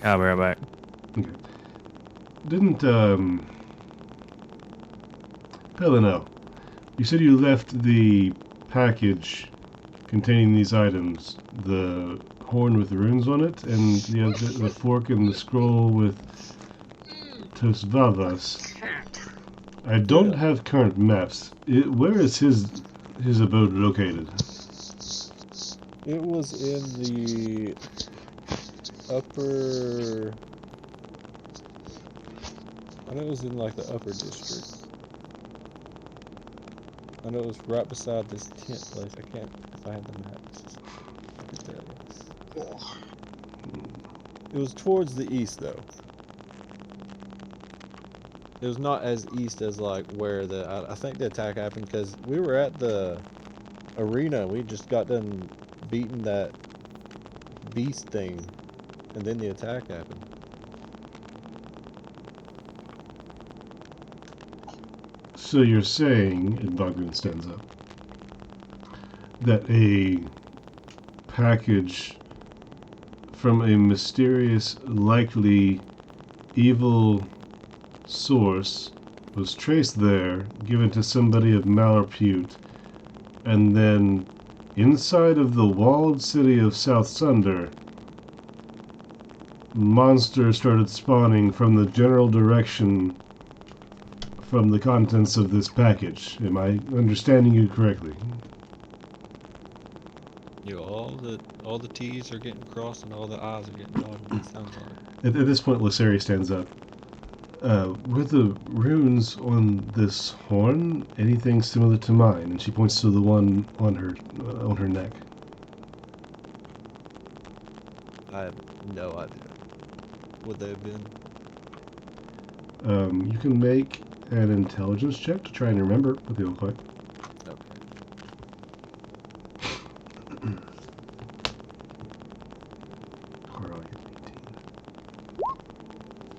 be right back. Okay. Didn't, Pelino, you said you left the package containing these items, the horn with the runes on it, and the fork and the scroll with Tosvavas. I don't have current maps. Where is his abode located? It was in the upper... I know it was in like the upper district. I know it was right beside this tent place. I can't, if I had the maps, I could tell you. It was towards the east though. It was not as east as like where I think the attack happened, because we were at the arena. We just got done beating that beast thing, and then the attack happened. So you're saying, and Vongran stands up, that a package from a mysterious, likely evil source was traced there, given to somebody of malrepute, and then inside of the walled city of South Sunder, monsters started spawning from the general direction from the contents of this package. Am I understanding you correctly? You know, all the T's are getting crossed and all the I's are getting dotted. It sounds like. At this point, Lysari stands up. Were the runes on this horn anything similar to mine? And she points to the one on her neck. I have no idea. Would they have been? You can make an intelligence check to try and remember what they look like. Okay. Or I'll get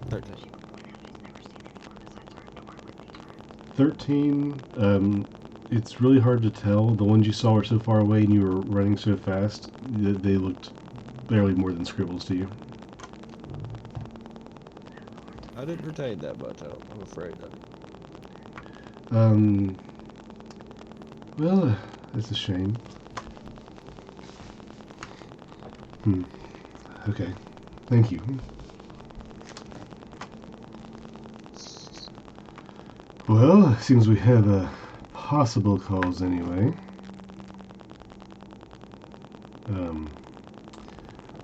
13. 13. It's really hard to tell. The ones you saw were so far away and you were running so fast that they looked barely more than scribbles to you. I didn't retain that much, I'm afraid of it. Well, that's a shame. Okay. Thank you. Well, it seems we have possible calls anyway.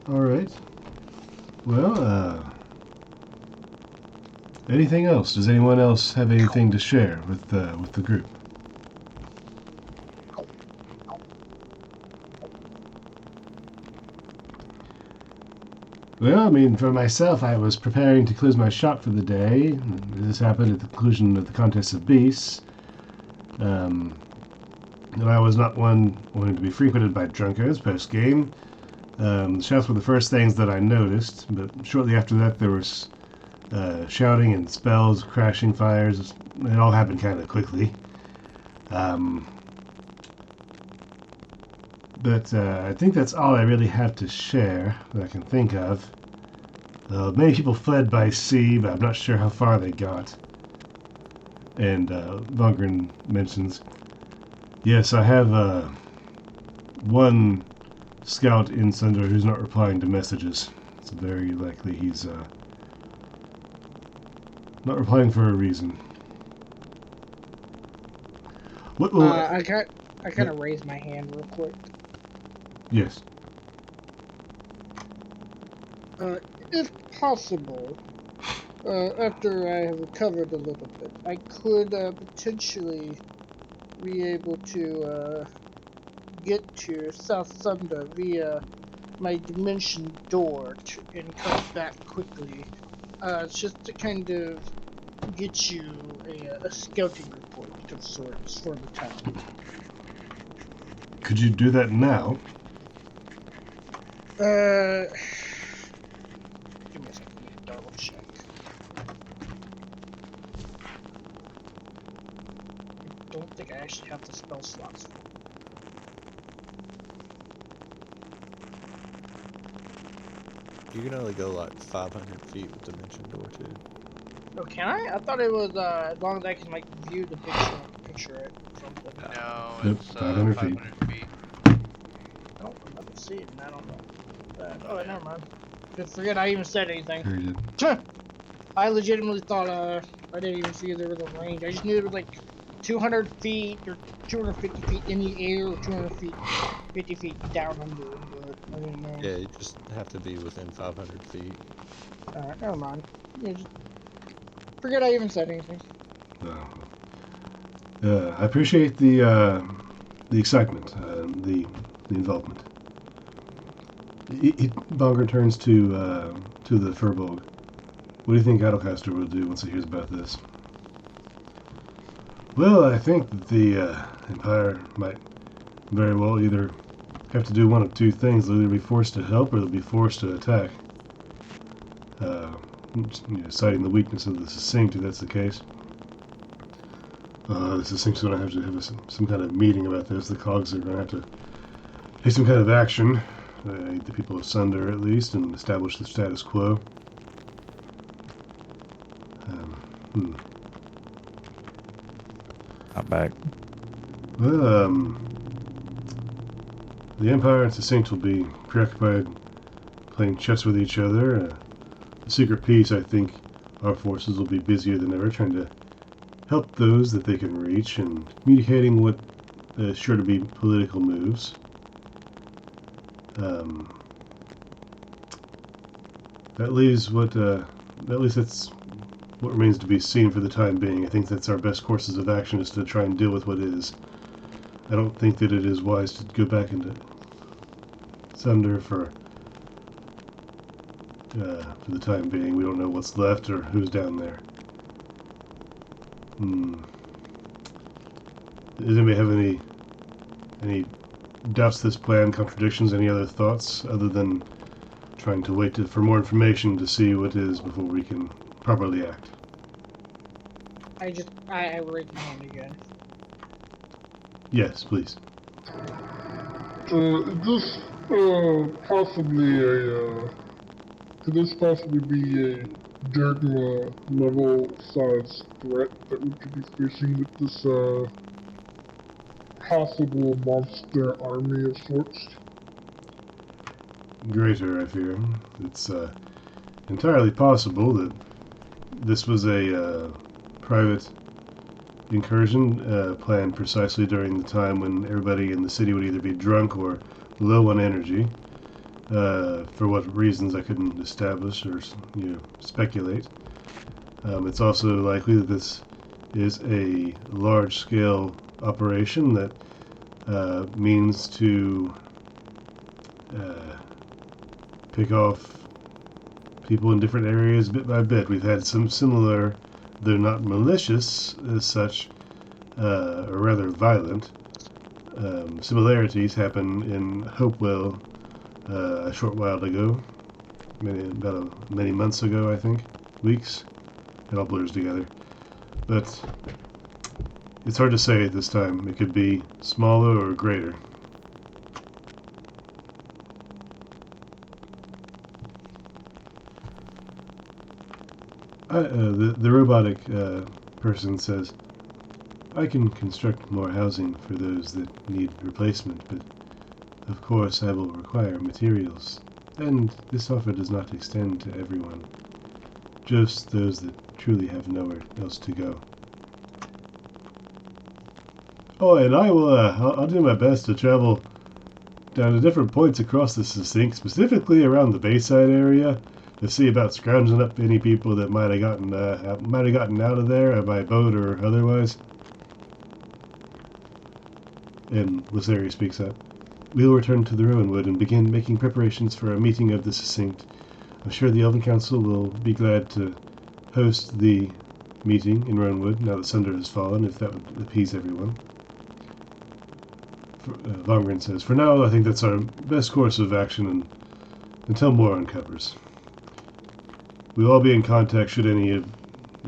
Alright. Well, anything else? Does anyone else have anything to share with the group? Well, I mean, for myself, I was preparing to close my shop for the day. This happened at the conclusion of the Contest of Beasts. And I was not one wanting to be frequented by drunkards post-game. The shops were the first things that I noticed, but shortly after that there was shouting and spells, crashing fires. It all happened kind of quickly. But I think that's all I really have to share that I can think of. Many people fled by sea, but I'm not sure how far they got. And Vongran mentions, yes, I have one scout in Sunder who's not replying to messages. It's very likely he's not replying for a reason. I kind of raised my hand real quick. Yes. If possible, after I have recovered a little bit, I could potentially be able to get to South Thunder via my dimension door and come back quickly. It's just to kind of get you a scouting report of sorts for the town. Could you do that now? Give me a second to double check. I don't think I actually have the spell slots for it. You can only go like 500 feet with Dimension Door too. Oh, can I? I thought it was as long as I can like view the picture it or something. No, Yep, it's 500 500 feet. feet. I don't remember seeing it. I don't know. Oh, never mind. Just forget I even said anything. Very good. I legitimately thought I didn't even see there was a range. I just knew it was like 200 feet or 250 feet in the air or 200 feet, 50 feet down under. But I didn't know. Yeah, you just have to be within 500 feet. Alright, never mind. Yeah, just forget I even said anything. I appreciate the excitement, the involvement. Vongran turns to the Furbolg. What do you think Adelcaster will do once he hears about this? Well, I think that the Empire might very well either have to do one of two things. They'll either be forced to help or they'll be forced to attack. Citing the weakness of the Succinct, if that's the case. The Succinct's going to have some kind of meeting about this. The Cogs are going to have to take some kind of action. The people of Sunder, at least, and establish the status quo. I'm back. Well, the Empire and Succinct will be preoccupied playing chess with each other. The Secret Peace, I think our forces will be busier than ever trying to help those that they can reach and communicating what is sure to be political moves. At least that's what remains to be seen for the time being. I think that's our best courses of action is to try and deal with what is. I don't think that it is wise to go back into Sunder for the time being. We don't know what's left or who's down there. Does anybody have any doubts to this plan, contradictions, any other thoughts other than trying to wait for more information to see what is before we can properly act? I raised my hand again. Yes, please. Is this could this possibly be a Dogma level size threat that we could be facing with this possible monster army of sorts? Greater, I fear. It's entirely possible that this was a private incursion planned precisely during the time when everybody in the city would either be drunk or low on energy. For what reasons I couldn't establish or speculate. It's also likely that this is a large-scale operation that means to pick off people in different areas bit by bit. We've had some similar, though not malicious as such, or rather violent, similarities happen in Hopewell a short while ago, many months ago, I think. weeks. It all blurs together. But it's hard to say at this time. It could be smaller or greater. The robotic person says, I can construct more housing for those that need replacement, but of course I will require materials. And this offer does not extend to everyone, just those that truly have nowhere else to go. Oh, and I will, I'll do my best to travel down to different points across the Succinct, specifically around the Bayside area, to see about scrounging up any people that might have gotten out of there by boat or otherwise. And Lysari speaks up. We will return to the Rowanwood and begin making preparations for a meeting of the Succinct. I'm sure the Elven Council will be glad to host the meeting in Rowanwood now that Sunder has fallen, if that would appease everyone. Vongran says, for now, I think that's our best course of action until more uncovers. We'll all be in contact should any of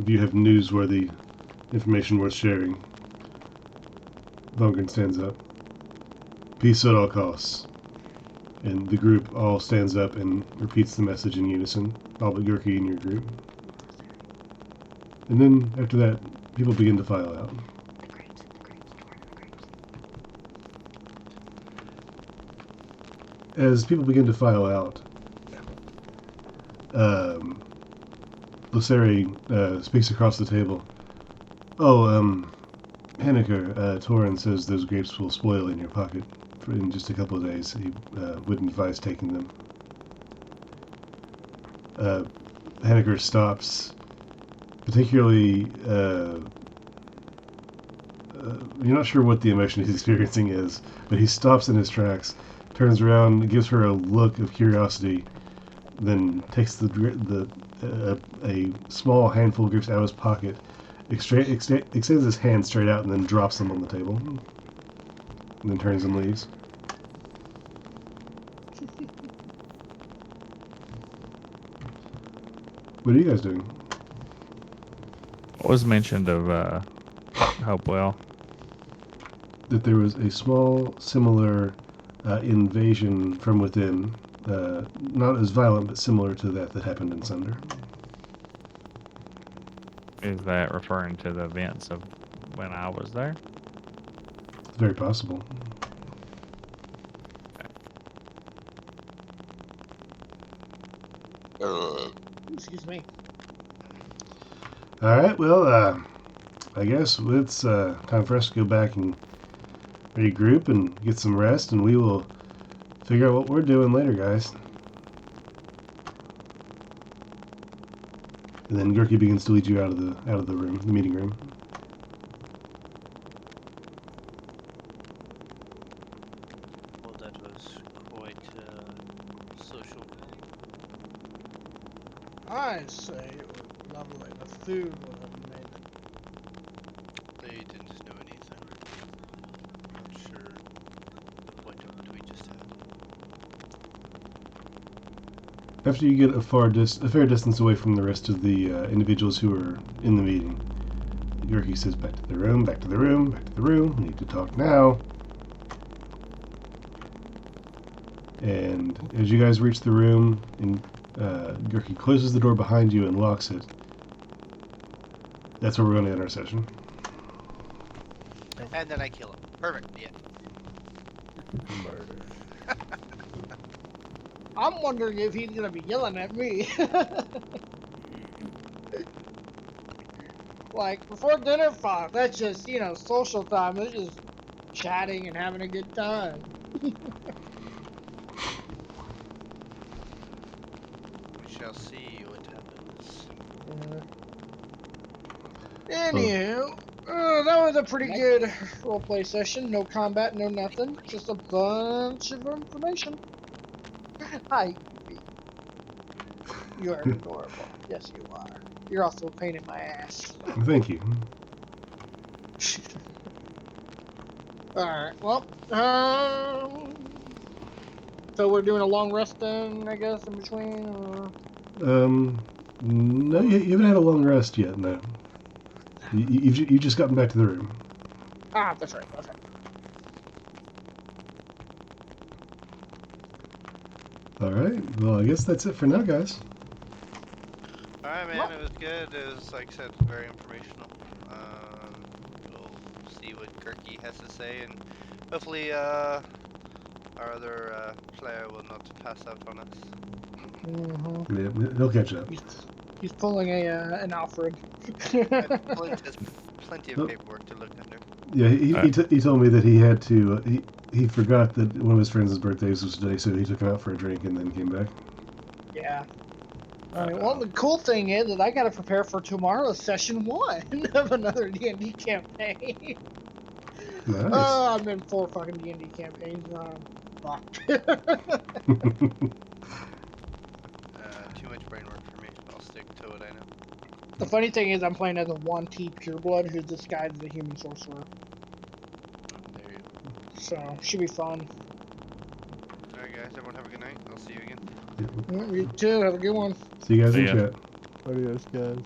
you have newsworthy information worth sharing. Vongran stands up. Peace at all costs. And the group all stands up and repeats the message in unison, all but Gurki in your group. And then, after that, people begin to file out. As people begin to file out, Lysari speaks across the table. Oh, Henniker, Torin says those grapes will spoil in your pocket in just a couple of days. He wouldn't advise taking them. Henniker stops, particularly, you're not sure what the emotion he's experiencing is, but he stops in his tracks, turns around, gives her a look of curiosity, then takes a small handful of grapes out of his pocket, extends his hand straight out, and then drops them on the table. And then turns and leaves. What are you guys doing? What was mentioned of Hopewell? That there was a small, similar invasion from within, not as violent, but similar to that happened in Sunder. Is that referring to the events of when I was there? It's very possible. Excuse me. Alright, well, I guess it's time for us to go back and regroup and get some rest, and we will figure out what we're doing later, guys. And then Gurki begins to lead you out of the room, the meeting room. Well, that was quite social. I'd say it was lovely. The food was amazing. They didn't know anything. Not sure what we just had. After you get a fair distance away from the rest of the individuals who are in the meeting, Gurki says, back to the room, back to the room, back to the room. We need to talk now. And as you guys reach the room, and Gurki closes the door behind you and locks it, that's where we're going to end our session. And then I kill him. Perfect. Yeah. Murder. I'm wondering if he's gonna be yelling at me. Like, before dinner, fuck, that's just, social time. It's just chatting and having a good time. We shall see what happens. Anywho, that was a pretty good roleplay session. No combat, no nothing. Just a bunch of information. Hi. You are adorable. Yes, you are. You're also a pain in my ass. Thank you. Alright, well, so we're doing a long rest then, I guess, in between? Or... No, you haven't had a long rest yet. No, you've just gotten back to the room. Ah, that's right. That's right. All right. Well, I guess that's it for now, guys. Alright, man, Well- it was good. It was, like I said, very informational. We'll see what Kirky has to say, and hopefully, our other player will not pass out on us. Mm-hmm. Yeah, he'll catch up. He's pulling an Alfred. Clint has plenty of Oh. paperwork to look under. Yeah, he told me that he had to. He forgot that one of his friends' birthdays was today, so he took him out for a drink and then came back. Yeah. Alright, well, the cool thing is that I gotta prepare for tomorrow's session 1 of another D&D campaign. Nice. I'm in 4 fucking D&D campaigns. Fucked. Too much brain work for me. I'll stick to what I know. The funny thing is I'm playing as a 1T pureblood who's disguised as a human sorcerer. There you go. So, should be fun. Alright, guys, everyone have a good night. I'll see you again. You too, have a good one. See you guys See in ya. chat. Adios, guys.